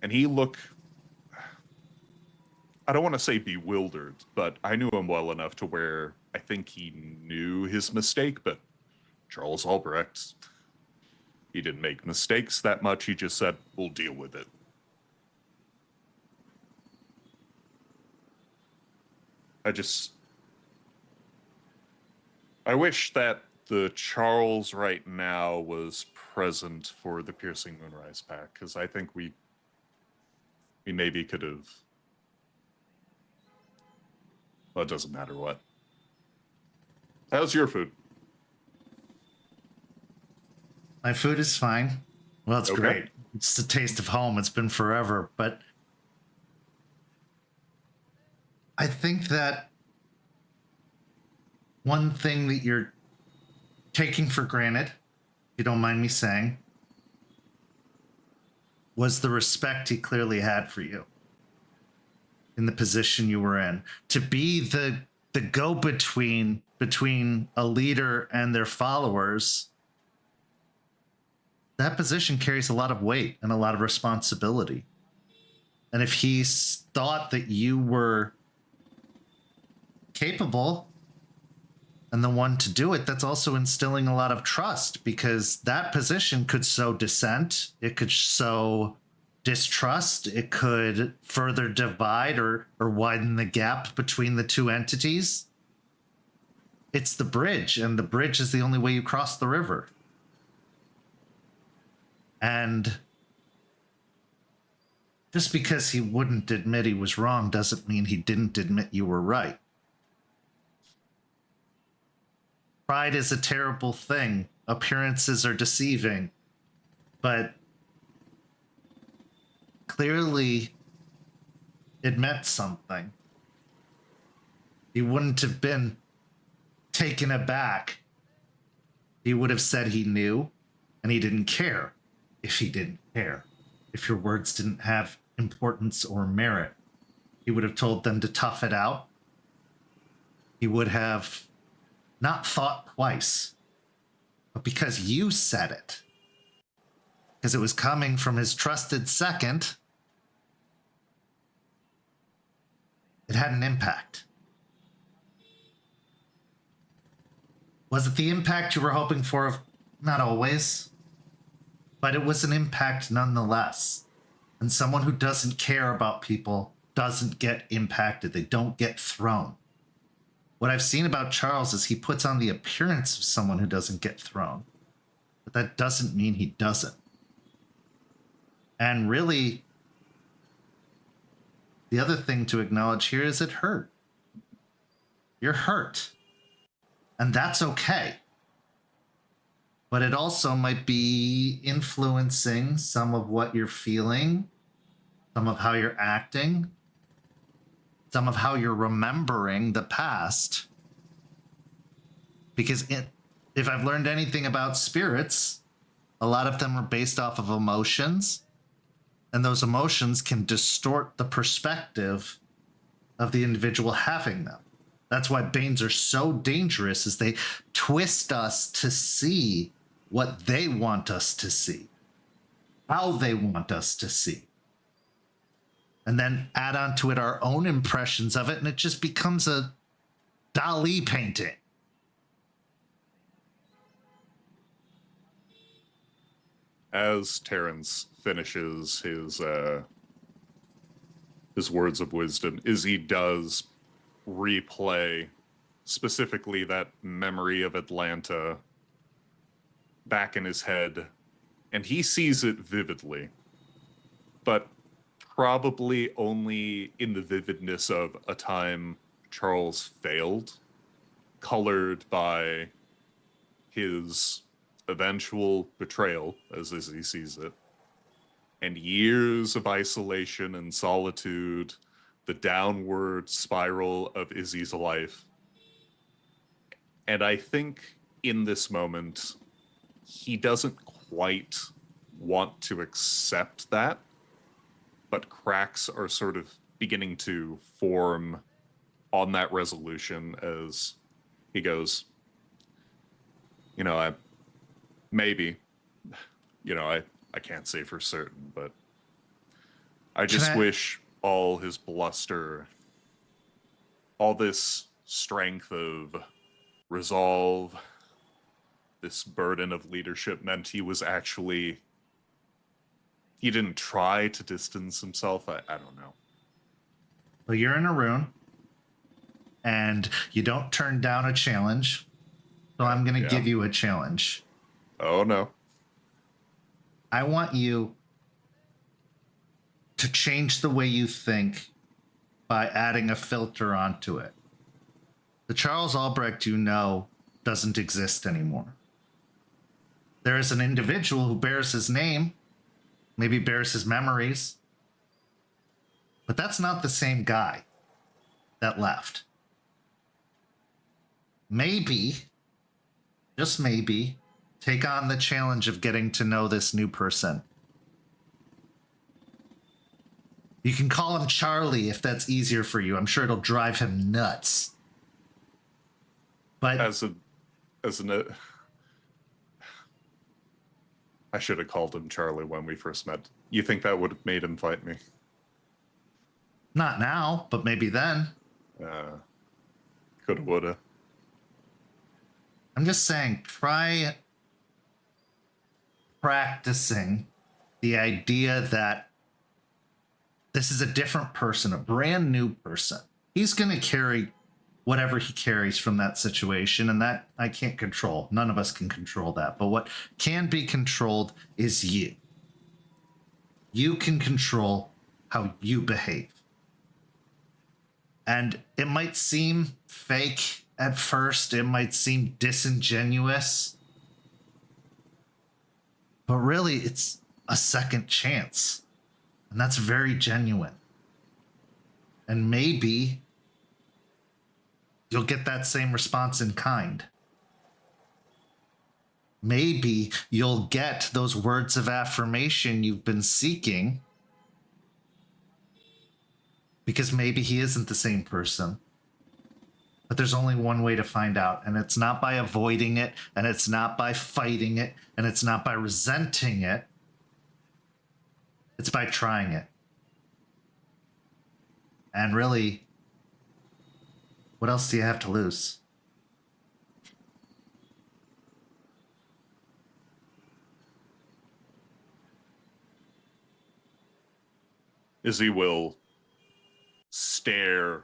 And he looked, I don't want to say bewildered, but I knew him well enough to where I think he knew his mistake. But Charles Albrecht, he didn't make mistakes that much. He just said, we'll deal with it. I wish that the Charles right now was present for the Piercing Moonrise pack, because I think we maybe could have. Well, it doesn't matter what. How's your food? My food is fine. Well, it's Okay. great. It's the taste of home. It's been forever. But I think that one thing that you're taking for granted, if you don't mind me saying, was the respect he clearly had for you in the position you were in. To be the go-between between a leader and their followers, that position carries a lot of weight and a lot of responsibility. And if he thought that you were capable and the one to do it, that's also instilling a lot of trust, because that position could sow dissent, it could sow distrust, it could further divide or widen the gap between the two entities. It's the bridge, and the bridge is the only way you cross the river. And just because he wouldn't admit he was wrong doesn't mean he didn't admit you were right. Pride is a terrible thing. Appearances are deceiving. But clearly, it meant something. He wouldn't have been taken aback. He would have said he knew, and he didn't care if he didn't care. If your words didn't have importance or merit, he would have told them to tough it out. He would have not thought twice, but because you said it, because it was coming from his trusted second, it had an impact. Was it the impact you were hoping for of Not always. But it was an impact nonetheless. And someone who doesn't care about people doesn't get impacted. They don't get thrown. What I've seen about Charles is he puts on the appearance of someone who doesn't get thrown. But that doesn't mean he doesn't. And really, the other thing to acknowledge here is it hurt. You're hurt. And that's okay. But it also might be influencing some of what you're feeling, some of how you're acting, some of how you're remembering the past. Because if I've learned anything about spirits, a lot of them are based off of emotions, and those emotions can distort the perspective of the individual having them. That's why Banes are so dangerous, is they twist us to see what they want us to see, how they want us to see, and then add on to it our own impressions of it, and it just becomes a Dali painting. As Terrance finishes his words of wisdom, Izzie does replay specifically that memory of Atlanta back in his head, and he sees it vividly, but probably only in the vividness of a time Charles failed, colored by his eventual betrayal, as Izzie sees it, and years of isolation and solitude, the downward spiral of Izzie's life. And I think in this moment, he doesn't quite want to accept that, but cracks are sort of beginning to form on that resolution as he goes, maybe, I can't say for certain, but I just wish all his bluster, all this strength of resolve, this burden of leadership meant he didn't try to distance himself. I don't know. Well, you're in a room, and you don't turn down a challenge, so I'm going to give you a challenge. Oh, no. I want you to change the way you think by adding a filter onto it. The Charles Albrecht you know doesn't exist anymore. There is an individual who bears his name, maybe bears his memories, but that's not the same guy that left. Maybe, just maybe, take on the challenge of getting to know this new person. You can call him Charlie if that's easier for you. I'm sure it'll drive him nuts. But I should have called him Charlie when we first met. You think that would have made him fight me? Not now, but maybe then. Coulda, woulda. I'm just saying, try practicing the idea that this is a different person, a brand new person. He's going to carry whatever he carries from that situation, and that I can't control. None of us can control that. But what can be controlled is you. You can control how you behave. And it might seem fake at first. It might seem disingenuous. But really, it's a second chance. And that's very genuine. And maybe you'll get that same response in kind. Maybe you'll get those words of affirmation you've been seeking, because maybe he isn't the same person. But there's only one way to find out, and it's not by avoiding it, and it's not by fighting it, and it's not by resenting it. It's by trying it. And really, what else do you have to lose? Izzie will stare,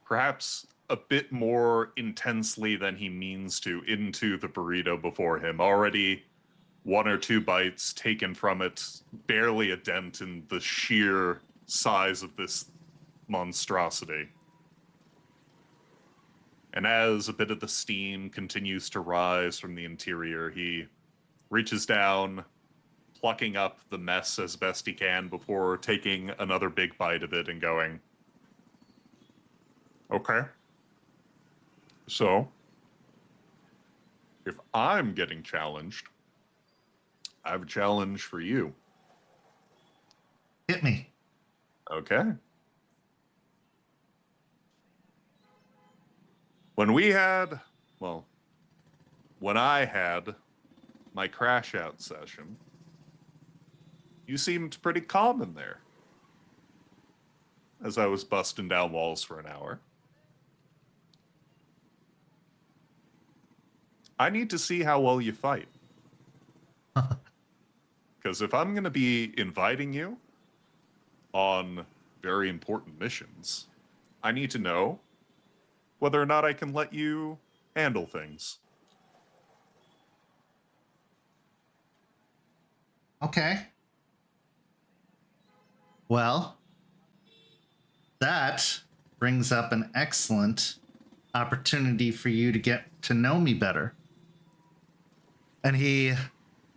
perhaps a bit more intensely than he means to, into the burrito before him. Already 1 or 2 bites taken from it, barely a dent in the sheer size of this monstrosity. And as a bit of the steam continues to rise from the interior, he reaches down, plucking up the mess as best he can before taking another big bite of it and going, okay. So, if I'm getting challenged, I have a challenge for you. Hit me. Okay. When I had my crash out session, you seemed pretty calm in there as I was busting down walls for an hour. I need to see how well you fight. Because if I'm going to be inviting you on very important missions, I need to know whether or not I can let you handle things. Okay. Well, that brings up an excellent opportunity for you to get to know me better. And he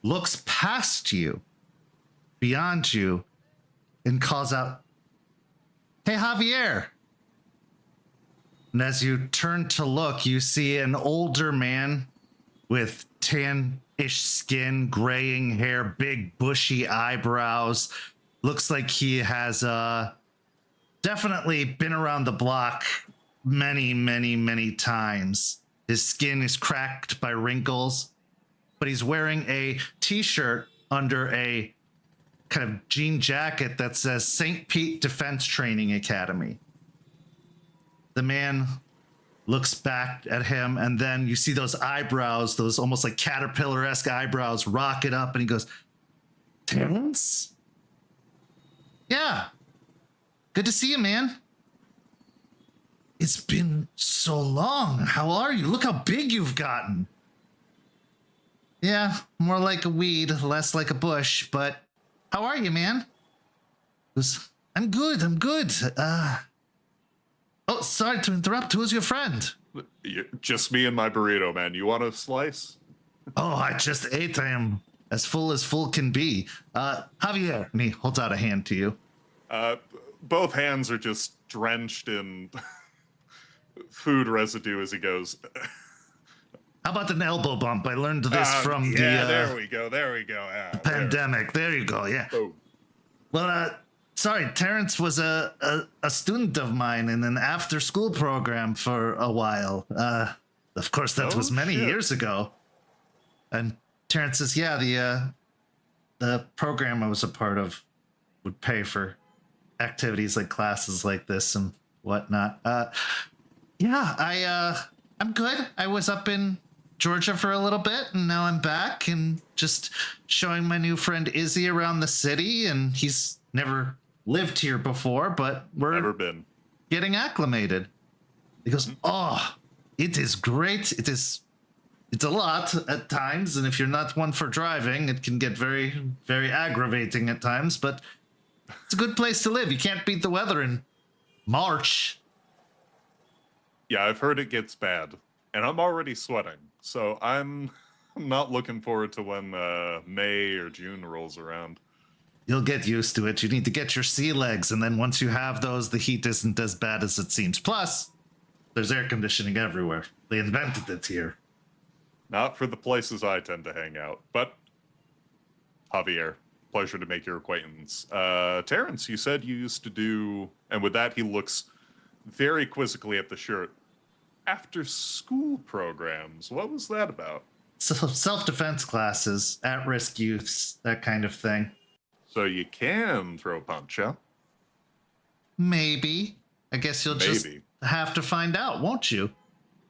looks past you, beyond you, and calls out, "Hey, Javier." And as you turn to look, you see an older man with tan-ish skin, graying hair, big bushy eyebrows. Looks like he has definitely been around the block many, many, many times. His skin is cracked by wrinkles, but he's wearing a t-shirt under a kind of jean jacket that says St. Pete Defense Training Academy. The man looks back at him, and then you see those eyebrows, those almost like caterpillar-esque eyebrows rocket up, and he goes, "Terrance? Yeah. Good to see you, man. It's been so long. How are you? Look how big you've gotten." "Yeah, more like a weed, less like a bush, but how are you, man?" He goes, I'm good. Oh, sorry to interrupt. Who's your friend?" Just me and my burrito, man. You want a slice? "Oh, I just ate. I am as full can be. Javier," and he holds out a hand to you. Both hands are just drenched in food residue as he goes, "How about an elbow bump? I learned this from there we go. pandemic. There you go, yeah. Oh. Well, sorry, Terrance was a student of mine in an after-school program for a while. Of course, that was many years ago." And Terrance says, "Yeah, the program I was a part of would pay for activities like classes like this and whatnot. I'm good. I was up in Georgia for a little bit, and now I'm back and just showing my new friend Izzie around the city, and he's never lived here before, but we're Never been. getting acclimated." He goes, "Oh, it is great. It's a lot at times, and if you're not one for driving, it can get very, very aggravating at times, but it's a good place to live. You can't beat the weather in March." Yeah, I've heard it gets bad, and I'm already sweating, so I'm not looking forward to when May or June rolls around. "You'll get used to it. You need to get your sea legs, and then once you have those, the heat isn't as bad as it seems. Plus, there's air conditioning everywhere. They invented it here." Not for the places I tend to hang out, but Javier, pleasure to make your acquaintance. Terrance, you said you used to do, and with that he looks very quizzically at the shirt, after-school programs. What was that about? So self-defense classes, at-risk youths, that kind of thing. So you can throw a punch, huh? Maybe. I guess you'll just have to find out, won't you?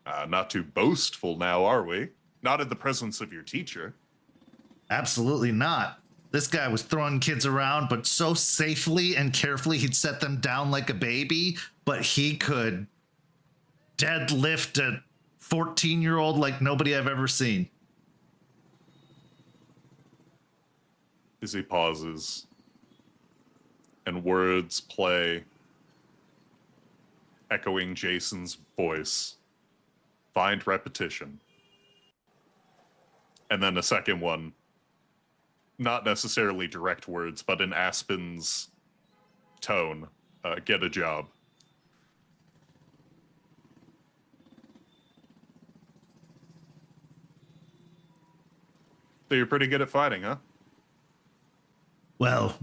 Not too boastful now, are we? Not in the presence of your teacher. Absolutely not. This guy was throwing kids around, but so safely and carefully he'd set them down like a baby, but he could deadlift a 14-year-old like nobody I've ever seen. Izzie pauses, and words play, echoing Jason's voice. Find repetition. And then a second one, not necessarily direct words, but in Aspen's tone, get a job. So you're pretty good at fighting, huh? Well,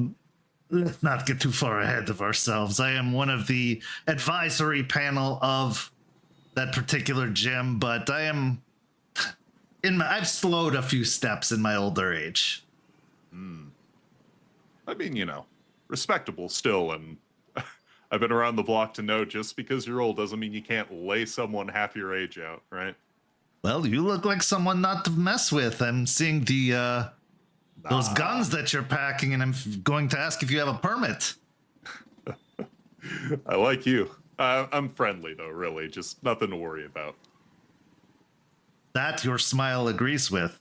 let's not get too far ahead of ourselves. I am one of the advisory panel of that particular gym, but I am I've slowed a few steps in my older age. I mean, you know, respectable still, and I've been around the block to know just because you're old doesn't mean you can't lay someone half your age out, right? Well, you look like someone not to mess with. I'm seeing the those guns that you're packing, and I'm going to ask if you have a permit. I like you. I'm friendly, though, really. Just nothing to worry about. That your smile agrees with.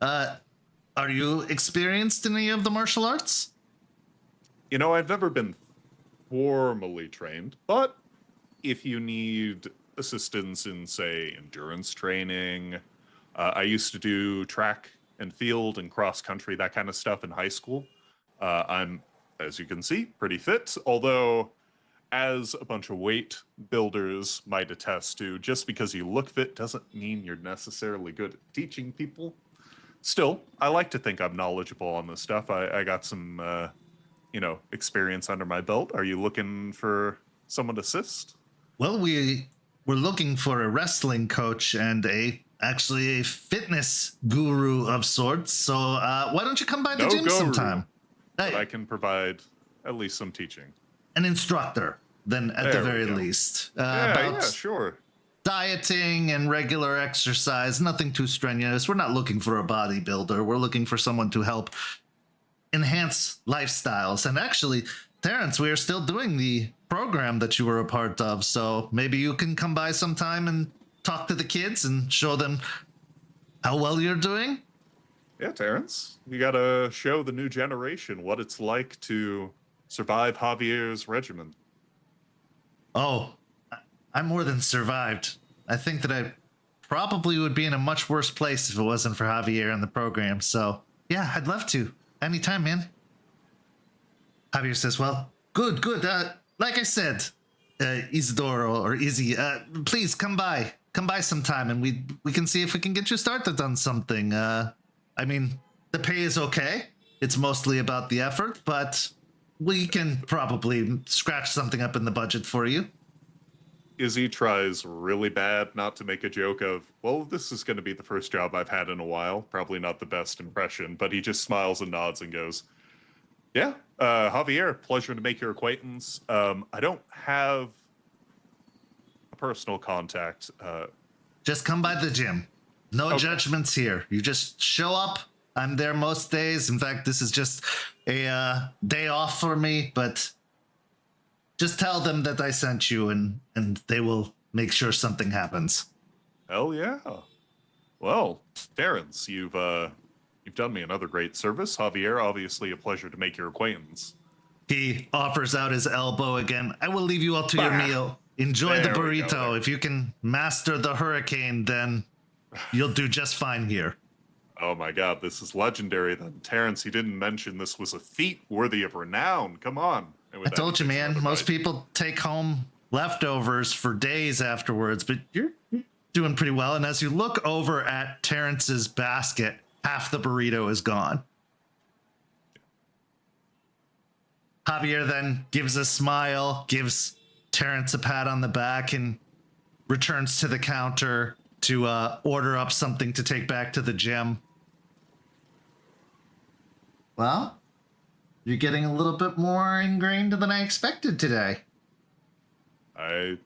Are you experienced in any of the martial arts? You know, I've never been formally trained, but if you need assistance in, say, endurance training, I used to do track and field and cross country, that kind of stuff in high school. I'm, as you can see, pretty fit, although as a bunch of weight builders might attest to, just because you look fit doesn't mean you're necessarily good at teaching people. Still, I like to think I'm knowledgeable on this stuff. I got some, experience under my belt. Are you looking for someone to assist? Well, we're looking for a wrestling coach and actually a fitness guru of sorts. So why don't you come by the gym sometime? But I can provide at least some teaching. An instructor, then at the very least. Yeah, sure. Dieting and regular exercise, nothing too strenuous. We're not looking for a bodybuilder. We're looking for someone to help enhance lifestyles. And actually, Terrance, we are still doing the program that you were a part of. So maybe you can come by sometime and talk to the kids and show them how well you're doing. Yeah, Terrance, you gotta show the new generation what it's like to survive Javier's regimen. Oh, I more than survived. I think that I probably would be in a much worse place if it wasn't for Javier and the program. So, yeah, I'd love to. Anytime, man. Javier says, well, good. Like I said, Isidoro or Izzie, please come by. Come by sometime and we can see if we can get you started on something. I mean, the pay is okay. It's mostly about the effort, but we can probably scratch something up in the budget for you. Izzie tries really bad not to make a joke of, well, this is going to be the first job I've had in a while. Probably not the best impression, but he just smiles and nods and goes, yeah, Javier, pleasure to make your acquaintance. I don't have a personal contact. Just come by the gym. No judgments here. You just show up. I'm there most days. In fact, this is just a day off for me, but just tell them that I sent you and they will make sure something happens. Hell yeah. Well, Terrance, you've done me another great service. Javier, obviously a pleasure to make your acquaintance. He offers out his elbow again. I will leave you all to your meal. Enjoy the burrito. If you can master the hurricane, then you'll do just fine here. Oh my god, this is legendary then. Terrance, he didn't mention this was a feat worthy of renown. Come on. I told you, man, most people take home leftovers for days afterwards, but you're doing pretty well. And as you look over at Terrance's basket, half the burrito is gone. Javier then gives a smile, gives Terrance a pat on the back, and returns to the counter to order up something to take back to the gym. Well, you're getting a little bit more ingrained than I expected today. I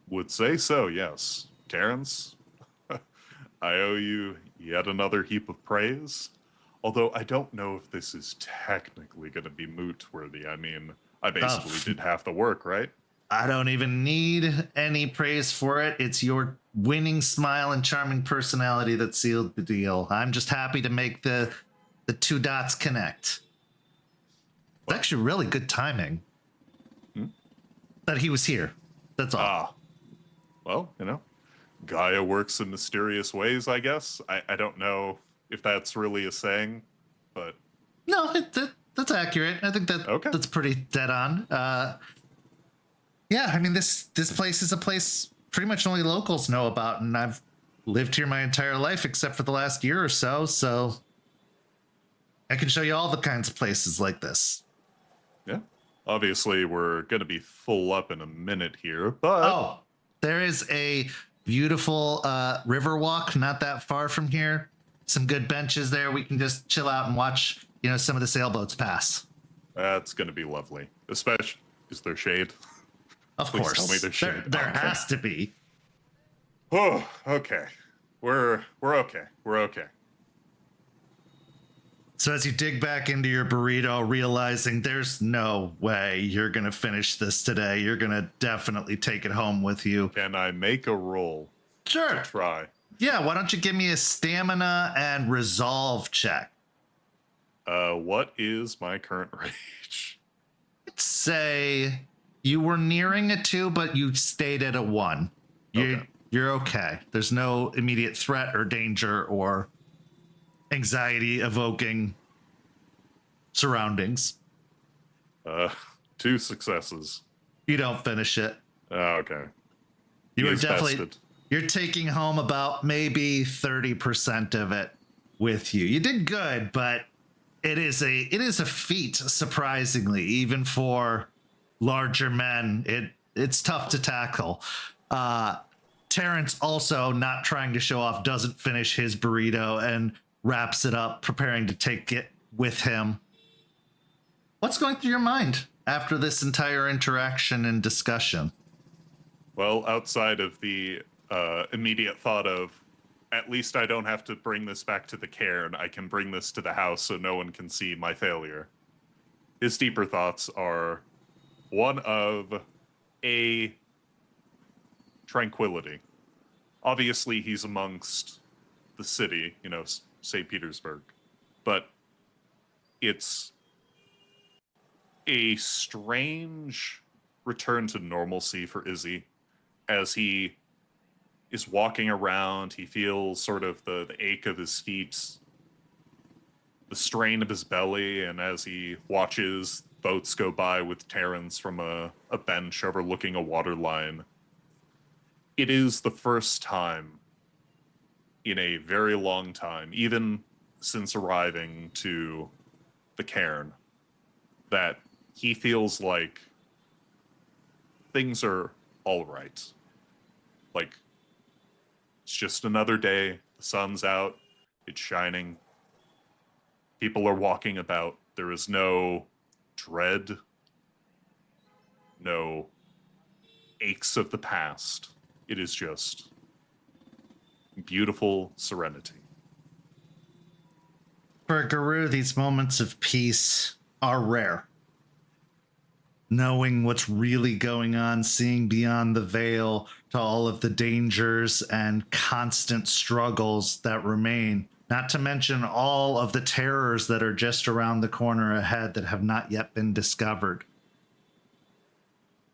would say so, yes. Terrance, I owe you yet another heap of praise. Although I don't know if this is technically going to be moot-worthy. I mean, I basically did half the work, right? I don't even need any praise for it. It's your winning smile and charming personality that sealed the deal. I'm just happy to make the two dots connect. It's actually really good timing that he was here. That's all. Ah. Well, Gaia works in mysterious ways, I guess. I don't know if that's really a saying, but... No, that's accurate. I think that's pretty dead on. Yeah, I mean, this place is a place pretty much only locals know about, and I've lived here my entire life except for the last year or so I can show you all the kinds of places like this. Yeah. Obviously, we're going to be full up in a minute here, but... Oh, there is a beautiful river walk not that far from here. Some good benches there. We can just chill out and watch, some of the sailboats pass. That's going to be lovely. Especially, is there shade? Of Please course. tell me there's shade. There has to be. Oh, okay. We're okay. We're okay. So as you dig back into your burrito, realizing there's no way you're going to finish this today, you're going to definitely take it home with you. Can I make a roll? Sure. To try. Yeah, why don't you give me a stamina and resolve check? What is my current rage? Let's say you were nearing a 2, but you stayed at a 1. You're okay. There's no immediate threat or danger or anxiety evoking surroundings. 2 successes. You don't finish it. Okay. You He are is definitely bested. you're taking home about maybe 30% of it with you. You did good, but it is a feat, surprisingly, even for larger men. It's tough to tackle. Terrance, also not trying to show off, doesn't finish his burrito and wraps it up, preparing to take it with him. What's going through your mind after this entire interaction and discussion? Well, outside of the immediate thought of, at least I don't have to bring this back to the cairn. I can bring this to the house so no one can see my failure. His deeper thoughts are one of a tranquility. Obviously, he's amongst the city, St. Petersburg, but it's a strange return to normalcy for Izzie as he is walking around. He feels sort of the ache of his feet, the strain of his belly, and as he watches boats go by with Terrance from a bench overlooking a water line, it is the first time in a very long time, even since arriving to the cairn, that he feels like things are all right. Like, it's just another day, the sun's out, it's shining, people are walking about, there is no dread, no aches of the past. It is just beautiful serenity. For Guru, these moments of peace are rare. Knowing what's really going on, seeing beyond the veil to all of the dangers and constant struggles that remain, not to mention all of the terrors that are just around the corner ahead that have not yet been discovered.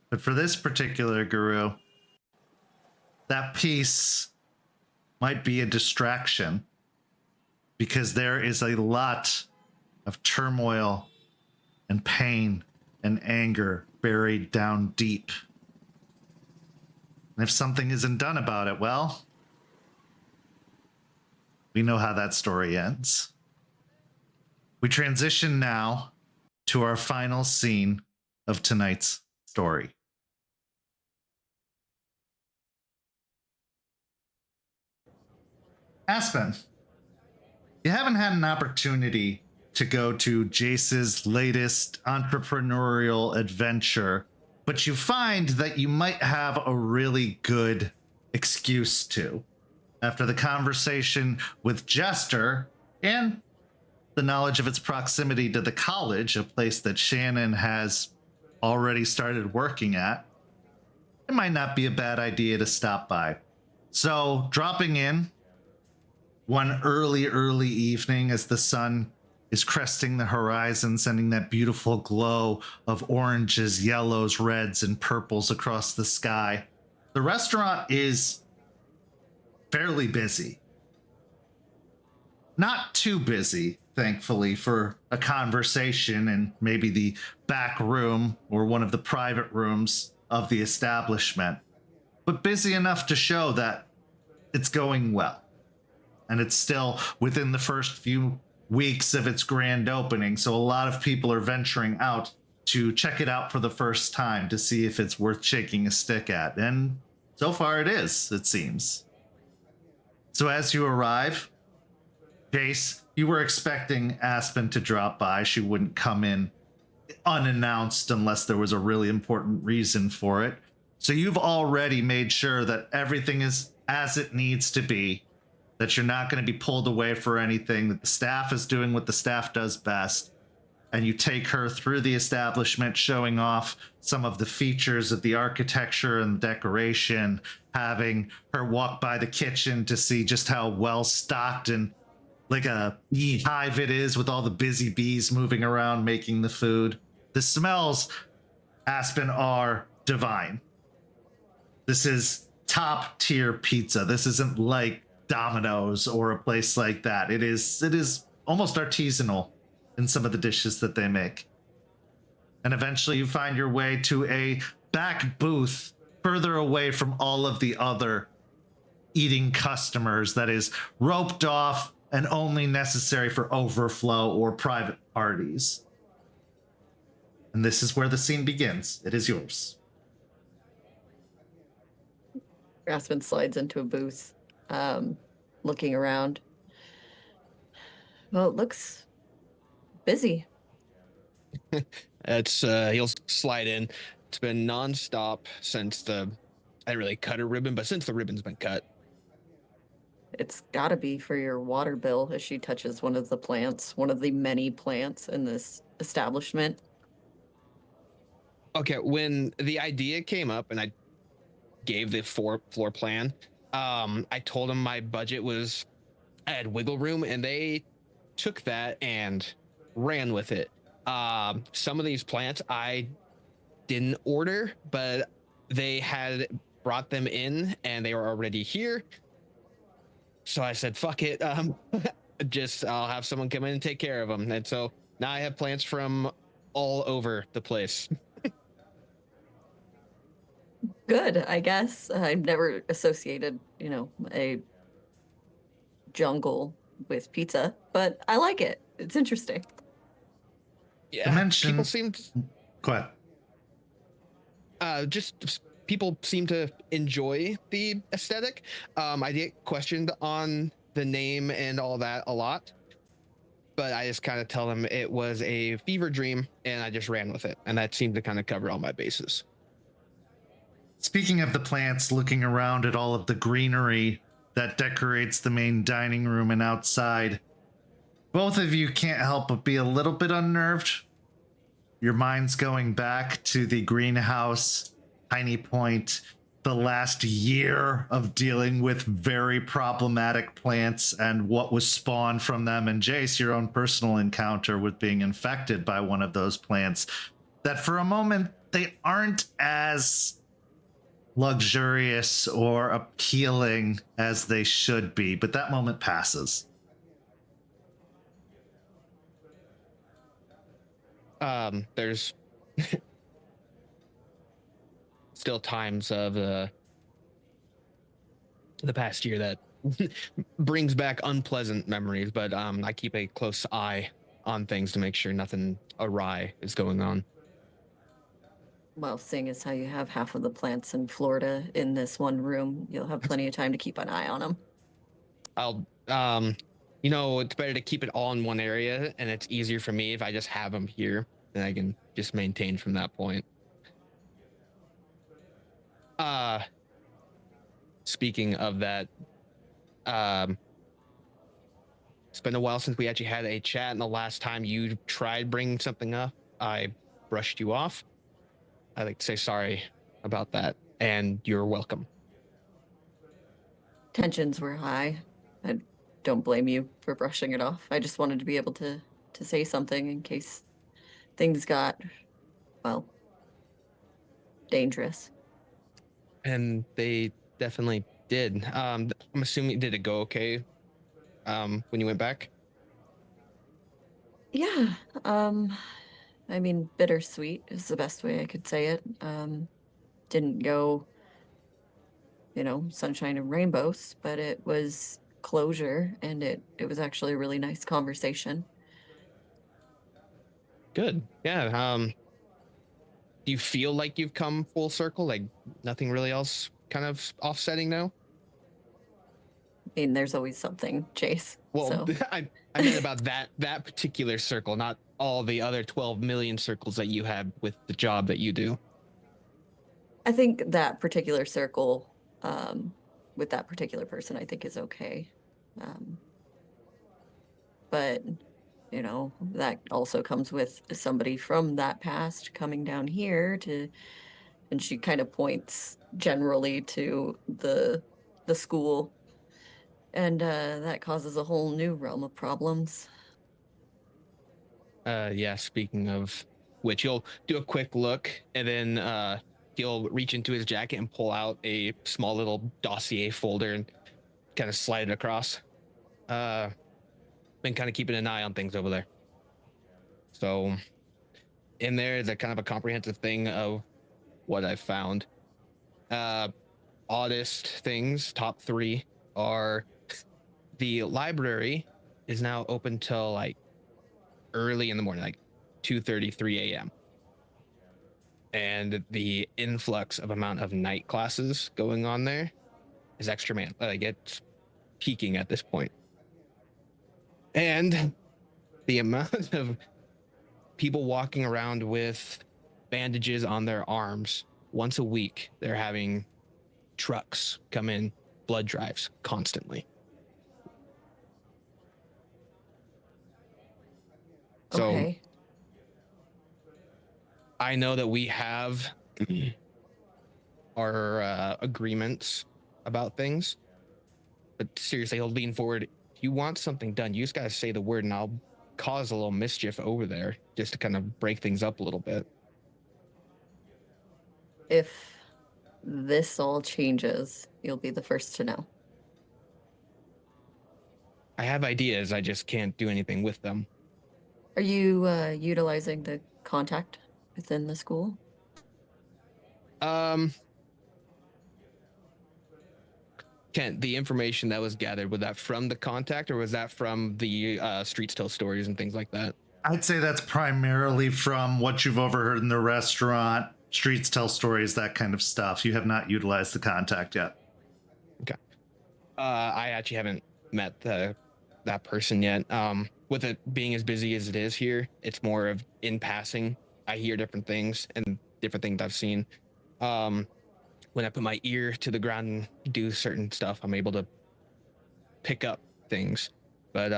But for this particular Guru, that peace might be a distraction because there is a lot of turmoil and pain and anger buried down deep. And if something isn't done about it, well, we know how that story ends. We transition now to our final scene of tonight's story. Aspen, you haven't had an opportunity to go to Jace's latest entrepreneurial adventure, but you find that you might have a really good excuse to. After the conversation with Jester and the knowledge of its proximity to the college, a place that Shannon has already started working at, it might not be a bad idea to stop by. So, dropping in one early evening as the sun is cresting the horizon, sending that beautiful glow of oranges, yellows, reds, and purples across the sky, the restaurant is fairly busy. Not too busy, thankfully, for a conversation in maybe the back room or one of the private rooms of the establishment, but busy enough to show that it's going well. And it's still within the first few weeks of its grand opening, so a lot of people are venturing out to check it out for the first time to see if it's worth shaking a stick at. And so far it is, it seems. So as you arrive, Jace, you were expecting Aspen to drop by. She wouldn't come in unannounced unless there was a really important reason for it. So you've already made sure that everything is as it needs to be, that you're not going to be pulled away for anything, that the staff is doing what the staff does best. And you take her through the establishment, showing off some of the features of the architecture and decoration, having her walk by the kitchen to see just how well stocked and like a beehive it is, with all the busy bees moving around making the food. The smells, Aspen, are divine. This is top tier pizza. This isn't like Domino's or a place like that. It is almost artisanal in some of the dishes that they make. And eventually you find your way to a back booth further away from all of the other eating customers that is roped off and only necessary for overflow or private parties. And this is where the scene begins. It is yours. Aspen slides into a booth, looking around. Well, it looks busy. He'll slide in. It's been nonstop since I didn't really cut a ribbon, but since the ribbon's been cut. It's gotta be for your water bill as she touches one of the plants, one of the many plants in this establishment. Okay, when the idea came up and I gave the floor plan, I told them my budget I had wiggle room, and they took that and ran with it. Some of these plants I didn't order, but they had brought them in and they were already here. So I said, fuck it. I'll have someone come in and take care of them. And so now I have plants from all over the place. Good, I guess. I've never associated, a jungle with pizza, but I like it. It's interesting. Yeah, People seem... Go ahead. Just people seem to enjoy the aesthetic. I get questioned on the name and all that a lot, but I just kind of tell them it was a fever dream and I just ran with it. And that seemed to kind of cover all my bases. Speaking of the plants, looking around at all of the greenery that decorates the main dining room and outside, both of you can't help but be a little bit unnerved. Your mind's going back to the greenhouse, Tiny Point, the last year of dealing with very problematic plants and what was spawned from them. And Jace, your own personal encounter with being infected by one of those plants, that for a moment, they aren't as luxurious or appealing as they should be, but that moment passes. There's still times of the past year that brings back unpleasant memories, but I keep a close eye on things to make sure nothing awry is going on. Well, seeing as how you have half of the plants in Florida in this one room, you'll have plenty of time to keep an eye on them. I'll it's better to keep it all in one area, and it's easier for me if I just have them here, and I can just maintain from that point. Speaking of that, It's been a while since we actually had a chat, and the last time you tried bringing something up, I brushed you off. I'd like to say sorry about that, and you're welcome. Tensions were high. I don't blame you for brushing it off. I just wanted to be able to say something in case things got, well, dangerous. And they definitely did. I'm assuming, did it go okay when you went back? Yeah, I mean, bittersweet is the best way I could say it. Didn't go, sunshine and rainbows, but it was closure, and it was actually a really nice conversation. Good. Yeah. Do you feel like you've come full circle? Like nothing really else kind of offsetting now? I mean, there's always something, Jace. Well, So I meant about that particular circle, not all the other 12 million circles that you have with the job that you do. I think that particular circle, with that particular person, I think is okay. But that also comes with somebody from that past coming down here and she kind of points generally to the school, and that causes a whole new realm of problems. Yeah, speaking of which, he'll do a quick look, and then he'll reach into his jacket and pull out a small little dossier folder and kind of slide it across. Been kind of keeping an eye on things over there. So in there is a kind of a comprehensive thing of what I've found. Oddest things, top 3 are the library is now open till like early in the morning, like 2:30, 3 a.m. And the influx of amount of night classes going on there is extra, man. Like it's peaking at this point. And the amount of people walking around with bandages on their arms once a week, they're having trucks come in, blood drives constantly. Okay. So I know that we have our agreements about things, but seriously, he'll lean forward. If you want something done, you just gotta say the word, and I'll cause a little mischief over there just to kind of break things up a little bit. If this all changes, you'll be the first to know. I have ideas, I just can't do anything with them. Are you utilizing the contact within the school? Kent, the information that was gathered, was that from the contact, or was that from the Streets Tell Stories and things like that? I'd say that's primarily from what you've overheard in the restaurant, Streets Tell Stories, that kind of stuff. You have not utilized the contact yet. Okay. I actually haven't met that person yet. With it being as busy as it is here, it's more of in passing. I hear different things and different things I've seen. When I put my ear to the ground and do certain stuff, I'm able to pick up things. But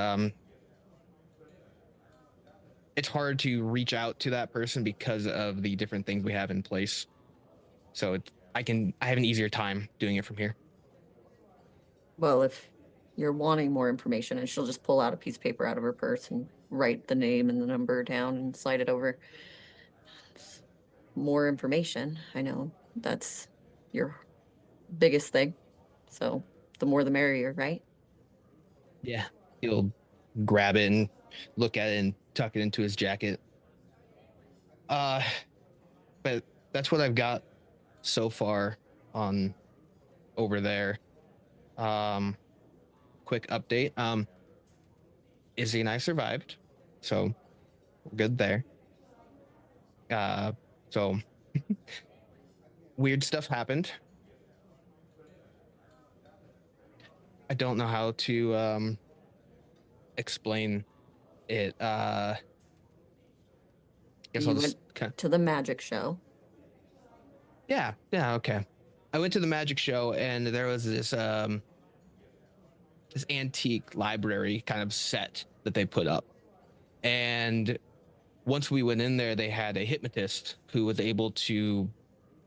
it's hard to reach out to that person because of the different things we have in place. So I have an easier time doing it from here. Well, if you're wanting more information, and she'll just pull out a piece of paper out of her purse and write the name and the number down and slide it over. It's more information. I know that's your biggest thing. So the more the merrier, right? Yeah. He'll grab it and look at it and tuck it into his jacket. But that's what I've got so far on over there. Quick update. Izzie and I survived, so we're good there. So weird stuff happened. I don't know how to explain it. Guess You I'll went just to the magic show. Yeah, okay. I went to the magic show, and there was this antique library kind of set that they put up. And once we went in there, they had a hypnotist who was able to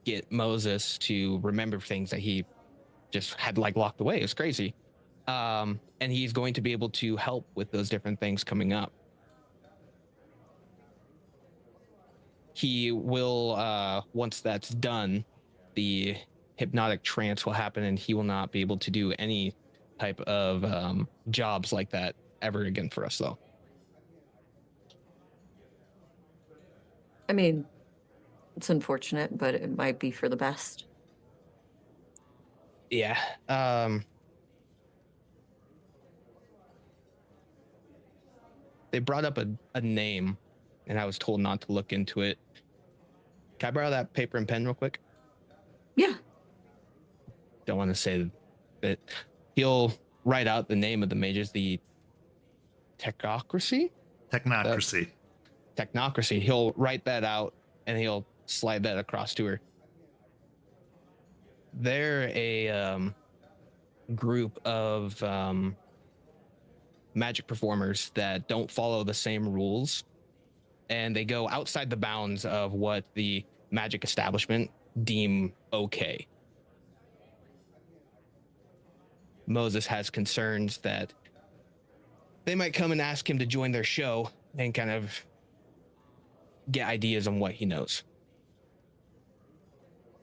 get Moses to remember things that he just had like locked away. It's crazy. And he's going to be able to help with those different things coming up. He will, once that's done, the hypnotic trance will happen and he will not be able to do any type of jobs like that ever again for us, though. I mean, it's unfortunate, but it might be for the best. Yeah. They brought up a name, and I was told not to look into it. Can I borrow that paper and pen real quick? Yeah. Don't want to say that. He'll write out the name of the mages, the Technocracy? Technocracy. He'll write that out, and he'll slide that across to her. They're a group of magic performers that don't follow the same rules, and they go outside the bounds of what the magic establishment deem okay. Moses has concerns that they might come and ask him to join their show and kind of get ideas on what he knows.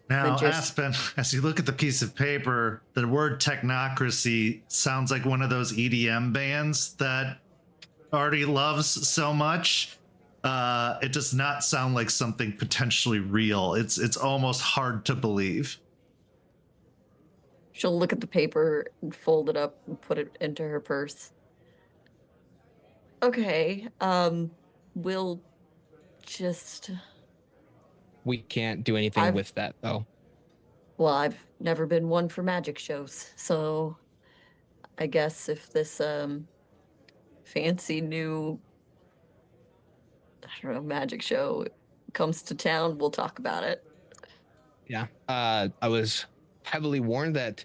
Now, Aspen, as you look at the piece of paper, the word technocracy sounds like one of those EDM bands that Artie loves so much. It does not sound like something potentially real. It's almost hard to believe. She'll look at the paper and fold it up and put it into her purse. Okay, we'll just... We can't do anything with that, though. Well, I've never been one for magic shows, so I guess if this fancy new, I don't know, magic show comes to town, we'll talk about it. Yeah, I was heavily warned that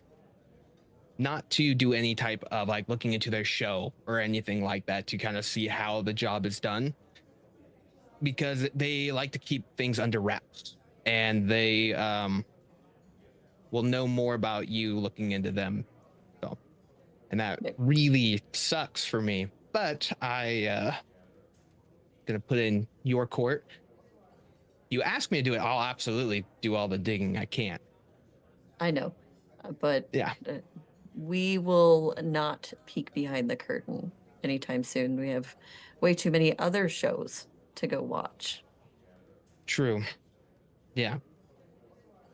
not to do any type of like looking into their show or anything like that to kind of see how the job is done, because they like to keep things under wraps, and they will know more about you looking into them. So, and that really sucks for me, but I gonna put in your court. You ask me to do it, I'll absolutely do all the digging I can. I know, but yeah, we will not peek behind the curtain anytime soon. We have way too many other shows to go watch. True. Yeah.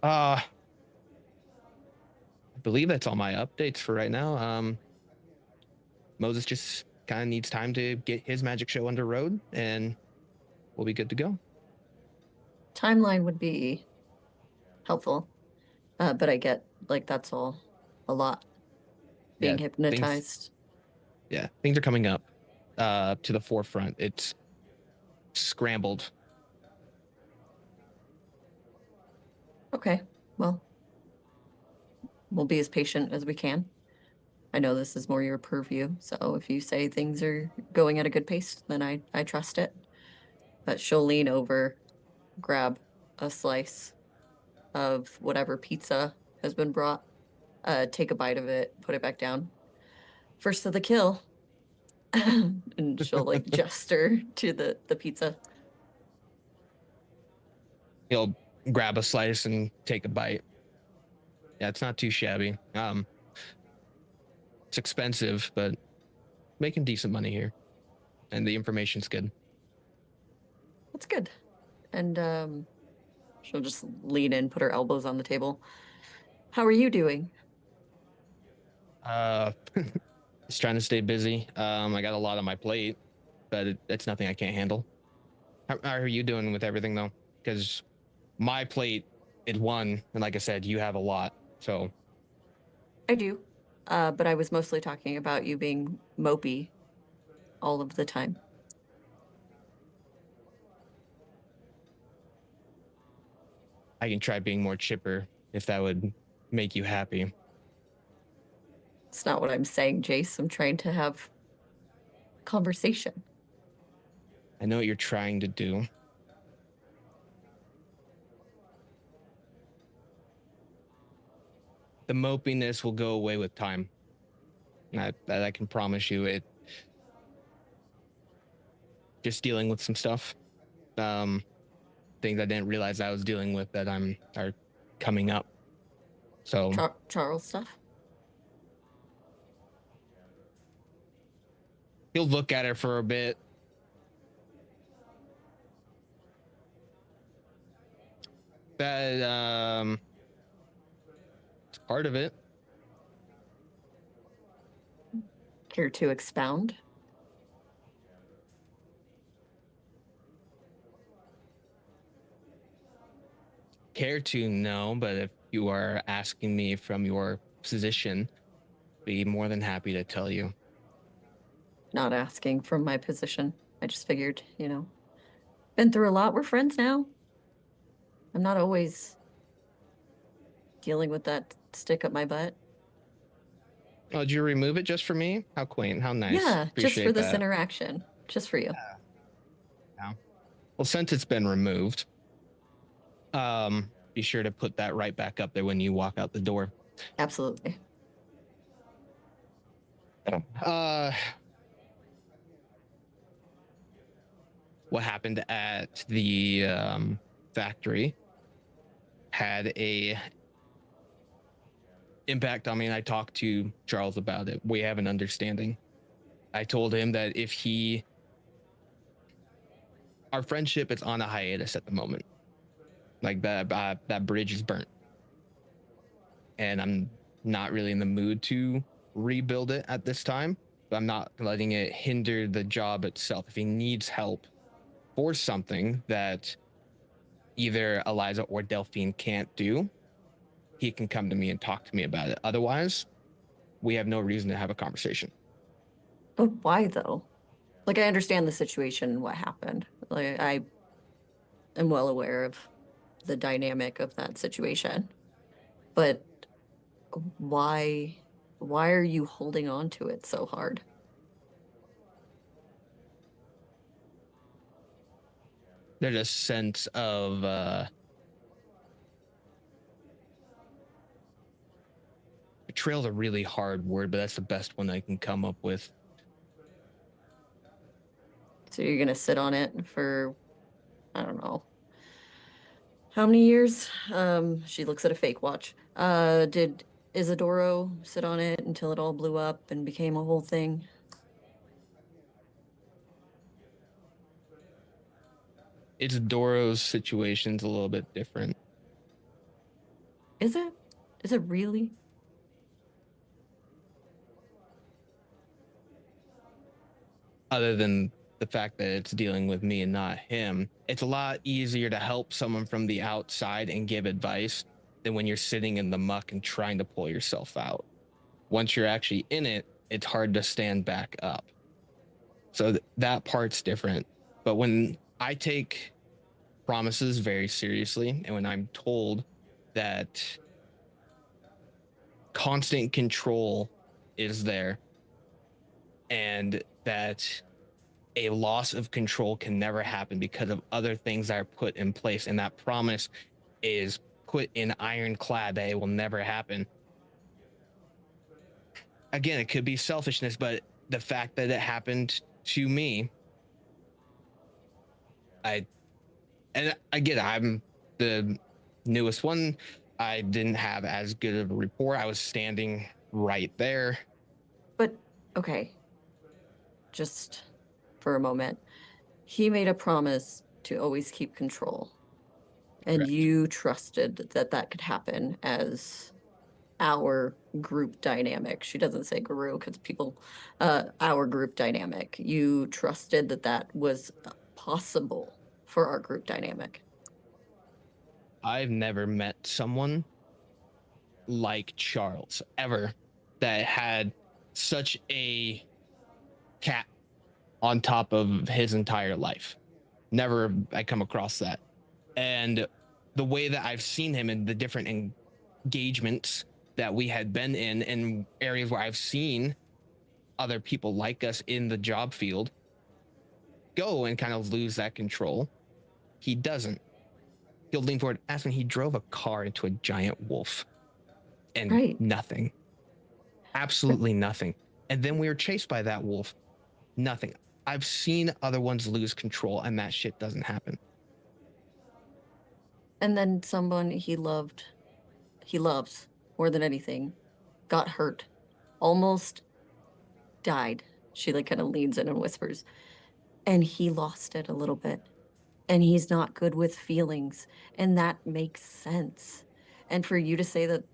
I believe that's all my updates for right now. Moses just kind of needs time to get his magic show under road, and we'll be good to go. Timeline would be helpful, but I get, like, that's all a lot. Being hypnotized. Things are coming up to the forefront. It's scrambled. Okay, well, we'll be as patient as we can. I know this is more your purview, so if you say things are going at a good pace, then I trust it. But she'll lean over, grab a slice of whatever pizza has been brought, take a bite of it, put it back down. First of the kill. And she'll like gesture to the pizza. He'll grab a slice and take a bite. Yeah, it's not too shabby. It's expensive, but making decent money here, and the information's good. That's good. And she'll just lean in, put her elbows on the table. How are you doing? Just trying to stay busy. I got a lot on my plate, but it's nothing I can't handle. How are you doing with everything, though? Because my plate is one, and like I said, you have a lot, so. I do, but I was mostly talking about you being mopey all of the time. I can try being more chipper if that would make you happy. It's not what I'm saying, Jace. I'm trying to have conversation. I know what you're trying to do. The mopiness will go away with time. That I can promise you. It just dealing with some stuff, things I didn't realize I was dealing with that are coming up. So Charles stuff. he'll look at her for a bit. That it's part of it. Care to expound? Care to know, but if you are asking me from your position, be more than happy to tell you. Not asking from my position. I just figured, been through a lot. We're friends now. I'm not always dealing with that stick up my butt. Oh, did you remove it just for me? How quaint, how nice. Yeah, Appreciate just for this that. interaction. Just for you. Yeah. Well, since it's been removed, be sure to put that right back up there when you walk out the door. Absolutely. What happened at the factory had a impact on me, and I talked to Charles about it. We have an understanding. I told him that if our friendship is on a hiatus at the moment, like that bridge is burnt, and I'm not really in the mood to rebuild it at this time, but I'm not letting it hinder the job itself. If he needs help for something that either Eliza or Delphine can't do, he can come to me and talk to me about it. Otherwise, we have no reason to have a conversation. But why though? Like, I understand the situation and what happened. Like, I am well aware of the dynamic of that situation. But why are you holding on to it so hard? There's a sense of betrayal's a really hard word, but that's the best one I can come up with. So you're gonna sit on it for, I don't know, how many years? She looks at a fake watch. Did Isidoro sit on it until it all blew up and became a whole thing? Isidoro's situation's a little bit different. Is it? Is it really? Other than the fact that it's dealing with me and not him, it's a lot easier to help someone from the outside and give advice than when you're sitting in the muck and trying to pull yourself out. Once you're actually in it, it's hard to stand back up. So that part's different. But when I take promises very seriously, and when I'm told that constant control is there, and that a loss of control can never happen because of other things that are put in place, and that promise is put in ironclad that it will never happen. Again, it could be selfishness, but the fact that it happened to me, I get it, I'm the newest one. I didn't have as good of a rapport. I was standing right there. But, okay. Just for a moment. He made a promise to always keep control. And Correct. you trusted that that could happen as our group dynamic. She doesn't say guru because people, our group dynamic. You trusted that that was possible for our group dynamic. I've never met someone like Charles ever that had such a cat on top of his entire life. Never I come across that. And the way that I've seen him in the different engagements that we had been in areas where I've seen other people like us in the job field go and kind of lose that control. He doesn't. He'll lean forward. Aspen, he drove a car into a giant wolf and Right. nothing. Absolutely nothing. And then we were chased by that wolf. Nothing. I've seen other ones lose control, and that shit doesn't happen. And then someone he loves more than anything, got hurt, almost died. She like kind of leans in and whispers, and he lost it a little bit. And he's not good with feelings, and that makes sense. And for you to say that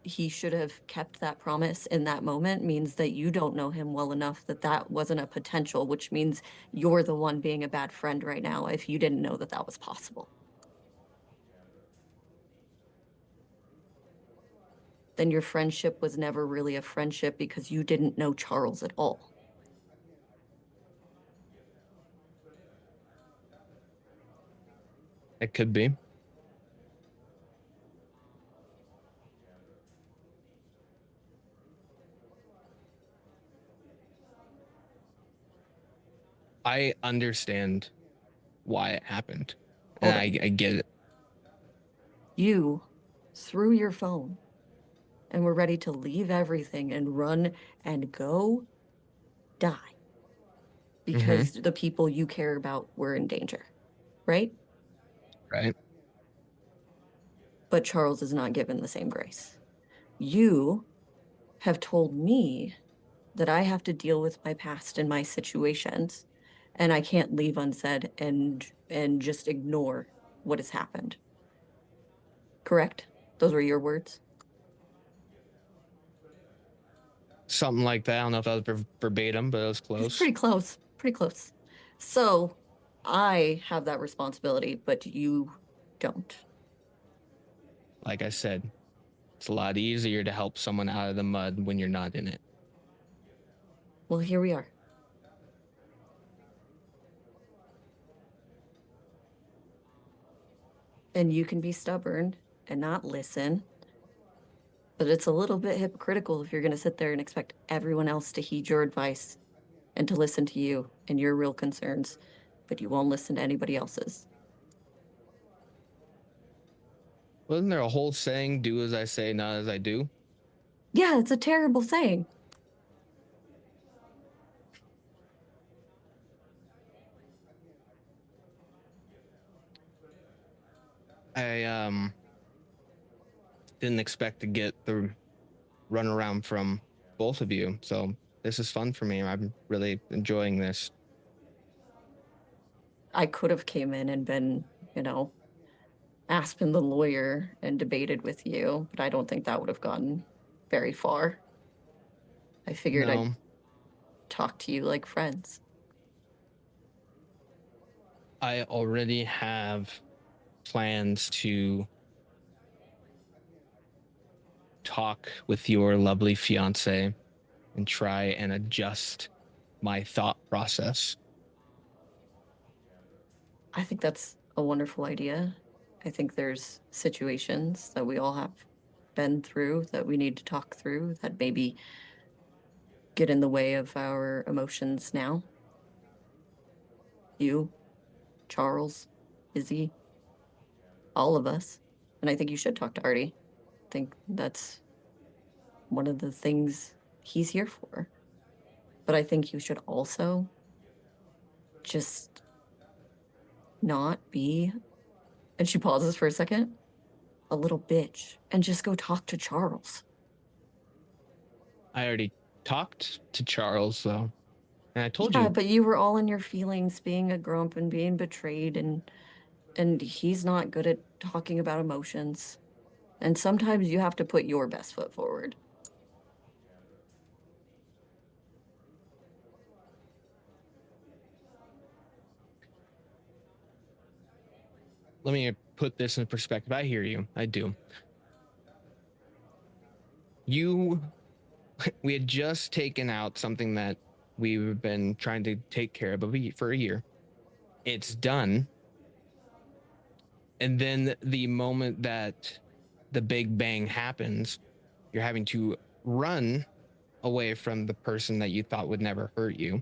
he should have kept that promise in that moment means that you don't know him well enough that that wasn't a potential, which means you're the one being a bad friend right now if you didn't know that that was possible. Then your friendship was never really a friendship because you didn't know Charles at all. It could be. I understand why it happened. And Hold I on. get it. You threw your phone and were ready to leave everything and run and go die because the people you care about were in danger, right? Right. But Charles is not given the same grace. You have told me that I have to deal with my past and my situations, and I can't leave unsaid and just ignore what has happened. Correct? Those were your words? Something like that. I don't know if that was verbatim, but it was close. It's pretty close. Pretty close. So I have that responsibility, but you don't. Like I said, it's a lot easier to help someone out of the mud when you're not in it. Well, here we are. And you can be stubborn and not listen. But it's a little bit hypocritical if you're going to sit there and expect everyone else to heed your advice and to listen to you and your real concerns, but you won't listen to anybody else's. Wasn't there a whole saying, do as I say, not as I do? Yeah, it's a terrible saying. I didn't expect to get the runaround from both of you, so this is fun for me. I'm really enjoying this. I could have came in and been, Aspen the lawyer and debated with you, but I don't think that would have gotten very far. I figured I'd No, talk to you like friends. I already have plans to talk with your lovely fiance and try and adjust my thought process. I think that's a wonderful idea. I think there's situations that we all have been through that we need to talk through that maybe get in the way of our emotions now. You, Charles, Izzie, all of us. And I think you should talk to Artie. I think that's one of the things he's here for. But I think you should also just not be, and she pauses for a second, a little bitch, and just go talk to Charles. I already talked to Charles, though, and I told Yeah, you. but you were all in your feelings, being a grump and being betrayed, and he's not good at talking about emotions. And sometimes you have to put your best foot forward. Let me put this in perspective. I hear you. I do. We had just taken out something that we've been trying to take care of for a year. It's done. And then the moment that the big bang happens, You're having to run away from the person that you thought would never hurt you.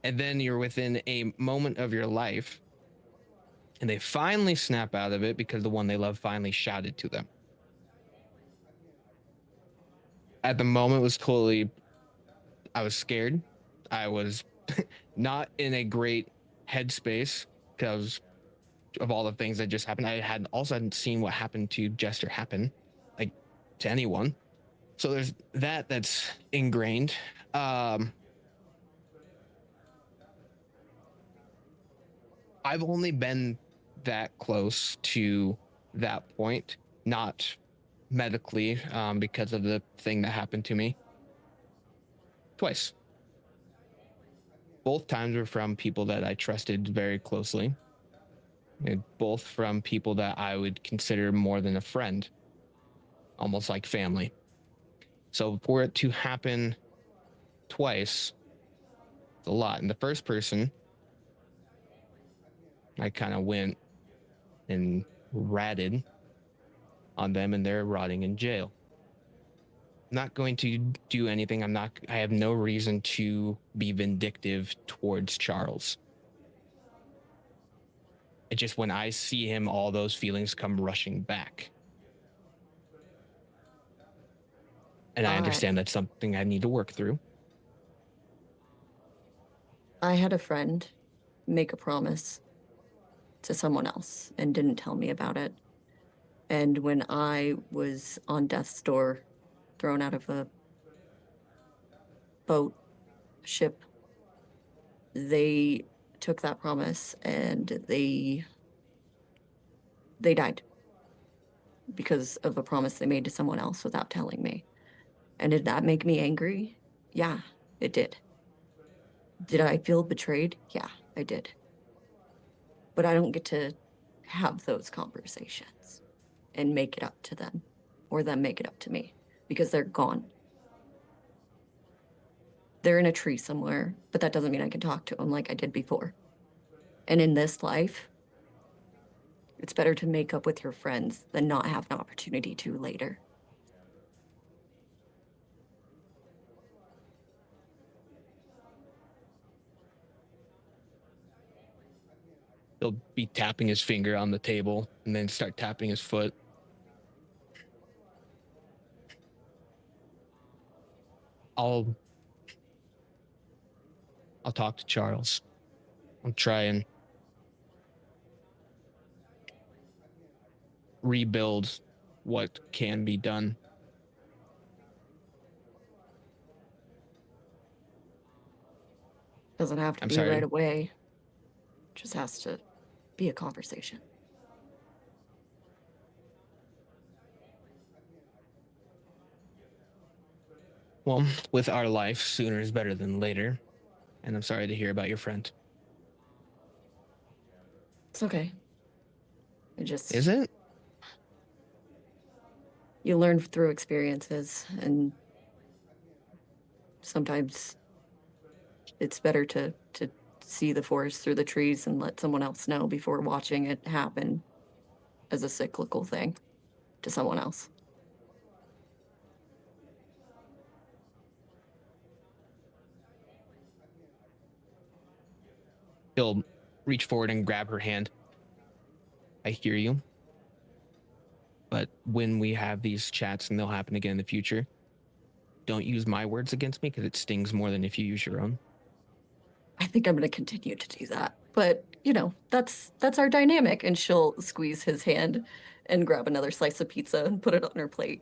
And then you're within a moment of your life, and they finally snap out of it because the one they love finally shouted to them. At the moment, I was scared. I was not in a great headspace because of all the things that just happened. I hadn't seen what happened to Jester happen, like, to anyone. So there's that's ingrained. I've only been that close to that point, not medically, because of the thing that happened to me. Twice. Both times were from people that I trusted very closely. And both from people that I would consider more than a friend, almost like family. So for it to happen twice, it's a lot. And the first person, I kind of went and ratted on them, and they're rotting in jail. I'm not going to do anything. I have no reason to be vindictive towards Charles. It just, when I see him, all those feelings come rushing back. And I understand that's something I need to work through. I had a friend make a promise to someone else and didn't tell me about it. And when I was on death's door, thrown out of a boat, ship, they took that promise and they died because of a promise they made to someone else without telling me. And did that make me angry? Yeah, it did. Did I feel betrayed? Yeah, I did. But I don't get to have those conversations and make it up to them, or them make it up to me, because they're gone. They're in a tree somewhere, but that doesn't mean I can talk to them like I did before. And in this life, it's better to make up with your friends than not have an opportunity to later. He'll be tapping his finger on the table and then start tapping his foot. I'll talk to Charles. I'll try and rebuild what can be done. Doesn't have to be right away. Just has to be a conversation. Well, with our life, sooner is better than later. And I'm sorry to hear about your friend. It's okay. Is it? You learn through experiences, and sometimes it's better to see the forest through the trees and let someone else know before watching it happen as a cyclical thing to someone else. He'll reach forward and grab her hand. I hear you. But when we have these chats, and they'll happen again in the future, don't use my words against me, because it stings more than if you use your own. I think I'm going to continue to do that. But, you know, that's our dynamic. And she'll squeeze his hand and grab another slice of pizza and put it on her plate.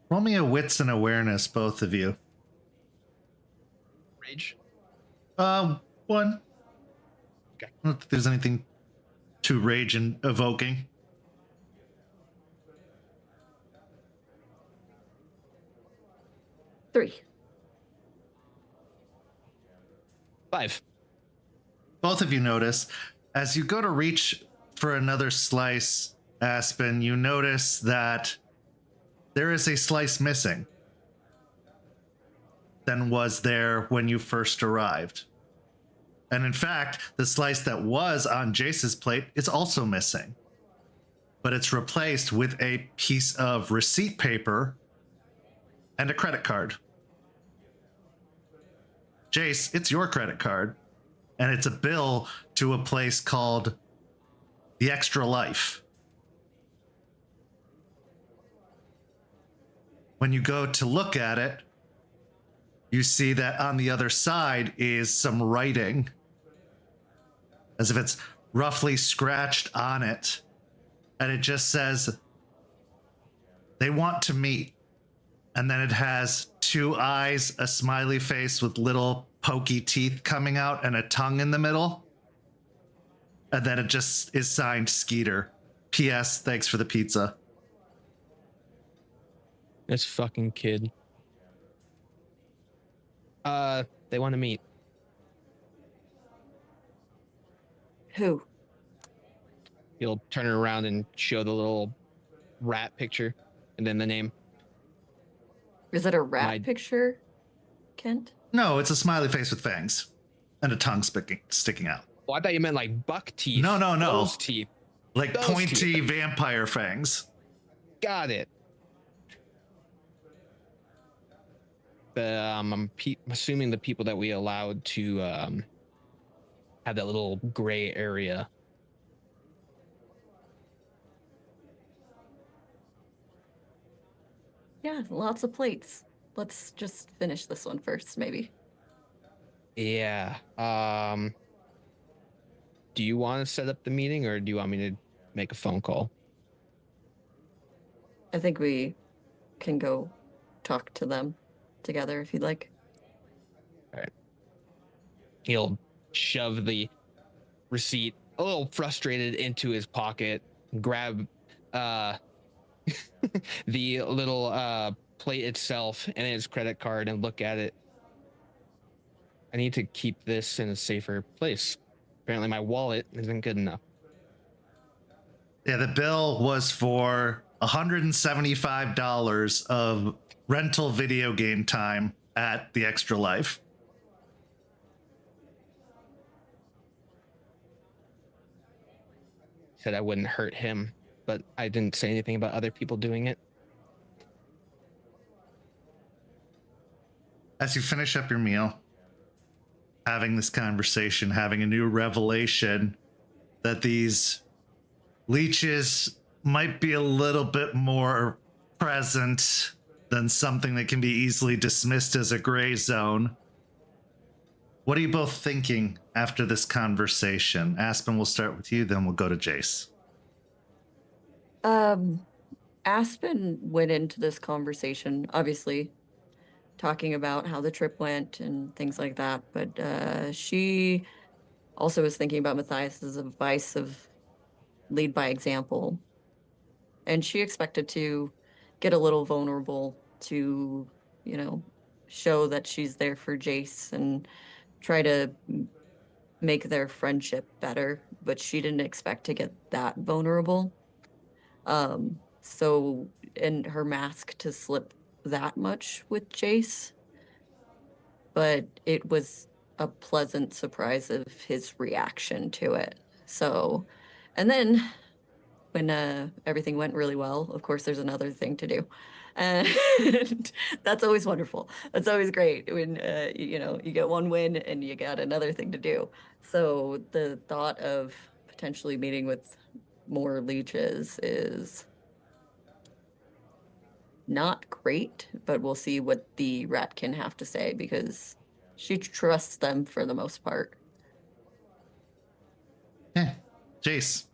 Roll me a wits and awareness, both of you. Rage? One. Okay. I don't think there's anything too rage and evoking. Three. 5. Both of you notice, as you go to reach for another slice, Aspen, you notice that there is a slice missing than was there when you first arrived. And in fact, the slice that was on Jace's plate is also missing. but it's replaced with a piece of receipt paper and a credit card. Jace, it's your credit card, and it's a bill to a place called The Extra Life. When you go to look at it, you see that on the other side is some writing, as if it's roughly scratched on it, and it just says, "They want to meet." And then it has 2 eyes, a smiley face with little pokey teeth coming out, and a tongue in the middle. And then it just is signed Skeeter. P.S. Thanks for the pizza. This fucking kid. They want to meet. Who? He'll turn it around and show the little rat picture and then the name. Is it a rat picture, Kent? No, it's a smiley face with fangs and a tongue sticking out. Oh, I thought you meant like buck teeth. No. Those teeth. Like Those pointy teeth. vampire fangs. Got it. I'm assuming the people that we allowed to have that little gray area. Yeah, lots of plates. Let's just finish this one first, maybe. Yeah. Do you want to set up the meeting, or do you want me to make a phone call? I think we can go talk to them together if you'd like. All right. He'll shove the receipt, a little frustrated, into his pocket, grab the little plate itself and his credit card and look at it. I need to keep this in a safer place. Apparently my wallet isn't good enough. Yeah, the bill was for $175 of rental video game time at the Extra Life. Said I wouldn't hurt him, but I didn't say anything about other people doing it. As you finish up your meal, having this conversation, having a new revelation that these leeches might be a little bit more present than something that can be easily dismissed as a gray zone. What are you both thinking after this conversation? Aspen, we'll start with you, then we'll go to Jace. Aspen went into this conversation, obviously, talking about how the trip went and things like that, but she also was thinking about Matthias's advice of lead by example. And she expected to get a little vulnerable to, show that she's there for Jace and try to make their friendship better, but she didn't expect to get that vulnerable. So in her mask to slip that much with Jace, but it was a pleasant surprise of his reaction to it. So, and then when everything went really well, of course, there's another thing to do. And that's always wonderful. That's always great when, you get one win and you got another thing to do. So the thought of potentially meeting with more leeches is not great, but we'll see what the Ratkin have to say because she trusts them for the most part. Yeah. Jace.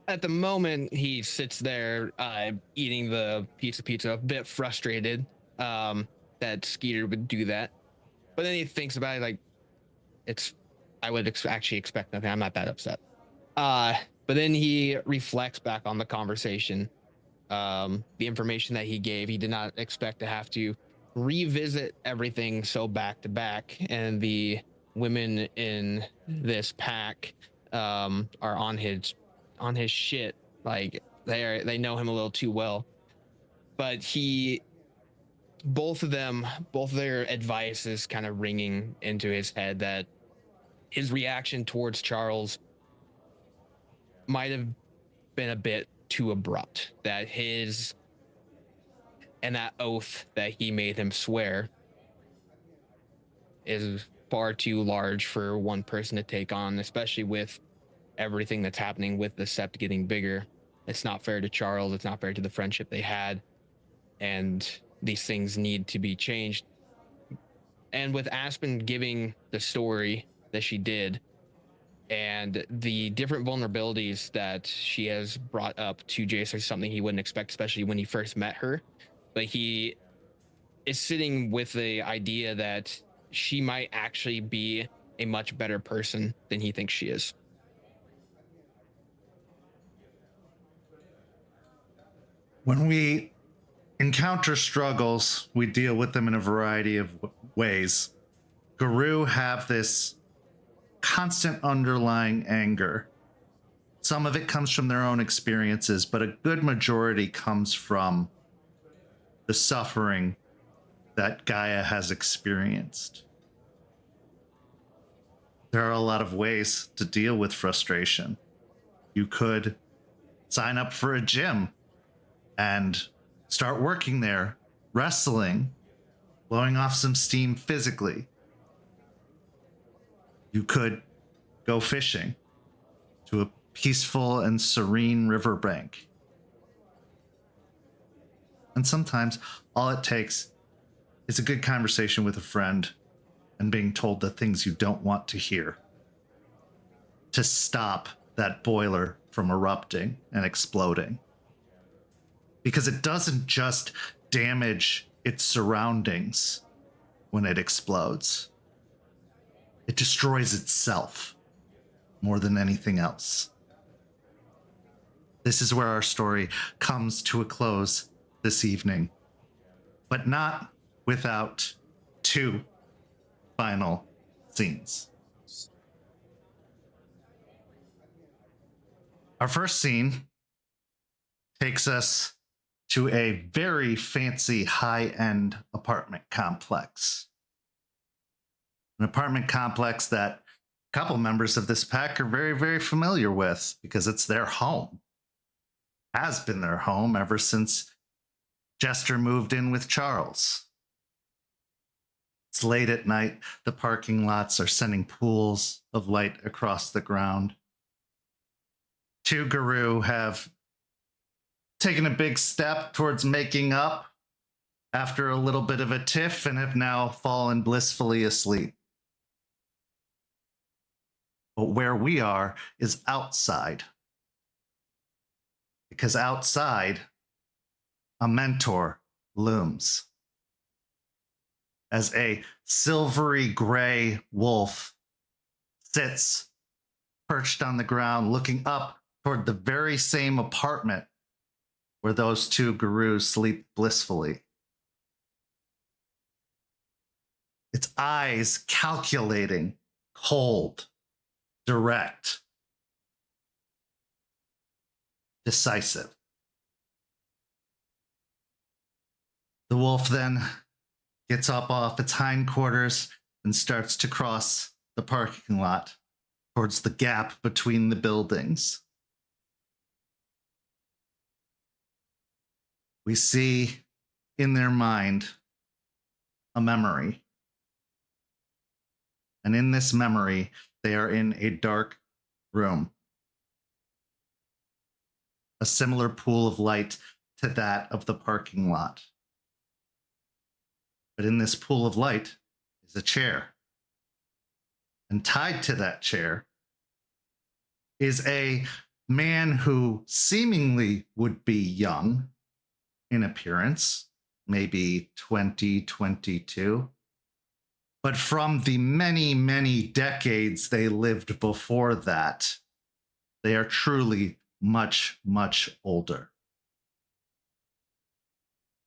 At the moment, he sits there eating the piece of pizza, a bit frustrated that Skeeter would do that. But then he thinks about it like, I would actually expect nothing. I'm not that upset. But then he reflects back on the conversation, the information that he gave. He did not expect to have to revisit everything so back to back. And the women in this pack are on his shit. Like they know him a little too well. But both their advice is kind of ringing into his head that his reaction towards Charles might have been a bit too abrupt. That his and that oath that he made him swear is far too large for one person to take on, especially with everything that's happening with the sept getting bigger. It's not fair to Charles. It's not fair to the friendship they had. And these things need to be changed. And with Aspen giving the story that she did and the different vulnerabilities that she has brought up to Jace are something he wouldn't expect, especially when he first met her. But he is sitting with the idea that she might actually be a much better person than he thinks she is. When we encounter struggles, we deal with them in a variety of ways. Guru have this constant underlying anger. Some of it comes from their own experiences, but a good majority comes from the suffering that Gaia has experienced. There are a lot of ways to deal with frustration. You could sign up for a gym and start working there, wrestling, blowing off some steam physically. You could go fishing to a peaceful and serene riverbank. And sometimes all it takes is a good conversation with a friend and being told the things you don't want to hear to stop that boiler from erupting and exploding. Because it doesn't just damage its surroundings when it explodes. It destroys itself more than anything else. This is where our story comes to a close this evening, but not without two final scenes. Our first scene takes us to a very fancy high-end apartment complex. An apartment complex that a couple members of this pack are very, very familiar with because it's their home. Has been their home ever since Jester moved in with Charles. It's late at night. The parking lots are sending pools of light across the ground. Two Guru have taken a big step towards making up after a little bit of a tiff and have now fallen blissfully asleep. But where we are is outside. Because outside, a mentor looms. As a silvery gray wolf sits perched on the ground, looking up toward the very same apartment where those two Gurus sleep blissfully. Its eyes calculating, cold, direct, decisive. The wolf then gets up off its hindquarters and starts to cross the parking lot towards the gap between the buildings. We see in their mind a memory. And in this memory, they are in a dark room. A similar pool of light to that of the parking lot. But in this pool of light is a chair. And tied to that chair is a man who seemingly would be young in appearance, maybe 2022. But from the many, many decades they lived before that, they are truly much, much older.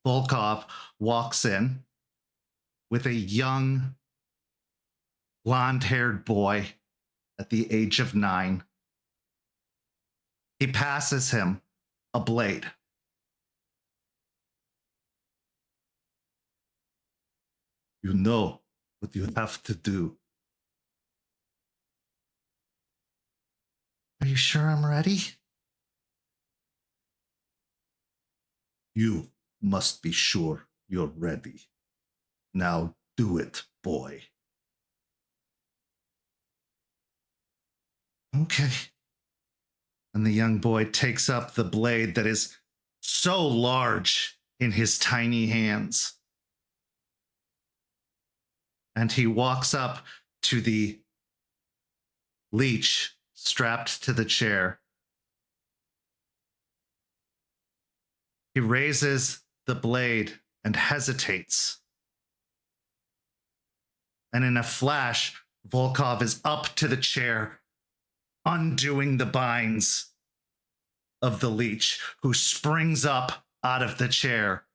Volkov walks in with a young, blonde-haired boy at the age of 9. He passes him a blade. You know what you have to do. Are you sure I'm ready? You must be sure you're ready. Now do it, boy. Okay. And the young boy takes up the blade that is so large in his tiny hands. And he walks up to the leech strapped to the chair. He raises the blade and hesitates. And in a flash, Volkov is up to the chair, undoing the binds of the leech, who springs up out of the chair,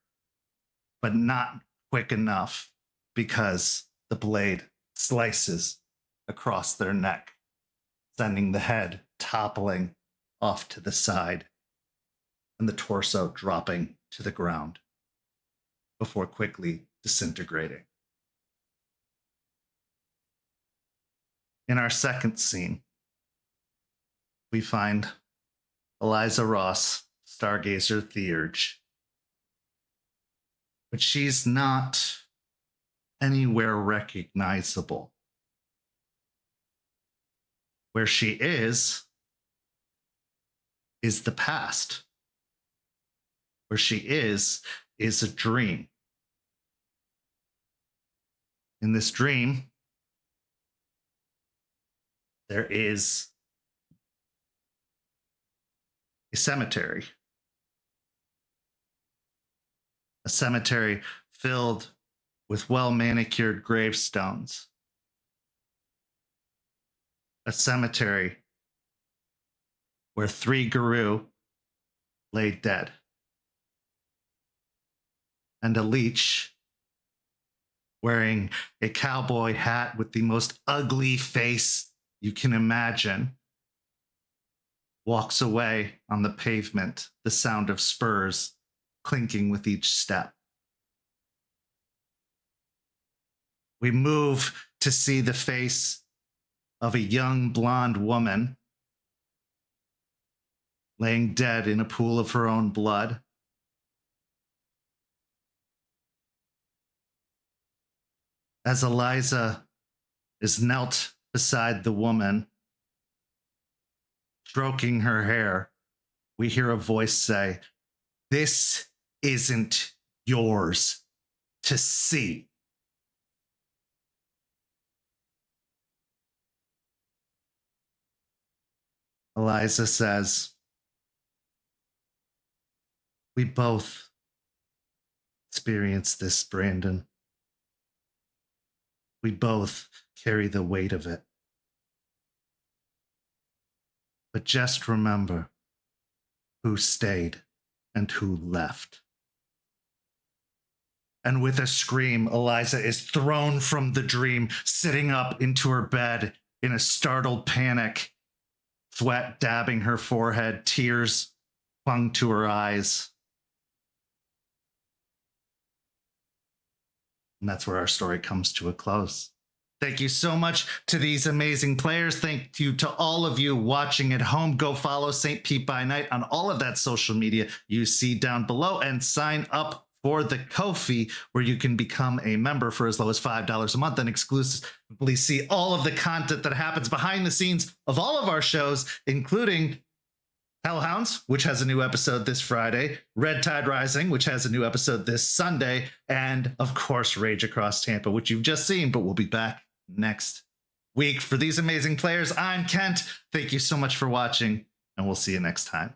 but not quick enough because the blade slices across their neck, sending the head toppling off to the side and the torso dropping to the ground before quickly disintegrating. In our second scene, we find Eliza Ross, Stargazer Theurge. But she's not anywhere recognizable. Where she is the past. Where she is a dream. In this dream, there is a cemetery. A cemetery filled with well-manicured gravestones. A cemetery where 3 Guru lay dead. And a leech wearing a cowboy hat with the most ugly face you can imagine walks away on the pavement, the sound of spurs clinking with each step. We move to see the face of a young blonde woman laying dead in a pool of her own blood. As Eliza is knelt beside the woman, stroking her hair, we hear a voice say, "This isn't yours to see." Eliza says, "We both experienced this, Brandon. We both carry the weight of it. But just remember who stayed and who left." And with a scream, Eliza is thrown from the dream, sitting up into her bed in a startled panic, sweat dabbing her forehead, tears clung to her eyes. And that's where our story comes to a close. Thank you so much to these amazing players. Thank you to all of you watching at home. Go follow St. Pete by Night on all of that social media you see down below and sign up for the Ko-fi, where you can become a member for as low as $5 a month and exclusively see all of the content that happens behind the scenes of all of our shows, including Hellhounds, which has a new episode this Friday, Red Tide Rising, which has a new episode this Sunday, and of course, Rage Across Tampa, which you've just seen, but we'll be back next week. For these amazing players, I'm Kent. Thank you so much for watching, and we'll see you next time.